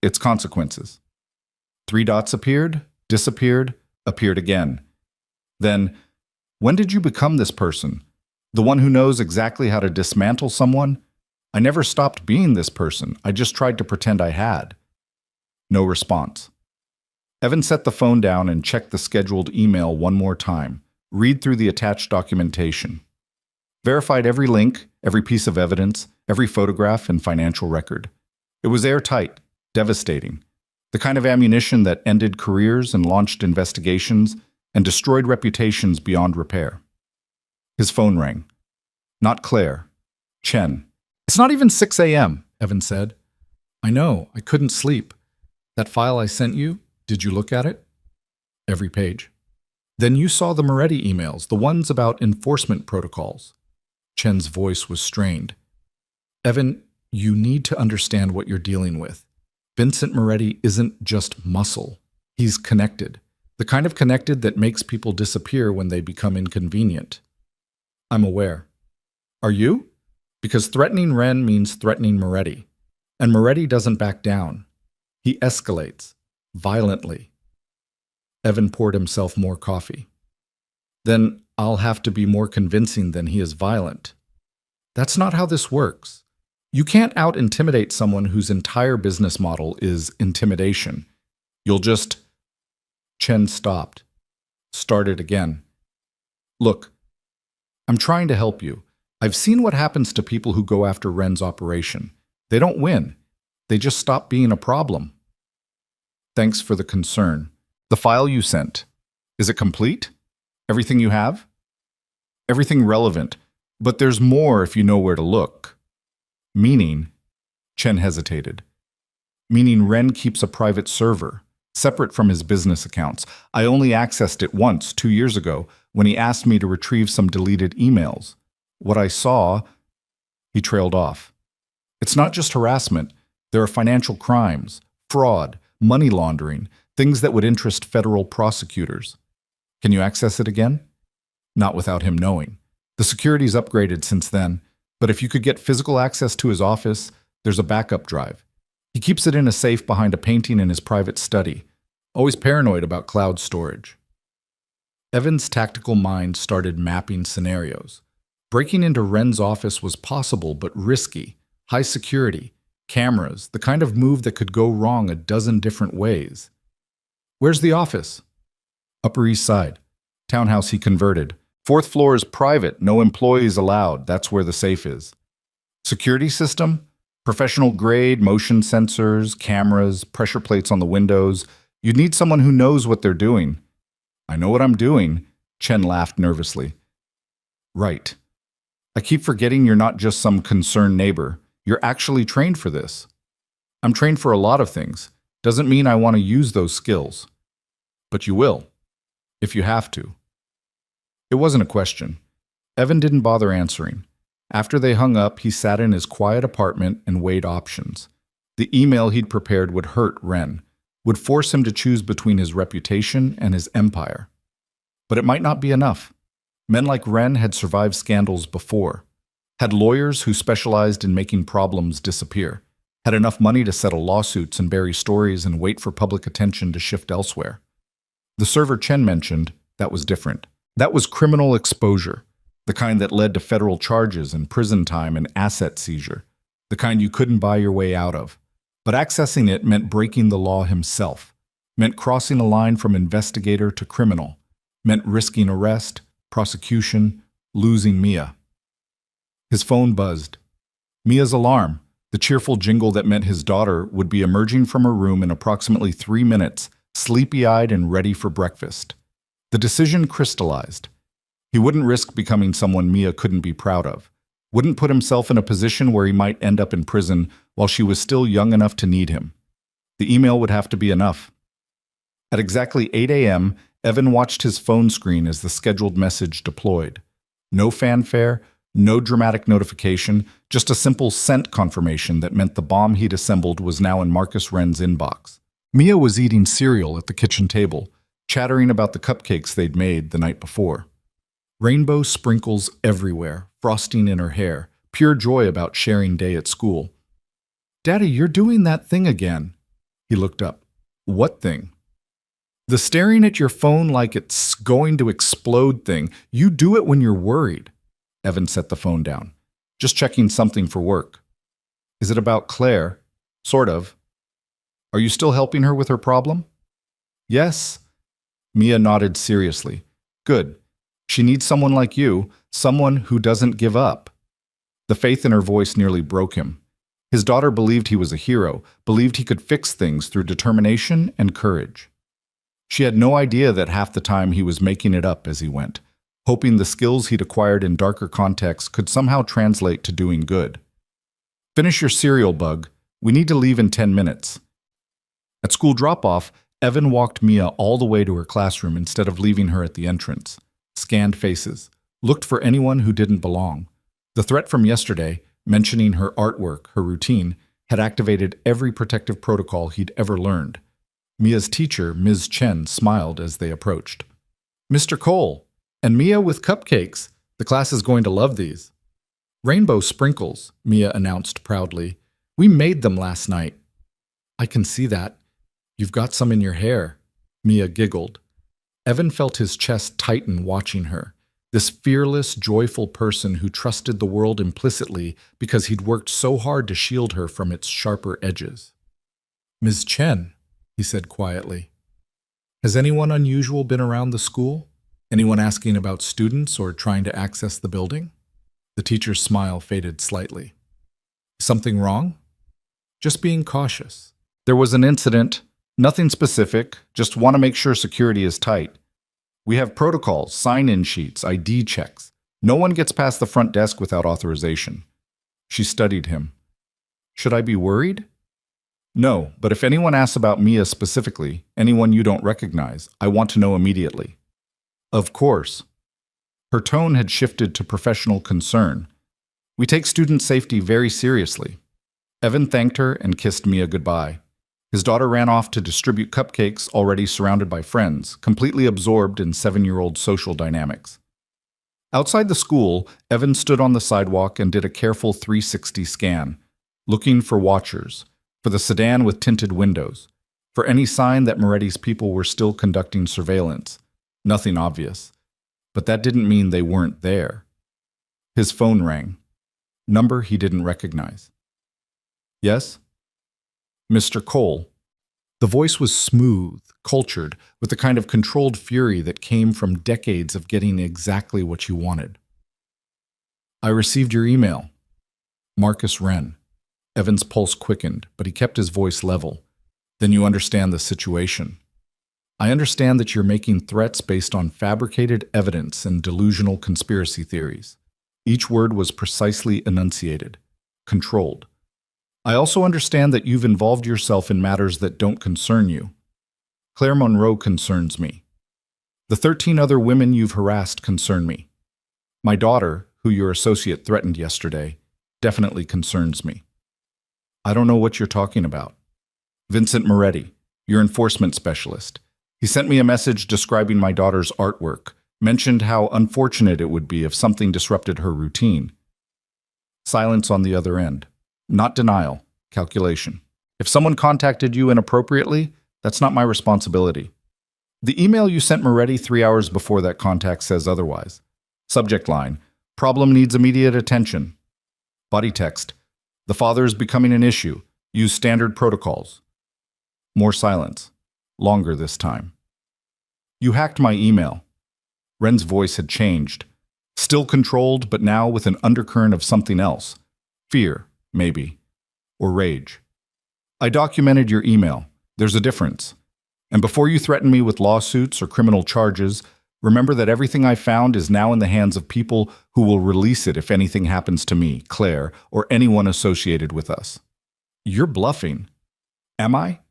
It's consequences. 3 dots appeared, disappeared, appeared again. Then, when did you become this person? The one who knows exactly how to dismantle someone? I never stopped being this person. I just tried to pretend I had. No response. Evan set the phone down and checked the scheduled email one more time. Read through the attached documentation. Verified every link, every piece of evidence, every photograph and financial record. It was airtight, devastating. The kind of ammunition that ended careers and launched investigations and destroyed reputations beyond repair. His phone rang. Not Claire. Chen. It's not even 6 a.m., Evan said. I know, I couldn't sleep. That file I sent you, did you look at it? Every page. Then you saw the Moretti emails, the ones about enforcement protocols. Chen's voice was strained. Evan, you need to understand what you're dealing with. Vincent Moretti isn't just muscle. He's connected. The kind of connected that makes people disappear when they become inconvenient. I'm aware. Are you? Because threatening Ren means threatening Moretti. And Moretti doesn't back down. He escalates. Violently. Evan poured himself more coffee. Then I'll have to be more convincing than he is violent. That's not how this works. You can't out-intimidate someone whose entire business model is intimidation. You'll just... Chen stopped. Started again. Look, I'm trying to help you. I've seen what happens to people who go after Ren's operation. They don't win. They just stop being a problem. Thanks for the concern. The file you sent, is it complete? Everything you have? Everything relevant, but there's more if you know where to look. Meaning, Chen hesitated. Meaning Ren keeps a private server, separate from his business accounts. I only accessed it once, 2 years ago, when he asked me to retrieve some deleted emails. What I saw, he trailed off. It's not just harassment. There are financial crimes, fraud, money laundering, things that would interest federal prosecutors. Can you access it again? Not without him knowing. The security's upgraded since then, but if you could get physical access to his office, there's a backup drive. He keeps it in a safe behind a painting in his private study, always paranoid about cloud storage. Evan's tactical mind started mapping scenarios. Breaking into Ren's office was possible but risky. High security, cameras, the kind of move that could go wrong a dozen different ways. Where's the office? Upper East Side. Townhouse he converted. 4th floor is private, no employees allowed. That's where the safe is. Security system? Professional grade, motion sensors, cameras, pressure plates on the windows. You'd need someone who knows what they're doing. I know what I'm doing, Chen laughed nervously. Right. I keep forgetting you're not just some concerned neighbor. You're actually trained for this. I'm trained for a lot of things. Doesn't mean I want to use those skills. But you will, if you have to. It wasn't a question. Evan didn't bother answering. After they hung up, he sat in his quiet apartment and weighed options. The email he'd prepared would hurt Ren, would force him to choose between his reputation and his empire. But it might not be enough. Men like Ren had survived scandals before, had lawyers who specialized in making problems disappear, had enough money to settle lawsuits and bury stories and wait for public attention to shift elsewhere. The server Chen mentioned, that was different. That was criminal exposure, the kind that led to federal charges and prison time and asset seizure, the kind you couldn't buy your way out of. But accessing it meant breaking the law himself, meant crossing a line from investigator to criminal, meant risking arrest, prosecution, losing Mia. His phone buzzed. Mia's alarm, the cheerful jingle that meant his daughter would be emerging from her room in approximately 3 minutes, sleepy-eyed and ready for breakfast. The decision crystallized. He wouldn't risk becoming someone Mia couldn't be proud of, wouldn't put himself in a position where he might end up in prison while she was still young enough to need him. The email would have to be enough. At exactly 8 a.m., Evan watched his phone screen as the scheduled message deployed. No fanfare, no dramatic notification, just a simple sent confirmation that meant the bomb he'd assembled was now in Marcus Ren's inbox. Mia was eating cereal at the kitchen table, chattering about the cupcakes they'd made the night before. Rainbow sprinkles everywhere, frosting in her hair, pure joy about sharing day at school. "Daddy, you're doing that thing again." He looked up. "What thing?" "The staring at your phone like it's going to explode thing. You do it when you're worried." Evan set the phone down. "Just checking something for work." "Is it about Claire?" "Sort of." "Are you still helping her with her problem?" "Yes." Mia nodded seriously. "Good. She needs someone like you, someone who doesn't give up." The faith in her voice nearly broke him. His daughter believed he was a hero, believed he could fix things through determination and courage. She had no idea that half the time he was making it up as he went, hoping the skills he'd acquired in darker contexts could somehow translate to doing good. "Finish your cereal, Bug. We need to leave in 10 minutes. At school drop-off, Evan walked Mia all the way to her classroom instead of leaving her at the entrance. Scanned faces, looked for anyone who didn't belong. The threat from yesterday, mentioning her artwork, her routine, had activated every protective protocol he'd ever learned. Mia's teacher, Ms. Chen, smiled as they approached. "Mr. Cole, and Mia with cupcakes. The class is going to love these." "Rainbow sprinkles," Mia announced proudly. "We made them last night." "I can see that. You've got some in your hair." Mia giggled. Evan felt his chest tighten watching her. This fearless, joyful person who trusted the world implicitly because he'd worked so hard to shield her from its sharper edges. "Ms. Chen," he said quietly, "has anyone unusual been around the school? Anyone asking about students or trying to access the building?" The teacher's smile faded slightly. "Something wrong?" "Just being cautious. There was an incident. Nothing specific. Just want to make sure security is tight. We have protocols, sign-in sheets, ID checks. No one gets past the front desk without authorization." She studied him. "Should I be worried?" "No, but if anyone asks about Mia specifically, anyone you don't recognize, I want to know immediately." "Of course." Her tone had shifted to professional concern. "We take student safety very seriously." Evan thanked her and kissed Mia goodbye. His daughter ran off to distribute cupcakes, already surrounded by friends, completely absorbed in 7-year-old social dynamics. Outside the school, Evan stood on the sidewalk and did a careful 360 scan, looking for watchers, for the sedan with tinted windows, for any sign that Moretti's people were still conducting surveillance. Nothing obvious. But that didn't mean they weren't there. His phone rang. Number he didn't recognize. "Yes?" "Mr. Cole." The voice was smooth, cultured, with the kind of controlled fury that came from decades of getting exactly what you wanted. "I received your email." Marcus Wren. Evan's pulse quickened, but he kept his voice level. "Then you understand the situation." "I understand that you're making threats based on fabricated evidence and delusional conspiracy theories." Each word was precisely enunciated, controlled. "I also understand that you've involved yourself in matters that don't concern you. Claire Monroe concerns me. The 13 other women you've harassed concern me. My daughter, who your associate threatened yesterday, definitely concerns me." "I don't know what you're talking about." "Vincent Moretti, your enforcement specialist. He sent me a message describing my daughter's artwork, mentioned how unfortunate it would be if something disrupted her routine." Silence on the other end. Not denial, calculation. "If someone contacted you inappropriately, that's not my responsibility." "The email you sent Moretti 3 hours before that contact says otherwise." Subject line: "Problem needs immediate attention." Body text: "The father is becoming an issue. Use standard protocols." More silence. Longer this time. "You hacked my email." Wren's voice had changed. Still controlled, but now with an undercurrent of something else. Fear. Maybe. Or rage. "I documented your email. There's a difference. And before you threaten me with lawsuits or criminal charges, remember that everything I found is now in the hands of people who will release it if anything happens to me, Claire, or anyone associated with us." "You're bluffing." "Am I?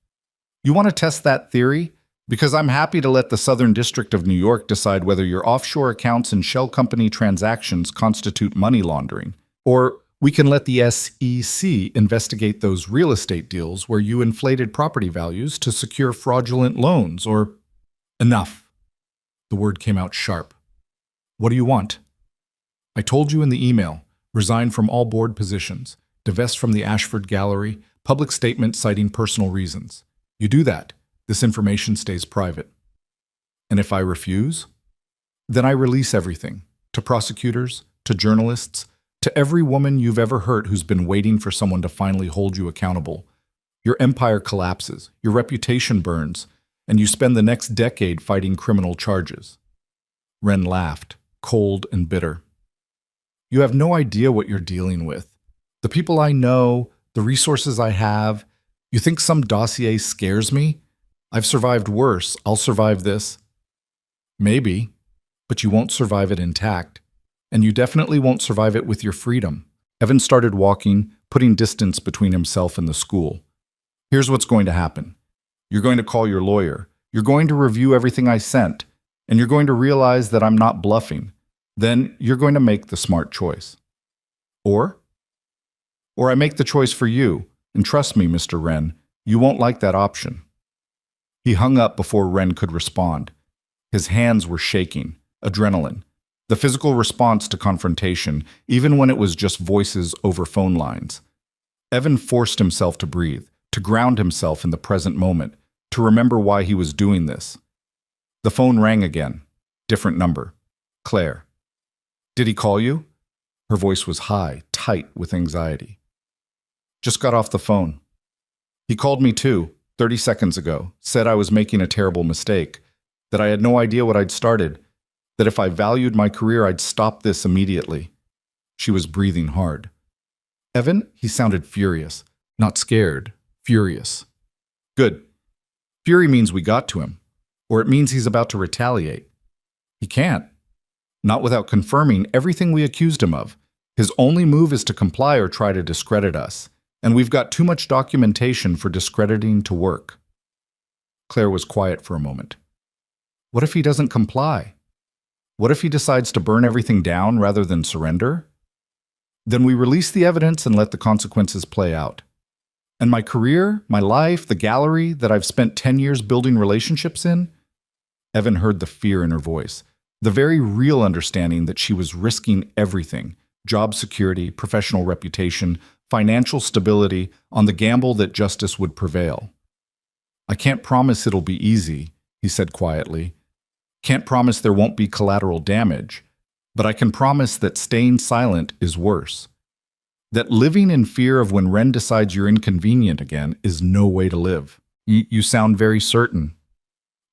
You want to test that theory? Because I'm happy to let the Southern District of New York decide whether your offshore accounts and shell company transactions constitute money laundering. Or we can let the SEC investigate those real estate deals where you inflated property values to secure fraudulent loans, or—" "Enough." The word came out sharp. "What do you want?" "I told you in the email. Resign from all board positions. Divest from the Ashford Gallery. Public statement citing personal reasons. You do that. This information stays private." "And if I refuse?" "Then I release everything. To prosecutors, to journalists, to every woman you've ever hurt who's been waiting for someone to finally hold you accountable. Your empire collapses, your reputation burns, and you spend the next decade fighting criminal charges." Wren laughed, cold and bitter. "You have no idea what you're dealing with. The people I know, the resources I have. You think some dossier scares me? I've survived worse. I'll survive this." "Maybe, but you won't survive it intact. And you definitely won't survive it with your freedom." Evan started walking, putting distance between himself and the school. "Here's what's going to happen. You're going to call your lawyer. You're going to review everything I sent. And you're going to realize that I'm not bluffing. Then you're going to make the smart choice. Or I make the choice for you. And trust me, Mr. Wren, you won't like that option." He hung up before Wren could respond. His hands were shaking, adrenaline. The physical response to confrontation, even when it was just voices over phone lines. Evan forced himself to breathe, to ground himself in the present moment, to remember why he was doing this. The phone rang again. Different number. Claire. Did he call you? Her voice was high, tight with anxiety. Just got off the phone. He called me too, 30 seconds ago, said I was making a terrible mistake, that I had no idea what I'd started, that if I valued my career, I'd stop this immediately. She was breathing hard. Evan, he sounded furious. Not scared, furious. Good. Fury means we got to him, or it means he's about to retaliate. He can't. Not without confirming everything we accused him of. His only move is to comply or try to discredit us, and we've got too much documentation for discrediting to work. Claire was quiet for a moment. What if he doesn't comply? What if he decides to burn everything down rather than surrender? Then we release the evidence and let the consequences play out. And my career, my life, the gallery that I've spent 10 years building relationships in? Evan heard the fear in her voice, the very real understanding that she was risking everything, job security, professional reputation, financial stability, on the gamble that justice would prevail. I can't promise it'll be easy, he said quietly. Can't promise there won't be collateral damage, but I can promise that staying silent is worse. That living in fear of when Ren decides you're inconvenient again is no way to live. You sound very certain.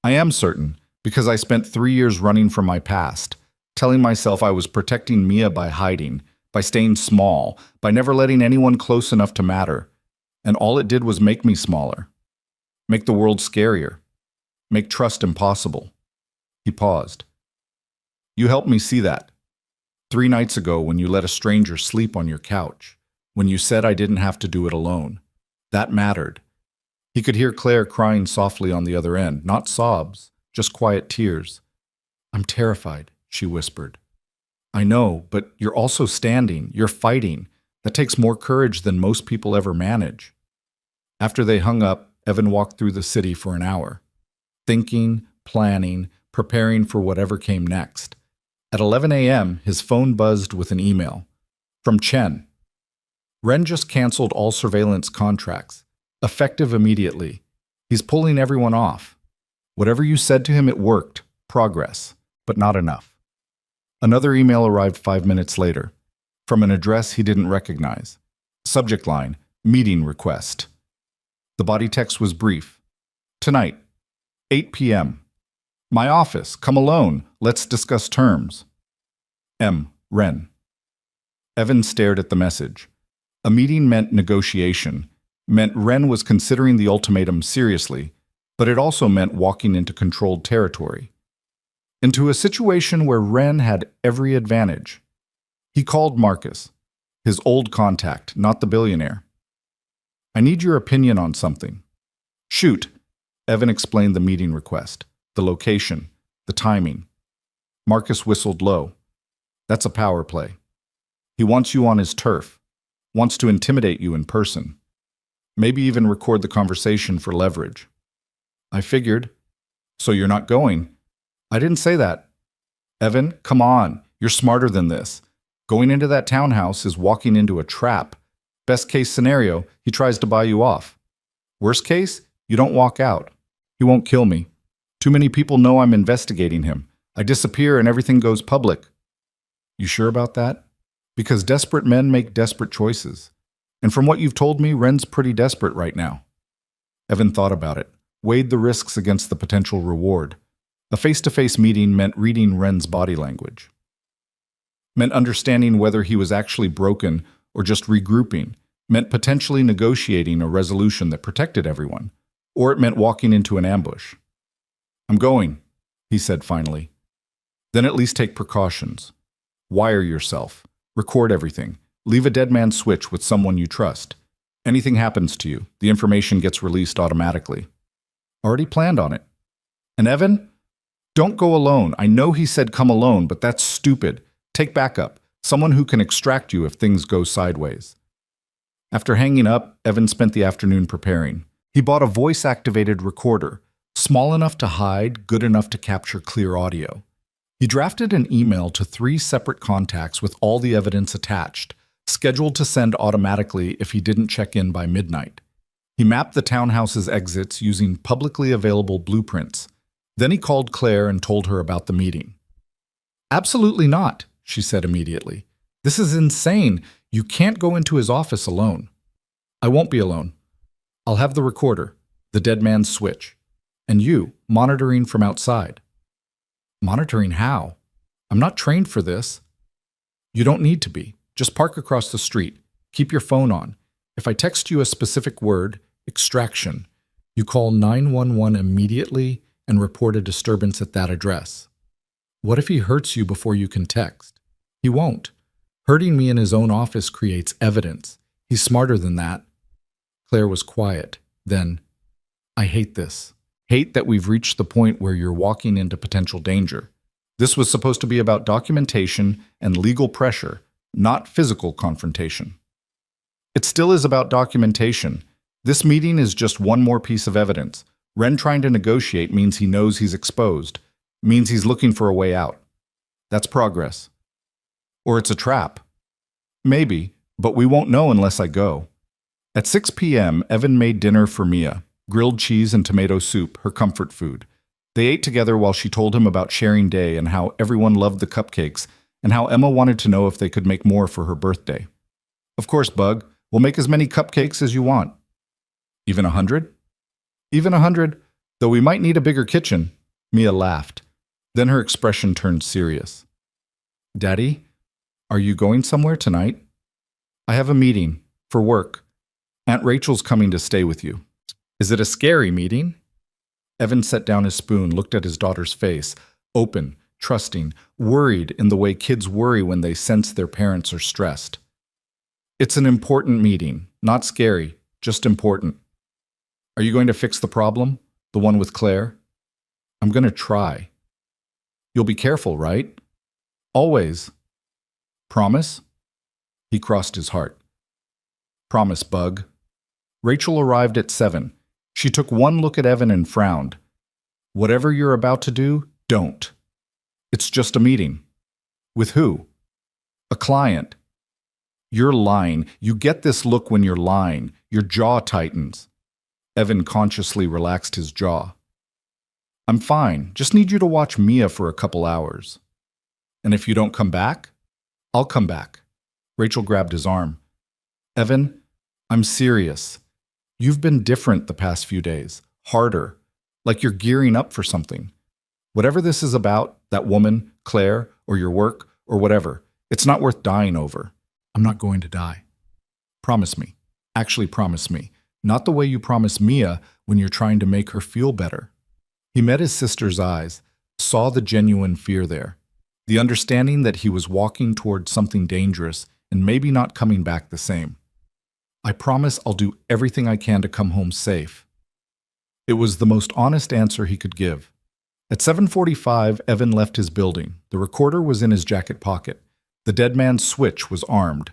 I am certain, because I spent 3 years running from my past, telling myself I was protecting Mia by hiding, by staying small, by never letting anyone close enough to matter. And all it did was make me smaller. Make the world scarier. Make trust impossible. He paused. You helped me see that. 3 nights ago when you let a stranger sleep on your couch, when you said I didn't have to do it alone. That mattered. He could hear Claire crying softly on the other end, not sobs, just quiet tears. I'm terrified, she whispered. I know, but you're also standing, you're fighting. That takes more courage than most people ever manage. After they hung up, Evan walked through the city for an hour, thinking, planning, preparing for whatever came next. At 11 a.m., his phone buzzed with an email. From Chen. Ren just canceled all surveillance contracts. Effective immediately. He's pulling everyone off. Whatever you said to him, it worked. Progress. But not enough. Another email arrived 5 minutes later. From an address he didn't recognize. Subject line, meeting request. The body text was brief. Tonight, 8 p.m. My office, come alone, let's discuss terms. M. Ren. Evan stared at the message. A meeting meant negotiation, meant Ren was considering the ultimatum seriously, but it also meant walking into controlled territory. Into a situation where Ren had every advantage. He called Marcus, his old contact, not the billionaire. I need your opinion on something. Shoot, Evan explained the meeting request, the location, the timing. Marcus whistled low. That's a power play. He wants you on his turf, wants to intimidate you in person. Maybe even record the conversation for leverage. I figured. So you're not going? I didn't say that. Evan, come on, you're smarter than this. Going into that townhouse is walking into a trap. Best case scenario, he tries to buy you off. Worst case, you don't walk out. He won't kill me. Too many people know I'm investigating him. I disappear and everything goes public. You sure about that? Because desperate men make desperate choices. And from what you've told me, Ren's pretty desperate right now. Evan thought about it, weighed the risks against the potential reward. A face-to-face meeting meant reading Ren's body language. Meant understanding whether he was actually broken or just regrouping. Meant potentially negotiating a resolution that protected everyone. Or it meant walking into an ambush. I'm going, he said finally. Then at least take precautions. Wire yourself. Record everything. Leave a dead man switch with someone you trust. Anything happens to you, the information gets released automatically. Already planned on it. And Evan? Don't go alone. I know he said come alone, but that's stupid. Take backup. Someone who can extract you if things go sideways. After hanging up, Evan spent the afternoon preparing. He bought a voice-activated recorder, small enough to hide, good enough to capture clear audio. He drafted an email to 3 separate contacts with all the evidence attached, scheduled to send automatically if he didn't check in by midnight. He mapped the townhouse's exits using publicly available blueprints. Then he called Claire and told her about the meeting. Absolutely not, she said immediately. This is insane. You can't go into his office alone. I won't be alone. I'll have the recorder, the dead man's switch, and you monitoring from outside. Monitoring how? I'm not trained for this. You don't need to be. Just park across the street. Keep your phone on. If I text you a specific word, extraction, you call 911 immediately and report a disturbance at that address. What if he hurts you before you can text? He won't. Hurting me in his own office creates evidence. He's smarter than that. Claire was quiet. Then, I hate this. Hate that we've reached the point where you're walking into potential danger. This was supposed to be about documentation and legal pressure, not physical confrontation. It still is about documentation. This meeting is just one more piece of evidence. Ren trying to negotiate means he knows he's exposed, means he's looking for a way out. That's progress. Or it's a trap. Maybe, but we won't know unless I go. At 6 p.m., Evan made dinner for Mia, grilled cheese and tomato soup, her comfort food. They ate together while she told him about sharing day and how everyone loved the cupcakes and how Emma wanted to know if they could make more for her birthday. Of course, Bug, we'll make as many cupcakes as you want. Even 100? Even 100, though we might need a bigger kitchen. Mia laughed. Then her expression turned serious. Daddy, are you going somewhere tonight? I have a meeting, for work. Aunt Rachel's coming to stay with you. Is it a scary meeting? Evan set down his spoon, looked at his daughter's face, open, trusting, worried in the way kids worry when they sense their parents are stressed. It's an important meeting, not scary, just important. Are you going to fix the problem? The one with Claire? I'm going to try. You'll be careful, right? Always. Promise? He crossed his heart. Promise, Bug. Rachel arrived at 7. She took one look at Evan and frowned. Whatever you're about to do, don't. It's just a meeting. With who? A client. You're lying. You get this look when you're lying. Your jaw tightens. Evan consciously relaxed his jaw. I'm fine. Just need you to watch Mia for a couple hours. And if you don't come back, I'll come back. Rachel grabbed his arm. Evan, I'm serious. You've been different the past few days. Harder. Like you're gearing up for something. Whatever this is about, that woman, Claire, or your work, or whatever, it's not worth dying over. I'm not going to die. Promise me. Actually promise me. Not the way you promise Mia when you're trying to make her feel better. He met his sister's eyes, saw the genuine fear there, the understanding that he was walking toward something dangerous and maybe not coming back the same. I promise I'll do everything I can to come home safe. It was the most honest answer he could give. At 7:45, Evan left his building. The recorder was in his jacket pocket. The dead man's switch was armed.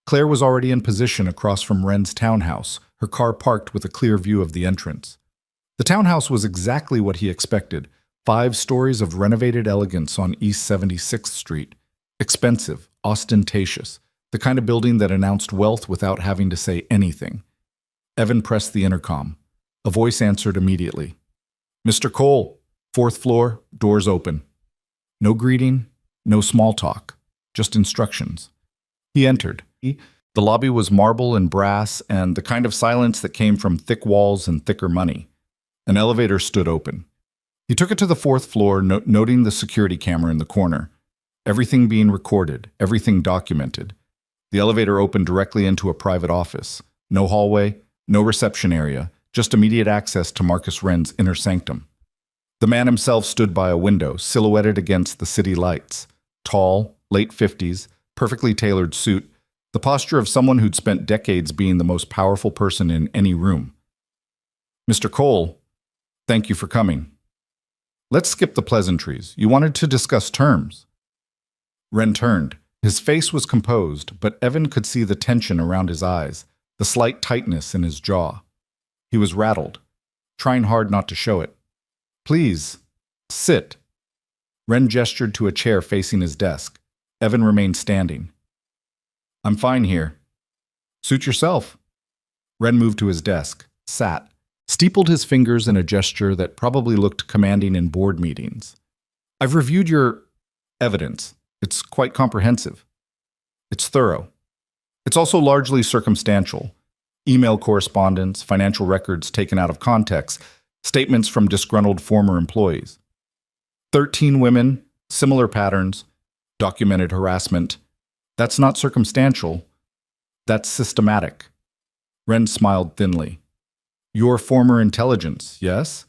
Claire was already in position across from Ren's townhouse, her car parked with a clear view of the entrance. The townhouse was exactly what he expected, 5 stories of renovated elegance on East 76th Street. Expensive, ostentatious, the kind of building that announced wealth without having to say anything. Evan pressed the intercom. A voice answered immediately. Mr. Cole, 4th floor, doors open. No greeting, no small talk, just instructions. He entered. The lobby was marble and brass and the kind of silence that came from thick walls and thicker money. An elevator stood open. He took it to the 4th floor, noting the security camera in the corner. Everything being recorded, everything documented. The elevator opened directly into a private office. No hallway, no reception area, just immediate access to Marcus Wren's inner sanctum. The man himself stood by a window, silhouetted against the city lights. Tall, late 50s, perfectly tailored suit, the posture of someone who'd spent decades being the most powerful person in any room. Mr. Cole, thank you for coming. Let's skip the pleasantries. You wanted to discuss terms. Wren turned. His face was composed, but Evan could see the tension around his eyes, the slight tightness in his jaw. He was rattled, trying hard not to show it. Please, sit. Wren gestured to a chair facing his desk. Evan remained standing. I'm fine here. Suit yourself. Wren moved to his desk, sat, steepled his fingers in a gesture that probably looked commanding in board meetings. I've reviewed your evidence. It's quite comprehensive. It's thorough. It's also largely circumstantial. Email correspondence, financial records taken out of context, statements from disgruntled former employees. 13 women, similar patterns, documented harassment. That's not circumstantial. That's systematic. Wren smiled thinly. Your former intelligence, yes?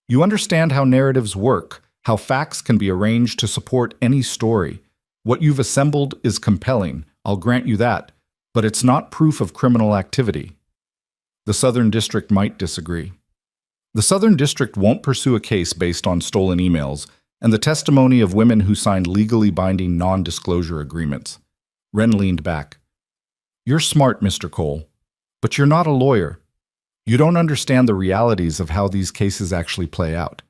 You understand how narratives work, how facts can be arranged to support any story. What you've assembled is compelling, I'll grant you that, but it's not proof of criminal activity. The Southern District might disagree. The Southern District won't pursue a case based on stolen emails and the testimony of women who signed legally binding non-disclosure agreements. Wren leaned back. You're smart, Mr. Cole, but you're not a lawyer. You don't understand the realities of how these cases actually play out.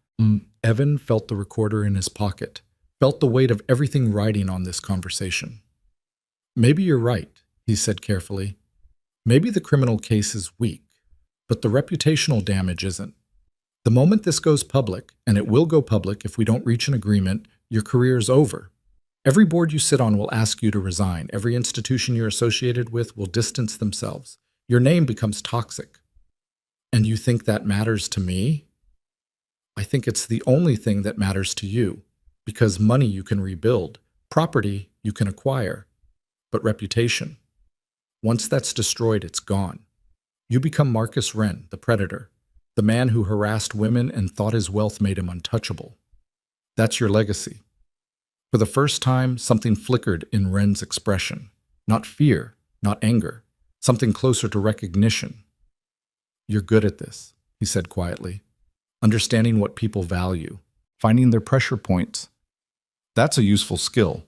Evan felt the recorder in his pocket, felt the weight of everything riding on this conversation. Maybe you're right, he said carefully. Maybe the criminal case is weak, but the reputational damage isn't. The moment this goes public, and it will go public if we don't reach an agreement, your career's over. Every board you sit on will ask you to resign. Every institution you're associated with will distance themselves. Your name becomes toxic. And you think that matters to me? I think it's the only thing that matters to you, because money you can rebuild, property you can acquire, but reputation. Once that's destroyed, it's gone. You become Marcus Wren, the predator, the man who harassed women and thought his wealth made him untouchable. That's your legacy. For the first time, something flickered in Wren's expression. Not fear, not anger, something closer to recognition. You're good at this, he said quietly. Understanding what people value, finding their pressure points. That's a useful skill.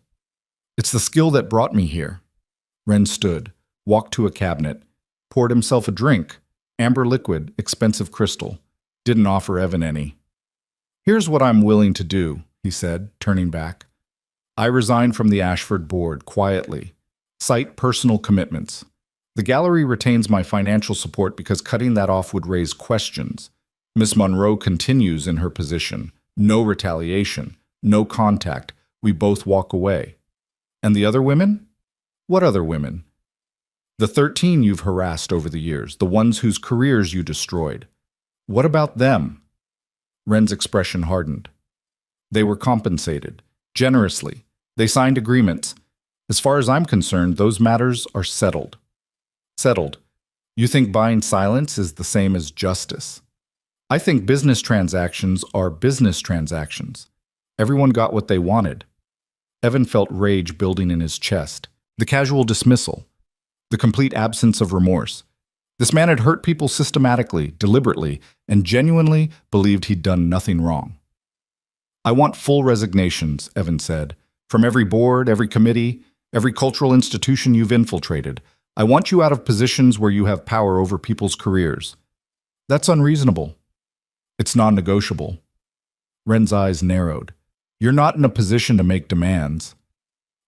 It's the skill that brought me here. Wren stood, walked to a cabinet, poured himself a drink, amber liquid, expensive crystal. Didn't offer Evan any. Here's what I'm willing to do, he said, turning back. I resign from the Ashford board quietly. Cite personal commitments. The gallery retains my financial support because cutting that off would raise questions. Miss Monroe continues in her position. No retaliation. No contact. We both walk away. And the other women? What other women? The 13 you've harassed over the years, the ones whose careers you destroyed. What about them? Wren's expression hardened. They were compensated. Generously. They signed agreements. As far as I'm concerned, those matters are settled. Settled. You think buying silence is the same as justice? I think business transactions are business transactions. Everyone got what they wanted. Evan felt rage building in his chest. The casual dismissal. The complete absence of remorse. This man had hurt people systematically, deliberately, and genuinely believed he'd done nothing wrong. I want full resignations, Evan said, from every board, every committee, every cultural institution you've infiltrated. I want you out of positions where you have power over people's careers. That's unreasonable. It's non-negotiable. Wren's eyes narrowed. You're not in a position to make demands.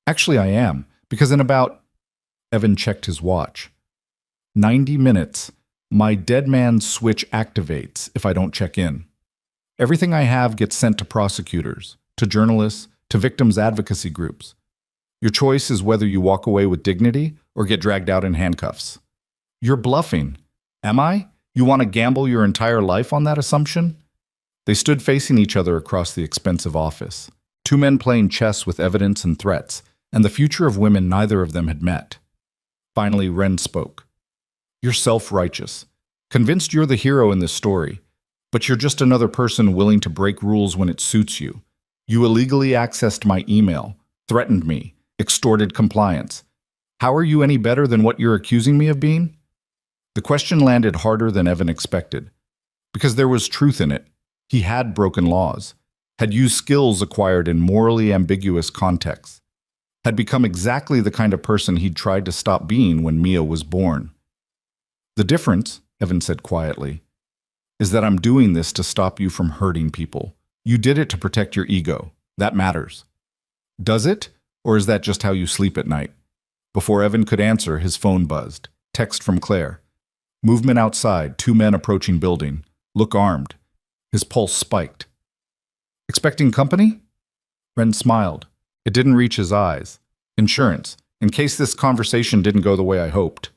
Actually, I am, because in about... Evan checked his watch. 90 minutes. My dead man's switch activates if I don't check in. Everything I have gets sent to prosecutors, to journalists, to victims' advocacy groups. Your choice is whether you walk away with dignity or get dragged out in handcuffs. You're bluffing. Am I? You want to gamble your entire life on that assumption? They stood facing each other across the expensive office. Two men playing chess with evidence and threats, and the future of women neither of them had met. Finally, Wren spoke. You're self-righteous, convinced you're the hero in this story, but you're just another person willing to break rules when it suits you. You illegally accessed my email, threatened me, extorted compliance. How are you any better than what you're accusing me of being? The question landed harder than Evan expected, because there was truth in it. He had broken laws, had used skills acquired in morally ambiguous contexts, had become exactly the kind of person he'd tried to stop being when Mia was born. The difference, Evan said quietly, is that I'm doing this to stop you from hurting people. You did it to protect your ego. That matters. Does it? Or is that just how you sleep at night? Before Evan could answer, his phone buzzed. Text from Claire. Movement outside, 2 men approaching building. Look armed. His pulse spiked. Expecting company? Ren smiled. It didn't reach his eyes. Insurance, in case this conversation didn't go the way I hoped.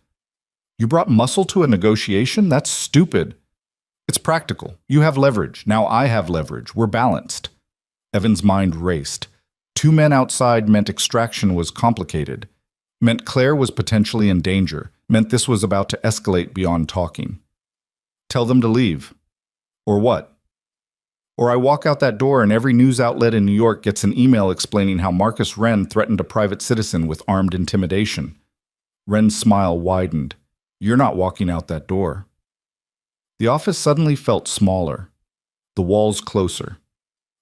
You brought muscle to a negotiation? That's stupid. It's practical. You have leverage. Now I have leverage. We're balanced. Evan's mind raced. 2 men outside meant extraction was complicated. Meant Claire was potentially in danger. Meant this was about to escalate beyond talking. Tell them to leave. Or what? Or I walk out that door and every news outlet in New York gets an email explaining how Marcus Wren threatened a private citizen with armed intimidation. Wren's smile widened. You're not walking out that door. The office suddenly felt smaller. The walls closer.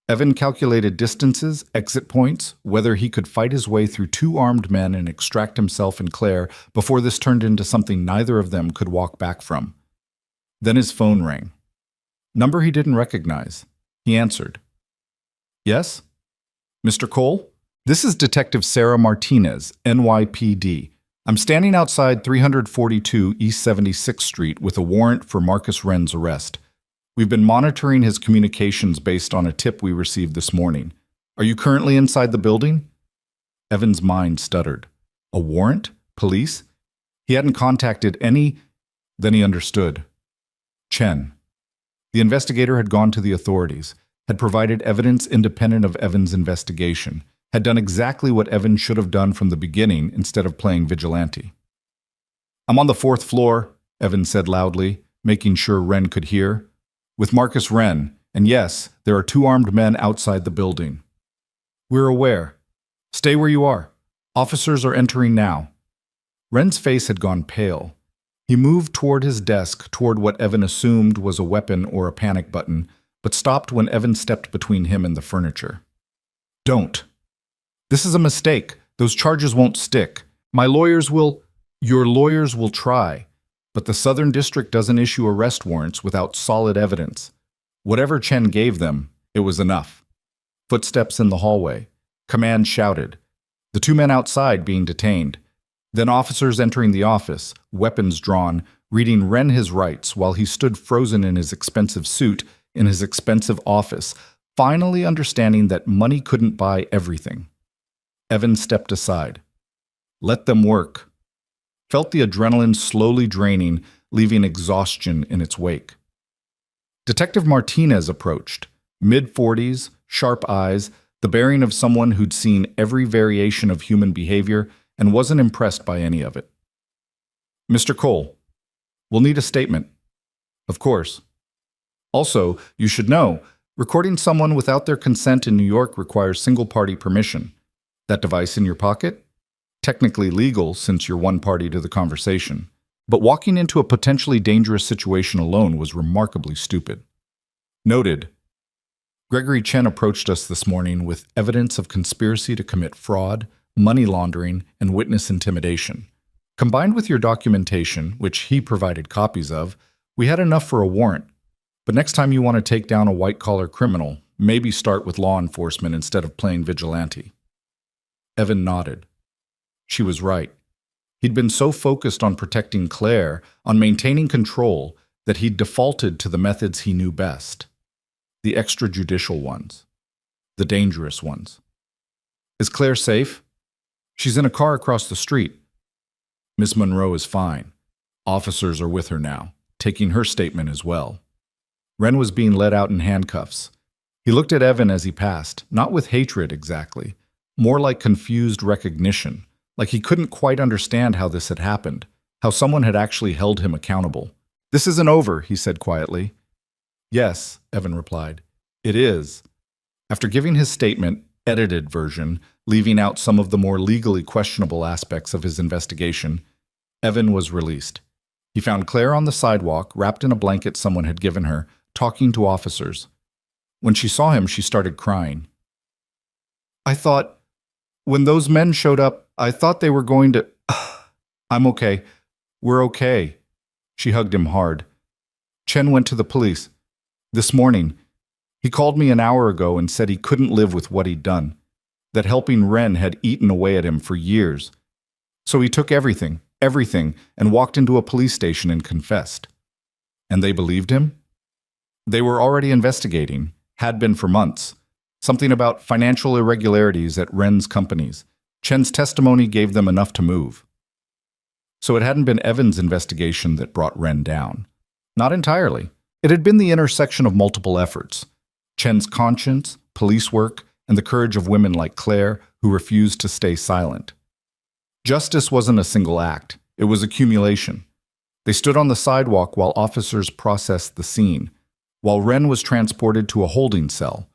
Evan calculated distances, exit points, whether he could fight his way through 2 armed men and extract himself and Claire before this turned into something neither of them could walk back from. Then his phone rang. Number he didn't recognize. He answered. Yes? Mr. Cole? This is Detective Sarah Martinez, NYPD. I'm standing outside 342 East 76th Street with a warrant for Marcus Wren's arrest. We've been monitoring his communications based on a tip we received this morning. Are you currently inside the building? Evan's mind stuttered. A warrant? Police? He hadn't contacted any. Then he understood. Chen. The investigator had gone to the authorities, had provided evidence independent of Evan's investigation, had done exactly what Evan should have done from the beginning instead of playing vigilante. I'm on the 4th floor, Evan said loudly, making sure Wren could hear. With Marcus Wren, and yes, there are 2 armed men outside the building. We're aware. Stay where you are. Officers are entering now. Wren's face had gone pale. He moved toward his desk, toward what Evan assumed was a weapon or a panic button, but stopped when Evan stepped between him and the furniture. Don't. This is a mistake. Those charges won't stick. Your lawyers will try. But the Southern District doesn't issue arrest warrants without solid evidence. Whatever Chen gave them, it was enough. Footsteps in the hallway. Command shouted. The 2 men outside being detained. Then officers entering the office, weapons drawn, reading Wren his rights while he stood frozen in his expensive suit in his expensive office, finally understanding that money couldn't buy everything. Evan stepped aside. Let them work. Felt the adrenaline slowly draining, leaving exhaustion in its wake. Detective Martinez approached, mid-40s, sharp eyes, the bearing of someone who'd seen every variation of human behavior and wasn't impressed by any of it. Mr. Cole, we'll need a statement. Of course. Also, you should know, recording someone without their consent in New York requires single-party permission. That device in your pocket? Technically legal since you're one party to the conversation, but walking into a potentially dangerous situation alone was remarkably stupid. Noted. Gregory Chen approached us this morning with evidence of conspiracy to commit fraud, money laundering, and witness intimidation. Combined with your documentation, which he provided copies of, we had enough for a warrant. But next time you want to take down a white-collar criminal, maybe start with law enforcement instead of playing vigilante. Evan nodded. She was right. He'd been so focused on protecting Claire, on maintaining control, that he'd defaulted to the methods he knew best. The extrajudicial ones. The dangerous ones. Is Claire safe? She's in a car across the street. Miss Monroe is fine. Officers are with her now, taking her statement as well. Wren was being led out in handcuffs. He looked at Evan as he passed, not with hatred exactly, more like confused recognition, like he couldn't quite understand how this had happened, how someone had actually held him accountable. This isn't over, he said quietly. Yes, Evan replied. It is. After giving his statement, edited version, leaving out some of the more legally questionable aspects of his investigation, Evan was released. He found Claire on the sidewalk, wrapped in a blanket someone had given her, talking to officers. When she saw him, she started crying. When those men showed up, I thought they were going to... I'm okay. We're okay. She hugged him hard. Chen went to the police. This morning. He called me an hour ago and said he couldn't live with what he'd done, that helping Wren had eaten away at him for years. So he took everything, and walked into a police station and confessed. And they believed him? They were already investigating, had been for months. Something about financial irregularities at Ren's companies. Chen's testimony gave them enough to move. So it hadn't been Evan's investigation that brought Ren down. Not entirely. It had been the intersection of multiple efforts. Chen's conscience, police work, and the courage of women like Claire who refused to stay silent. Justice wasn't a single act. It was accumulation. They stood on the sidewalk while officers processed the scene, while Ren was transported to a holding cell,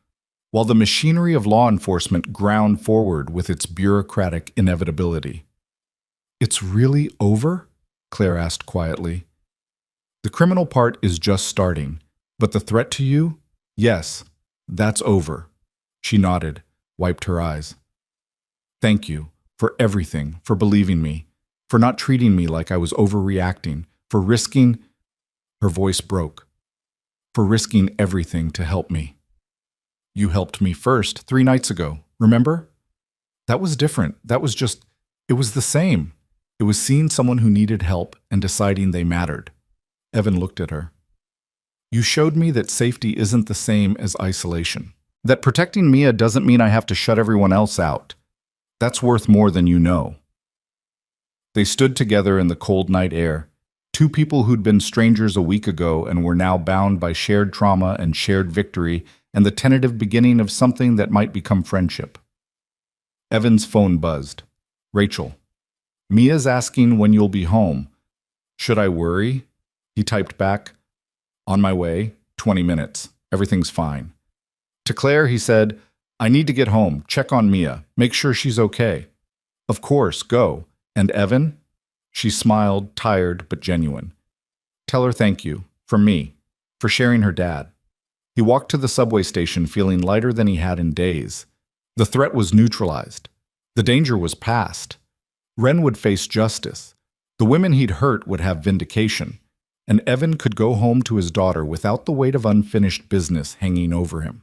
while the machinery of law enforcement ground forward with its bureaucratic inevitability. "It's really over?" Claire asked quietly. "The criminal part is just starting, but the threat to you? Yes, that's over." She nodded, wiped her eyes. "Thank you for everything, for believing me, for not treating me like I was overreacting, for risking—" Her voice broke. "For risking everything to help me. You helped me first 3 nights ago, remember? That was different. It was the same. It was seeing someone who needed help and deciding they mattered." Evan looked at her. "You showed me that safety isn't the same as isolation. That protecting Mia doesn't mean I have to shut everyone else out. That's worth more than you know." They stood together in the cold night air, two people who'd been strangers a week ago and were now bound by shared trauma and shared victory and the tentative beginning of something that might become friendship. Evan's phone buzzed. "Rachel. Mia's asking when you'll be home. Should I worry?" He typed back, "On my way, 20 minutes. Everything's fine." To Claire, he said, "I need to get home. Check on Mia. Make sure she's okay." "Of course, go. And Evan?" She smiled, tired but genuine. "Tell her thank you, from me, for sharing her dad." He walked to the subway station feeling lighter than he had in days. The threat was neutralized. The danger was past. Ren would face justice. The women he'd hurt would have vindication. And Evan could go home to his daughter without the weight of unfinished business hanging over him.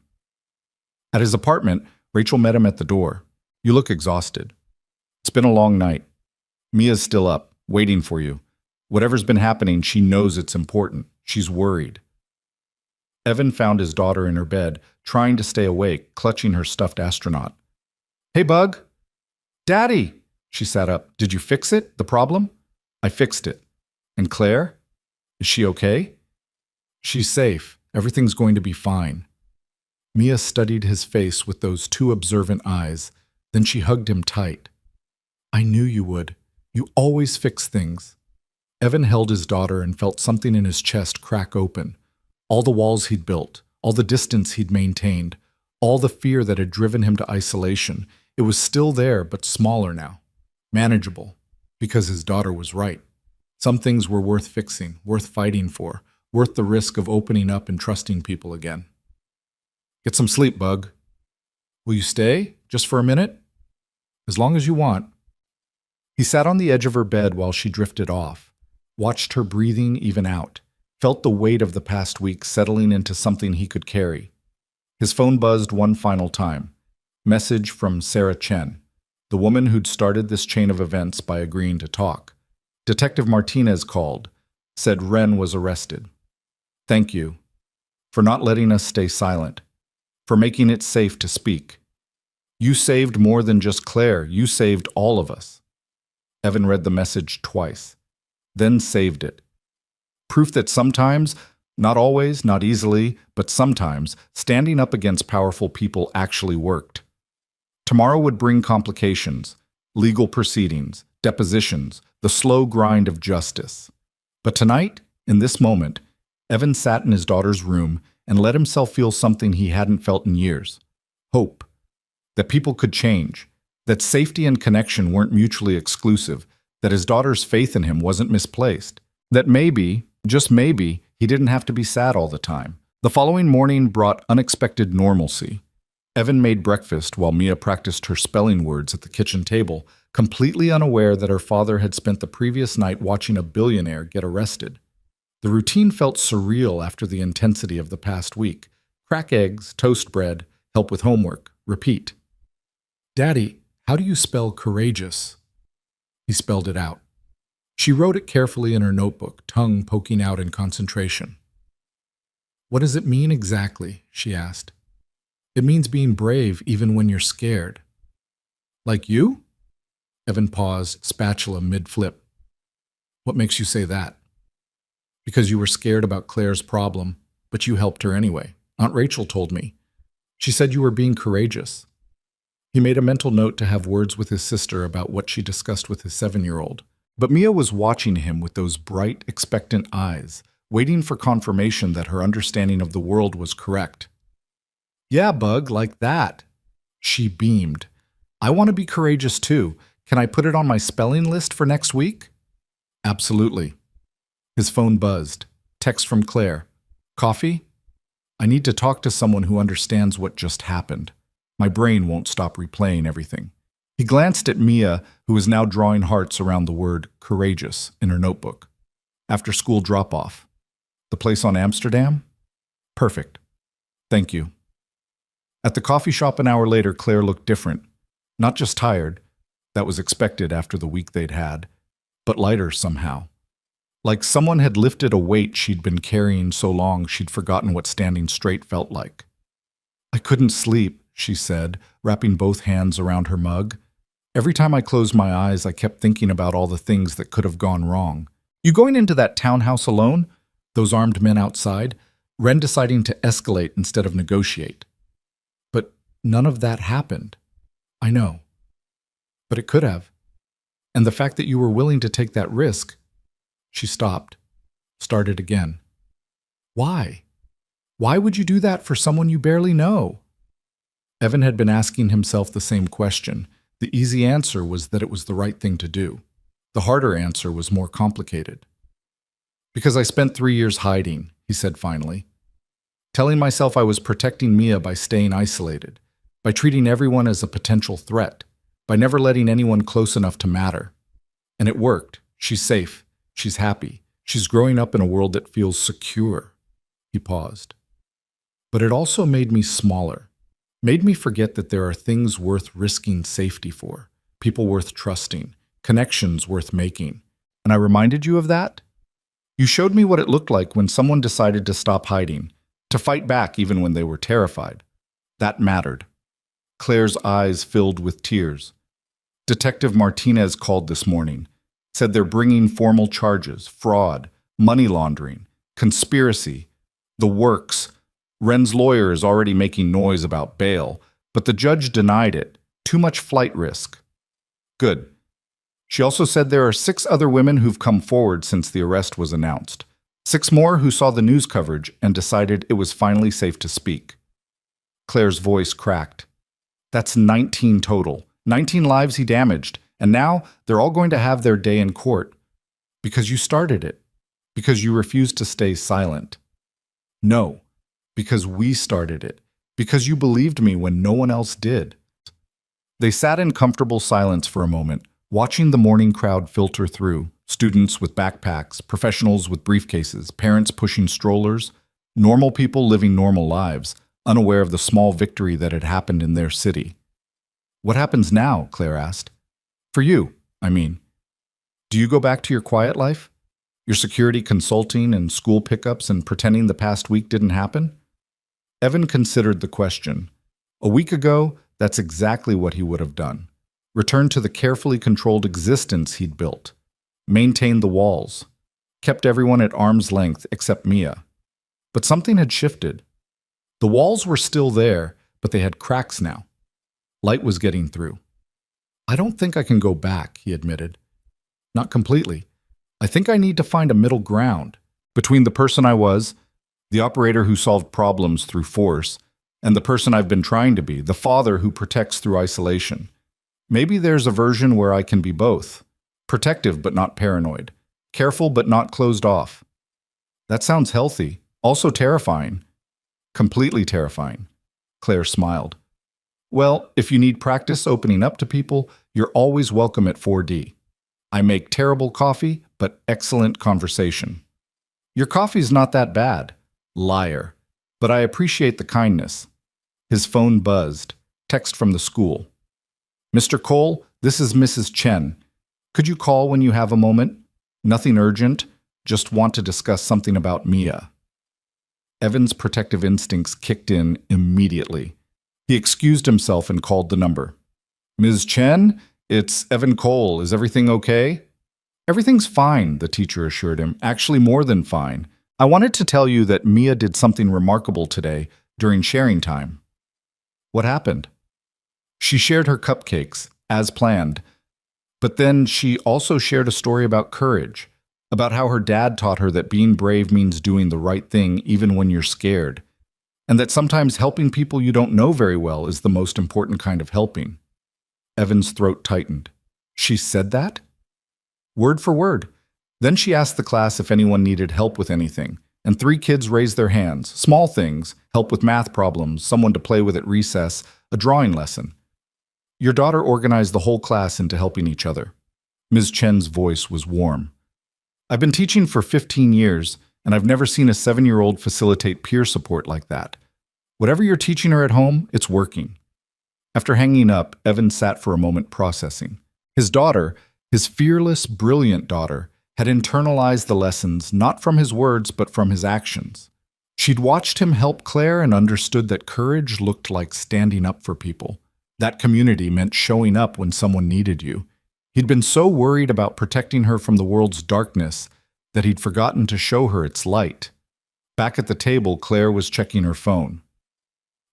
At his apartment, Rachel met him at the door. "You look exhausted." "It's been a long night. Mia's still up, waiting for you. Whatever's been happening, she knows it's important. She's worried." Evan found his daughter in her bed, trying to stay awake, clutching her stuffed astronaut. "Hey, Bug." "Daddy!" She sat up. "Did you fix it? The problem?" "I fixed it." "And Claire? Is she okay?" "She's safe. Everything's going to be fine." Mia studied his face with those two observant eyes. Then she hugged him tight. "I knew you would. You always fix things." Evan held his daughter and felt something in his chest crack open. All the walls he'd built, all the distance he'd maintained, all the fear that had driven him to isolation. It was still there, but smaller now. Manageable. Because his daughter was right. Some things were worth fixing, worth fighting for, worth the risk of opening up and trusting people again. "Get some sleep, Bug." "Will you stay? Just for a minute?" "As long as you want." He sat on the edge of her bed while she drifted off, watched her breathing even out, felt the weight of the past week settling into something he could carry. His phone buzzed one final time. Message from Sarah Chen, the woman who'd started this chain of events by agreeing to talk. Detective Martinez called, said Ren was arrested. "Thank you for not letting us stay silent, for making it safe to speak. You saved more than just Claire, you saved all of us." Evan read the message twice, then saved it. Proof that sometimes, not always, not easily, but sometimes, standing up against powerful people actually worked. Tomorrow would bring complications, legal proceedings, depositions, the slow grind of justice. But tonight, in this moment, Evan sat in his daughter's room and let himself feel something he hadn't felt in years. Hope. That people could change. That safety and connection weren't mutually exclusive. That his daughter's faith in him wasn't misplaced. That maybe, just maybe, he didn't have to be sad all the time. The following morning brought unexpected normalcy. Evan made breakfast while Mia practiced her spelling words at the kitchen table, completely unaware that her father had spent the previous night watching a billionaire get arrested. The routine felt surreal after the intensity of the past week. Crack eggs, toast bread, help with homework, repeat. "Daddy, how do you spell courageous?" He spelled it out. She wrote it carefully in her notebook, tongue poking out in concentration. What does it mean exactly? She asked. It means being brave even when you're scared. Like you? Evan paused, spatula mid-flip. What makes you say that? Because you were scared about Claire's problem, but you helped her anyway. Aunt Rachel told me. She said you were being courageous. He made a mental note to have words with his sister about what she discussed with his 7-year-old. But Mia was watching him with those bright, expectant eyes, waiting for confirmation that her understanding of the world was correct. Yeah, Bug, like that. She beamed. I want to be courageous too. Can I put it on my spelling list for next week? Absolutely. His phone buzzed. Text from Claire. Coffee? I need to talk to someone who understands what just happened. My brain won't stop replaying everything. He glanced at Mia, who was now drawing hearts around the word courageous in her notebook. After school drop-off. The place on Amsterdam? Perfect. Thank you. At the coffee shop an hour later, Claire looked different. Not just tired, that was expected after the week they'd had, but lighter somehow. Like someone had lifted a weight she'd been carrying so long she'd forgotten what standing straight felt like. I couldn't sleep, she said, wrapping both hands around her mug. Every time I closed my eyes, I kept thinking about all the things that could have gone wrong. You going into that townhouse alone? Those armed men outside? Ren deciding to escalate instead of negotiate. But none of that happened. I know. But it could have. And the fact that you were willing to take that risk. She stopped, started again. Why? Why would you do that for someone you barely know? Evan had been asking himself the same question. The easy answer was that it was the right thing to do. The harder answer was more complicated. Because I spent 3 years hiding, he said finally. Telling myself I was protecting Mia by staying isolated, by treating everyone as a potential threat, by never letting anyone close enough to matter. And it worked. She's safe. She's happy. She's growing up in a world that feels secure. He paused. But it also made me smaller. Made me forget that there are things worth risking safety for, people worth trusting, connections worth making. And I reminded you of that? You showed me what it looked like when someone decided to stop hiding, to fight back even when they were terrified. That mattered. Claire's eyes filled with tears. Detective Martinez called this morning, said they're bringing formal charges, fraud, money laundering, conspiracy, the works. Ren's lawyer is already making noise about bail, but the judge denied it. Too much flight risk. Good. She also said there are 6 other women who've come forward since the arrest was announced. 6 more who saw the news coverage and decided it was finally safe to speak. Claire's voice cracked. That's 19 total. 19 lives he damaged. And now they're all going to have their day in court. Because you started it. Because you refused to stay silent. No. Because we started it. Because you believed me when no one else did. They sat in comfortable silence for a moment, watching the morning crowd filter through. Students with backpacks, professionals with briefcases, parents pushing strollers, normal people living normal lives, unaware of the small victory that had happened in their city. What happens now? Claire asked. For you, I mean. Do you go back to your quiet life? Your security consulting and school pickups and pretending the past week didn't happen? Evan considered the question. A week ago, that's exactly what he would have done. Returned to the carefully controlled existence he'd built. Maintained the walls. Kept everyone at arm's length except Mia. But something had shifted. The walls were still there, but they had cracks now. Light was getting through. I don't think I can go back, he admitted. Not completely. I think I need to find a middle ground between the person I was, the operator who solved problems through force, and the person I've been trying to be, the father who protects through isolation. Maybe there's a version where I can be both. Protective but not paranoid. Careful but not closed off. That sounds healthy. Also terrifying. Completely terrifying. Claire smiled. Well, if you need practice opening up to people, you're always welcome at 4D. I make terrible coffee, but excellent conversation. Your coffee's not that bad. Liar. But I appreciate the kindness. His phone buzzed. Text from the school. Mr. Cole, this is Mrs. Chen. Could you call when you have a moment? Nothing urgent. Just want to discuss something about Mia. Evan's protective instincts kicked in immediately. He excused himself and called the number. "Ms. Chen, it's Evan Cole. Is everything okay?" "Everything's fine," the teacher assured him. "Actually, more than fine. I wanted to tell you that Mia did something remarkable today during sharing time." "What happened?" "She shared her cupcakes, as planned. But then she also shared a story about courage, about how her dad taught her that being brave means doing the right thing even when you're scared, and that sometimes helping people you don't know very well is the most important kind of helping." Evan's throat tightened. "She said that?" "Word for word. Then she asked the class if anyone needed help with anything, and 3 kids raised their hands. Small things, help with math problems, someone to play with at recess, a drawing lesson. Your daughter organized the whole class into helping each other." Ms. Chen's voice was warm. "I've been teaching for 15 years, and I've never seen a 7-year-old facilitate peer support like that. Whatever you're teaching her at home, it's working." After hanging up, Evan sat for a moment processing. His daughter, his fearless, brilliant daughter, had internalized the lessons not from his words but from his actions. She'd watched him help Claire and understood that courage looked like standing up for people. That community meant showing up when someone needed you. He'd been so worried about protecting her from the world's darkness that he'd forgotten to show her its light. Back at the table, Claire was checking her phone.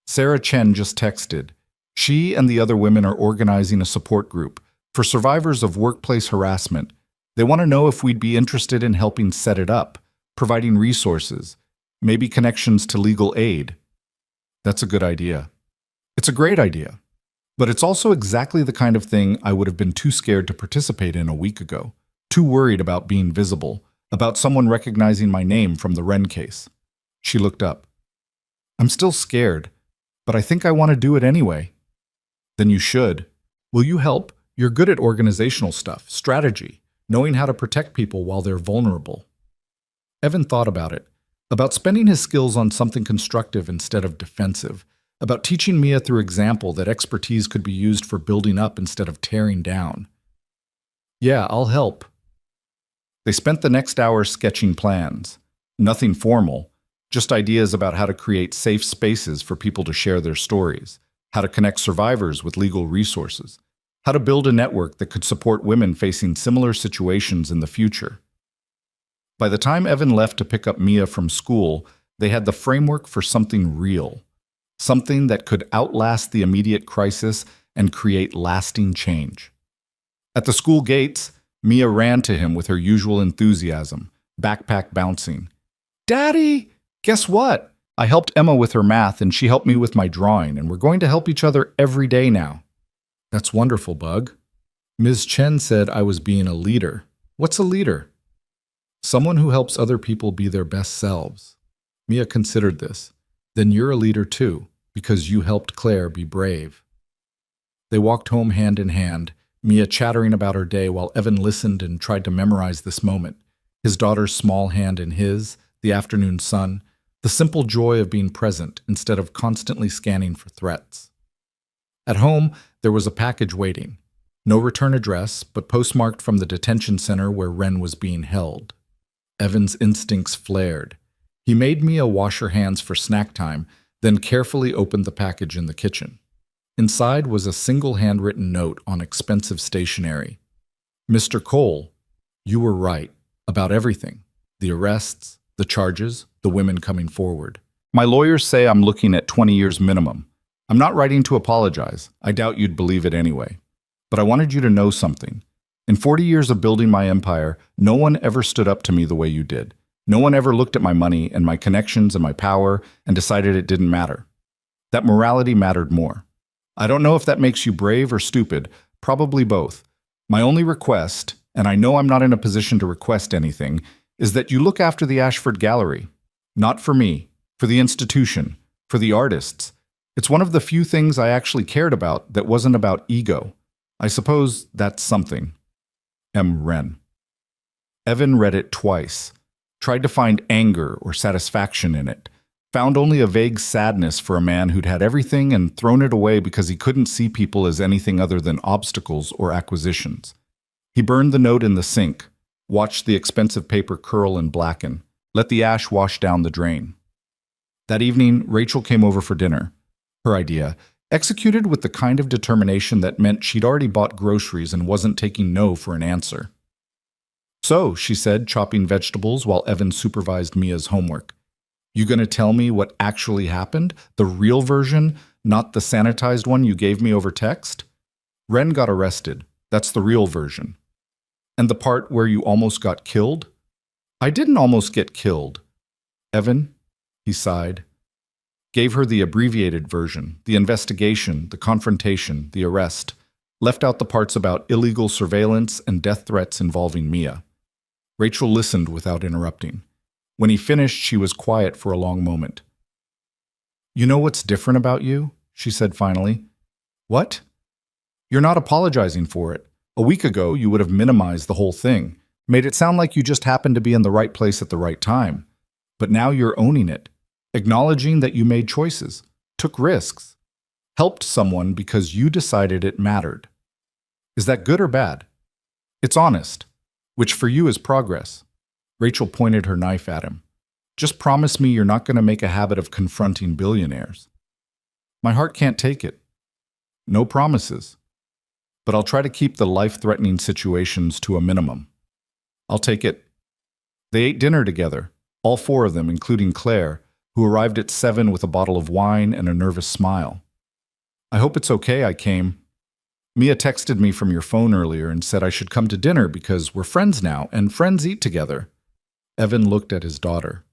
Sarah Chen just texted. She and the other women are organizing a support group for survivors of workplace harassment. They want to know if we'd be interested in helping set it up, providing resources, maybe connections to legal aid. That's a good idea. It's a great idea. But it's also exactly the kind of thing I would have been too scared to participate in a week ago, too worried about being visible, about someone recognizing my name from the Wren case. She looked up. "I'm still scared, but I think I want to do it anyway." "Then you should. Will you help? You're good at organizational stuff, strategy, knowing how to protect people while they're vulnerable." Evan thought about it, about spending his skills on something constructive instead of defensive, about teaching Mia through example that expertise could be used for building up instead of tearing down. "Yeah, I'll help." They spent the next hour sketching plans. Nothing formal, just ideas about how to create safe spaces for people to share their stories, how to connect survivors with legal resources, how to build a network that could support women facing similar situations in the future. By the time Evan left to pick up Mia from school, they had the framework for something real, something that could outlast the immediate crisis and create lasting change. At the school gates, Mia ran to him with her usual enthusiasm, backpack bouncing. "Daddy, guess what? I helped Emma with her math and she helped me with my drawing, and we're going to help each other every day now." "That's wonderful, Bug." Ms. Chen said I was being a leader. What's a leader? Someone who helps other people be their best selves. Mia considered this. Then you're a leader too, because you helped Claire be brave. They walked home hand in hand, Mia chattering about her day while Evan listened and tried to memorize this moment. His daughter's small hand in his, the afternoon sun, the simple joy of being present instead of constantly scanning for threats. At home, there was a package waiting. No return address, but postmarked from the detention center where Wren was being held. Evan's instincts flared. He made Mia wash her hands for snack time, then carefully opened the package in the kitchen. Inside was a single handwritten note on expensive stationery. "Mr. Cole, you were right about everything. The arrests, the charges, the women coming forward. My lawyers say I'm looking at 20 years minimum. I'm not writing to apologize. I doubt you'd believe it anyway. But I wanted you to know something. In 40 years of building my empire, no one ever stood up to me the way you did. No one ever looked at my money and my connections and my power and decided it didn't matter. That morality mattered more. I don't know if that makes you brave or stupid, probably both. My only request, and I know I'm not in a position to request anything, is that you look after the Ashford Gallery. Not for me, for the institution, for the artists. It's one of the few things I actually cared about that wasn't about ego. I suppose that's something. M. Wren." Evan read it twice. Tried to find anger or satisfaction in it, found only a vague sadness for a man who'd had everything and thrown it away because he couldn't see people as anything other than obstacles or acquisitions. He burned the note in the sink, watched the expensive paper curl and blacken, let the ash wash down the drain. That evening, Rachel came over for dinner. Her idea, executed with the kind of determination that meant she'd already bought groceries and wasn't taking no for an answer. "So," she said, chopping vegetables while Evan supervised Mia's homework. "You gonna tell me what actually happened? The real version, not the sanitized one you gave me over text?" "Ren got arrested. That's the real version." "And the part where you almost got killed?" "I didn't almost get killed." "Evan," he sighed, "gave her the abbreviated version, the investigation, the confrontation, the arrest, left out the parts about illegal surveillance and death threats involving Mia." Rachel listened without interrupting. When he finished, she was quiet for a long moment. "You know what's different about you?" she said finally. "What?" "You're not apologizing for it. A week ago, you would have minimized the whole thing, made it sound like you just happened to be in the right place at the right time. But now you're owning it, acknowledging that you made choices, took risks, helped someone because you decided it mattered. Is that good or bad? It's honest, which for you is progress." Rachel pointed her knife at him. "Just promise me you're not going to make a habit of confronting billionaires." "My heart can't take it." "No promises. But I'll try to keep the life-threatening situations to a minimum." "I'll take it." They ate dinner together, all four of them, including Claire, who arrived at 7 with a bottle of wine and a nervous smile. "I hope it's okay I came. Mia texted me from your phone earlier and said I should come to dinner because we're friends now, and friends eat together." Evan looked at his daughter.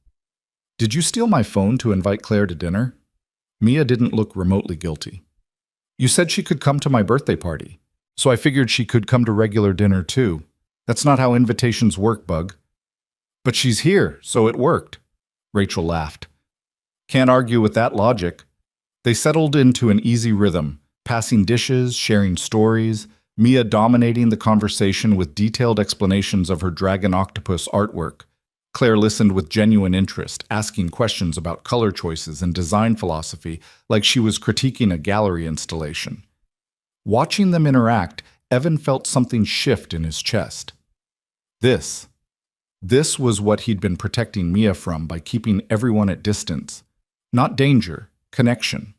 "Did you steal my phone to invite Claire to dinner?" Mia didn't look remotely guilty. "You said she could come to my birthday party, so I figured she could come to regular dinner too. That's not how invitations work, Bug." "But she's here, so it worked." Rachel laughed. "Can't argue with that logic." They settled into an easy rhythm, passing dishes, sharing stories, Mia dominating the conversation with detailed explanations of her dragon octopus artwork. Claire listened with genuine interest, asking questions about color choices and design philosophy like she was critiquing a gallery installation. Watching them interact, Evan felt something shift in his chest. This was what he'd been protecting Mia from by keeping everyone at distance. Not danger, connection.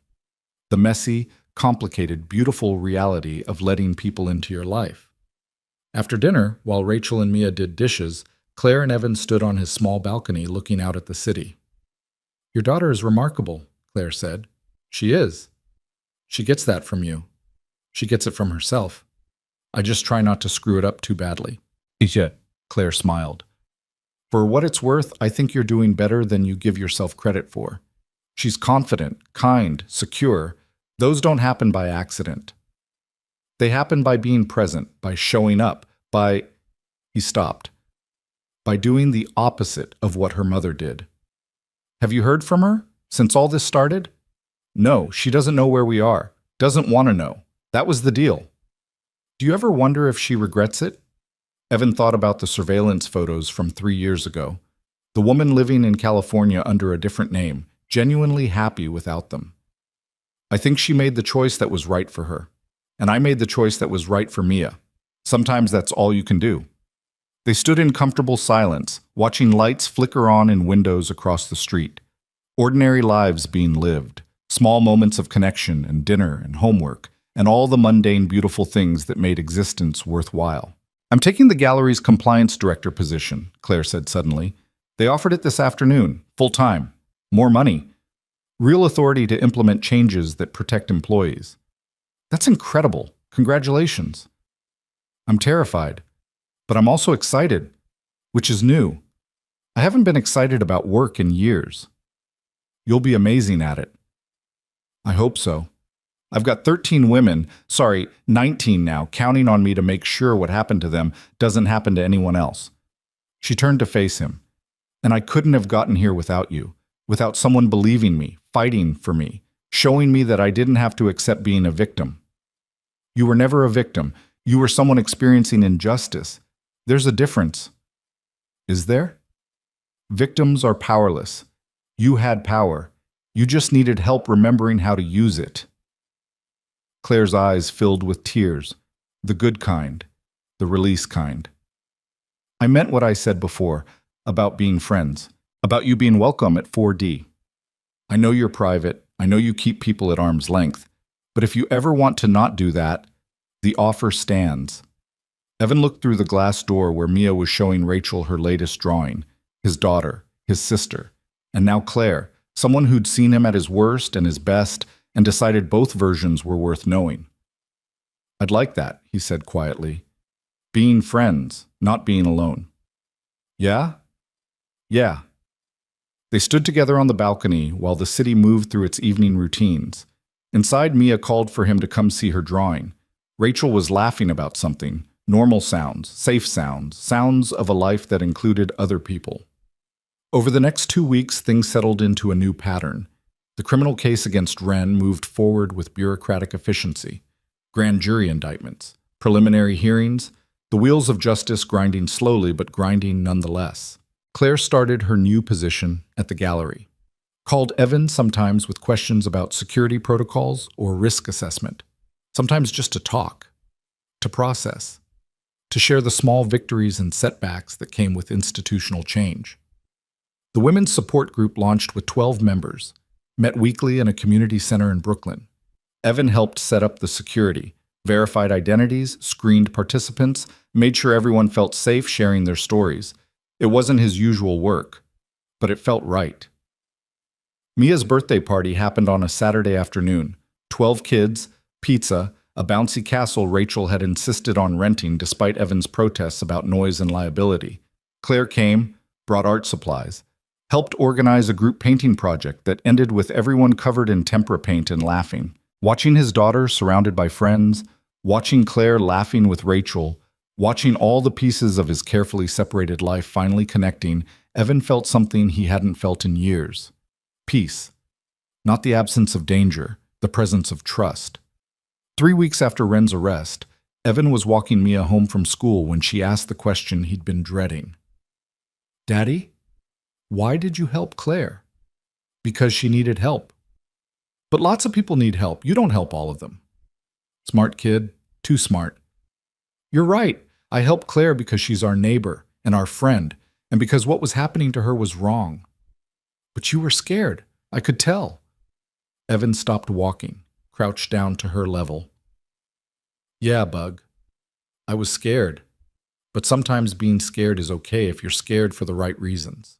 The messy, complicated, beautiful reality of letting people into your life. After dinner, while Rachel and Mia did dishes, Claire and Evan stood on his small balcony looking out at the city. "Your daughter is remarkable," Claire said. "She is. She gets that from you. She gets it from herself. I just try not to screw it up too badly." "Yeah," Claire smiled. "For what it's worth, I think you're doing better than you give yourself credit for. She's confident, kind, secure. Those don't happen by accident. They happen by being present, by showing up, by—" He stopped. "By doing the opposite of what her mother did." "Have you heard from her since all this started?" "No, she doesn't know where we are. Doesn't want to know. That was the deal." "Do you ever wonder if she regrets it?" Evan thought about the surveillance photos from 3 years ago. The woman living in California under a different name, genuinely happy without them. "I think she made the choice that was right for her. And I made the choice that was right for Mia. Sometimes that's all you can do." They stood in comfortable silence, watching lights flicker on in windows across the street. Ordinary lives being lived, small moments of connection and dinner and homework, and all the mundane, beautiful things that made existence worthwhile. "I'm taking the gallery's compliance director position," Claire said suddenly. "They offered it this afternoon, full-time. More money. Real authority to implement changes that protect employees." "That's incredible. Congratulations." "I'm terrified. But I'm also excited, which is new. I haven't been excited about work in years." "You'll be amazing at it." "I hope so. I've got 13 women, 19 now, counting on me to make sure what happened to them doesn't happen to anyone else." She turned to face him. "And I couldn't have gotten here without you, without someone believing me, fighting for me, showing me that I didn't have to accept being a victim. You were never a victim. You were someone experiencing injustice. There's a difference." "Is there?" "Victims are powerless. You had power. You just needed help remembering how to use it." Claire's eyes filled with tears, the good kind, the release kind. "I meant what I said before, about being friends, about you being welcome at 4D. I know you're private. I know you keep people at arm's length. But if you ever want to not do that, the offer stands. Evan looked through the glass door where Mia was showing Rachel her latest drawing, his daughter, his sister, and now Claire, someone who'd seen him at his worst and his best and decided both versions were worth knowing. I'd like that, he said quietly. Being friends, not being alone. Yeah? Yeah. They stood together on the balcony while the city moved through its evening routines. Inside, Mia called for him to come see her drawing. Rachel was laughing about something. Normal sounds, safe sounds, sounds of a life that included other people. Over the next 2 weeks, things settled into a new pattern. The criminal case against Wren moved forward with bureaucratic efficiency. Grand jury indictments, preliminary hearings, the wheels of justice grinding slowly but grinding nonetheless. Claire started her new position at the gallery. Called Evan sometimes with questions about security protocols or risk assessment. Sometimes just to talk, to process, to share the small victories and setbacks that came with institutional change. The women's support group launched with 12 members, met weekly in a community center in Brooklyn. Evan helped set up the security, verified identities, screened participants, made sure everyone felt safe sharing their stories. It wasn't his usual work, but it felt right. Mia's birthday party happened on a Saturday afternoon. 12 kids, pizza, a bouncy castle Rachel had insisted on renting despite Evan's protests about noise and liability. Claire came, brought art supplies, helped organize a group painting project that ended with everyone covered in tempera paint and laughing. Watching his daughter surrounded by friends, watching Claire laughing with Rachel, watching all the pieces of his carefully separated life finally connecting, Evan felt something he hadn't felt in years. Peace. Not the absence of danger, the presence of trust. 3 weeks after Wren's arrest, Evan was walking Mia home from school when she asked the question he'd been dreading. Daddy, why did you help Claire? Because she needed help. But lots of people need help. You don't help all of them. Smart kid, too smart. You're right. I helped Claire because she's our neighbor and our friend, and because what was happening to her was wrong. But you were scared. I could tell. Evan stopped walking, crouched down to her level. Yeah, Bug. I was scared. But sometimes being scared is okay if you're scared for the right reasons.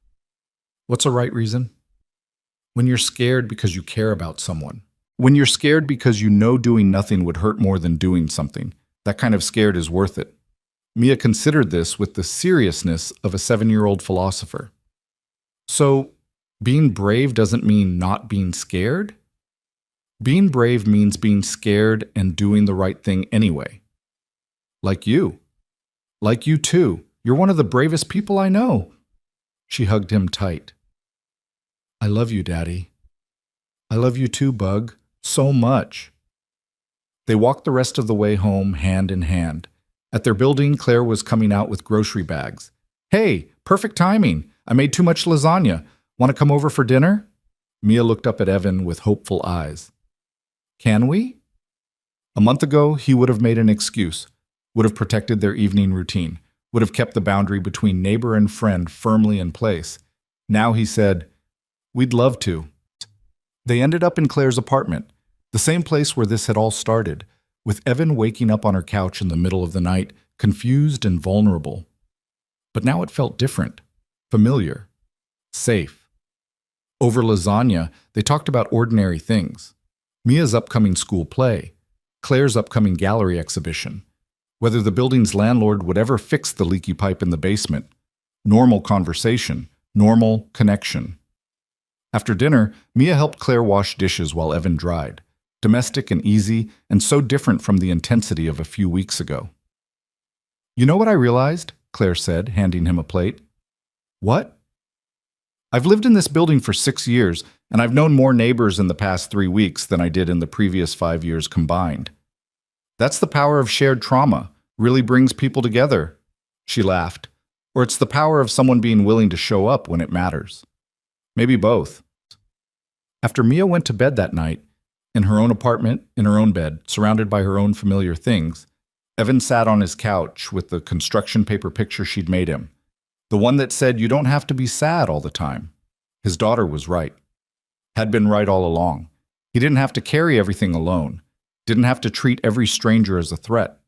What's a right reason? When you're scared because you care about someone. When you're scared because you know doing nothing would hurt more than doing something. That kind of scared is worth it. Mia considered this with the seriousness of a 7-year-old philosopher. So, being brave doesn't mean not being scared? Being brave means being scared and doing the right thing anyway. Like you. Like you too. You're one of the bravest people I know. She hugged him tight. I love you, Daddy. I love you too, Bug. So much. They walked the rest of the way home hand in hand. At their building, Claire was coming out with grocery bags. Hey, perfect timing. I made too much lasagna. Want to come over for dinner? Mia looked up at Evan with hopeful eyes. Can we? A month ago, he would have made an excuse, would have protected their evening routine, would have kept the boundary between neighbor and friend firmly in place. Now he said, we'd love to. They ended up in Claire's apartment, the same place where this had all started, with Evan waking up on her couch in the middle of the night, confused and vulnerable. But now it felt different, familiar, safe. Over lasagna, they talked about ordinary things. Mia's upcoming school play, Claire's upcoming gallery exhibition, whether the building's landlord would ever fix the leaky pipe in the basement. Normal conversation, normal connection. After dinner, Mia helped Claire wash dishes while Evan dried. Domestic and easy, and so different from the intensity of a few weeks ago. You know what I realized? Claire said, handing him a plate. What? I've lived in this building for 6 years, and I've known more neighbors in the past 3 weeks than I did in the previous 5 years combined. That's the power of shared trauma, really brings people together. She laughed. Or it's the power of someone being willing to show up when it matters. Maybe both. After Mia went to bed that night, in her own apartment, in her own bed, surrounded by her own familiar things, Evan sat on his couch with the construction paper picture she'd made him. The one that said you don't have to be sad all the time. His daughter was right. Had been right all along. He didn't have to carry everything alone. Didn't have to treat every stranger as a threat.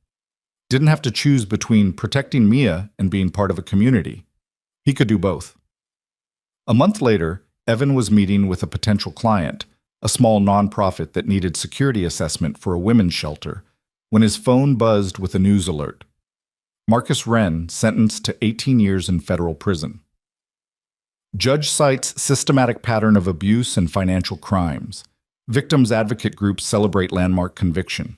Didn't have to choose between protecting Mia and being part of a community. He could do both. A month later, Evan was meeting with a potential client, a small nonprofit that needed security assessment for a women's shelter, when his phone buzzed with a news alert. Marcus Wren sentenced to 18 years in federal prison. Judge cites systematic pattern of abuse and financial crimes. Victims advocate groups celebrate landmark conviction.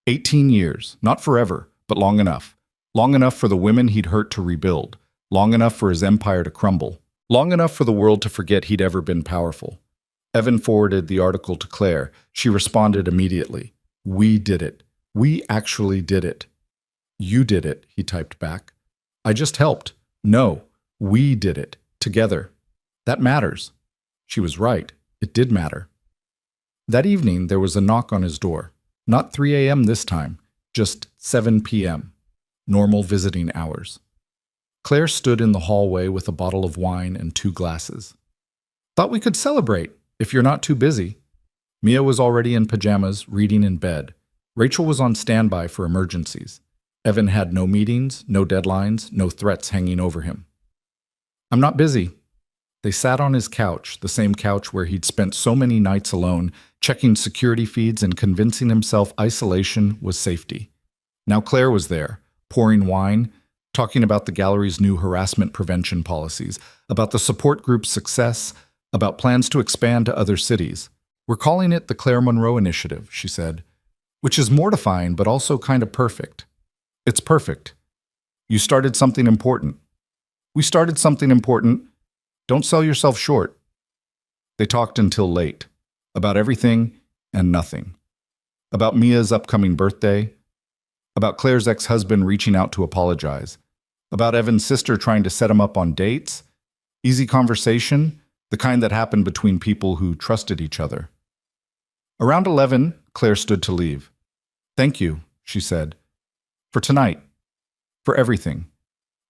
18 years, not forever, but long enough. Long enough for the women he'd hurt to rebuild. Long enough for his empire to crumble. Long enough for the world to forget he'd ever been powerful. Evan forwarded the article to Claire. She responded immediately. "We did it. We actually did it." "You did it," he typed back. "I just helped." "No, we did it. Together. That matters." She was right. It did matter. That evening, there was a knock on his door. Not 3 a.m. this time, just 7 p.m. Normal visiting hours. Claire stood in the hallway with a bottle of wine and 2 glasses. "Thought we could celebrate, if you're not too busy." Mia was already in pajamas, reading in bed. Rachel was on standby for emergencies. Evan had no meetings, no deadlines, no threats hanging over him. "I'm not busy." They sat on his couch, the same couch where he'd spent so many nights alone, checking security feeds and convincing himself isolation was safety. Now Claire was there, pouring wine, talking about the gallery's new harassment prevention policies, about the support group's success, about plans to expand to other cities. "We're calling it the Claire Monroe Initiative," she said, "which is mortifying but also kind of perfect." "It's perfect. You started something important." "We started something important. Don't sell yourself short." They talked until late, about everything and nothing. About Mia's upcoming birthday, about Claire's ex-husband reaching out to apologize, about Evan's sister trying to set him up on dates. Easy conversation, the kind that happened between people who trusted each other. Around 11, Claire stood to leave. "Thank you," she said, "for tonight, for everything,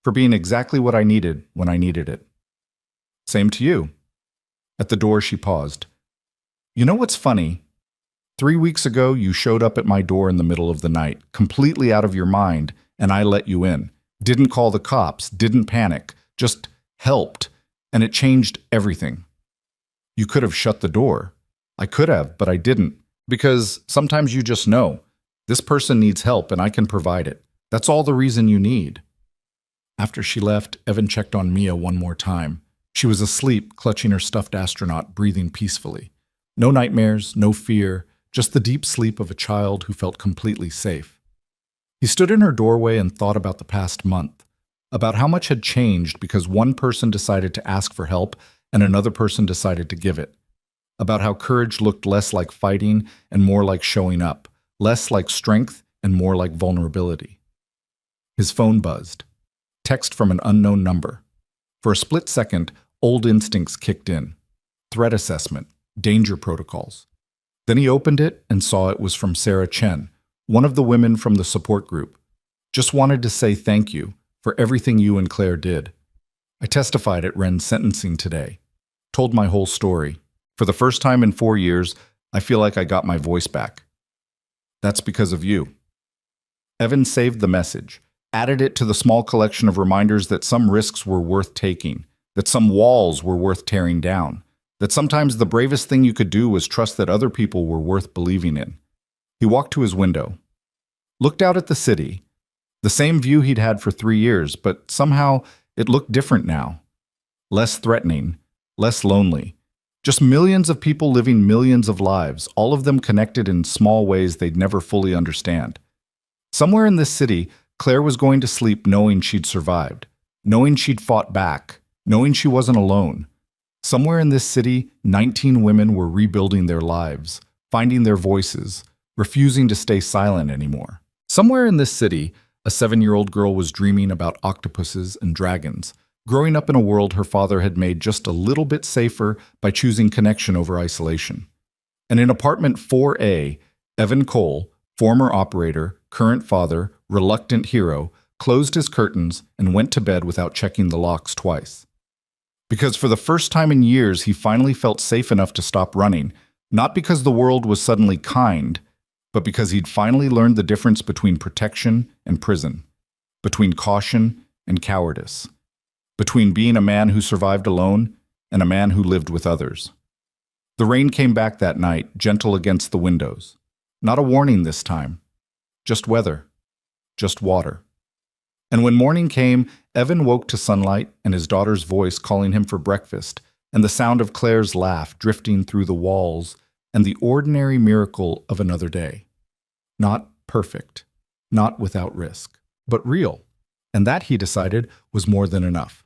for being exactly what I needed when I needed it." "Same to you." At the door, she paused. "You know what's funny? 3 weeks ago, you showed up at my door in the middle of the night, completely out of your mind, and I let you in. Didn't call the cops, didn't panic, just helped, and it changed everything. You could have shut the door. I could have, but I didn't, because sometimes you just know, this person needs help and I can provide it. That's all the reason you need." After she left, Evan checked on Mia one more time. She was asleep, clutching her stuffed astronaut, breathing peacefully. No nightmares, no fear, just the deep sleep of a child who felt completely safe. He stood in her doorway and thought about the past month, about how much had changed because one person decided to ask for help and another person decided to give it. About how courage looked less like fighting and more like showing up, less like strength and more like vulnerability. His phone buzzed. Text from an unknown number. For a split second, old instincts kicked in. Threat assessment, danger protocols. Then he opened it and saw it was from Sarah Chen, one of the women from the support group. "Just wanted to say thank you for everything you and Claire did. I testified at Wren's sentencing today. Told my whole story. For the first time in 4 years, I feel like I got my voice back. That's because of you." Evan saved the message, added it to the small collection of reminders that some risks were worth taking, that some walls were worth tearing down, that sometimes the bravest thing you could do was trust that other people were worth believing in. He walked to his window, looked out at the city, the same view he'd had for 3 years, but somehow it looked different now. Less threatening, less lonely. Just millions of people living millions of lives, all of them connected in small ways they'd never fully understand. Somewhere in this city, Claire was going to sleep knowing she'd survived, knowing she'd fought back, knowing she wasn't alone. Somewhere in this city, 19 women were rebuilding their lives, finding their voices, refusing to stay silent anymore. Somewhere in this city, a 7-year-old girl was dreaming about octopuses and dragons, growing up in a world her father had made just a little bit safer by choosing connection over isolation. And in apartment 4A, Evan Cole, former operator, current father, reluctant hero, closed his curtains and went to bed without checking the locks twice. Because for the first time in years, he finally felt safe enough to stop running, not because the world was suddenly kind, but because he'd finally learned the difference between protection and prison, between caution and cowardice, between being a man who survived alone and a man who lived with others. The rain came back that night, gentle against the windows. Not a warning this time. Just weather. Just water. And when morning came, Evan woke to sunlight and his daughter's voice calling him for breakfast, and the sound of Claire's laugh drifting through the walls, and the ordinary miracle of another day. Not perfect, not without risk, but real. And that, he decided, was more than enough.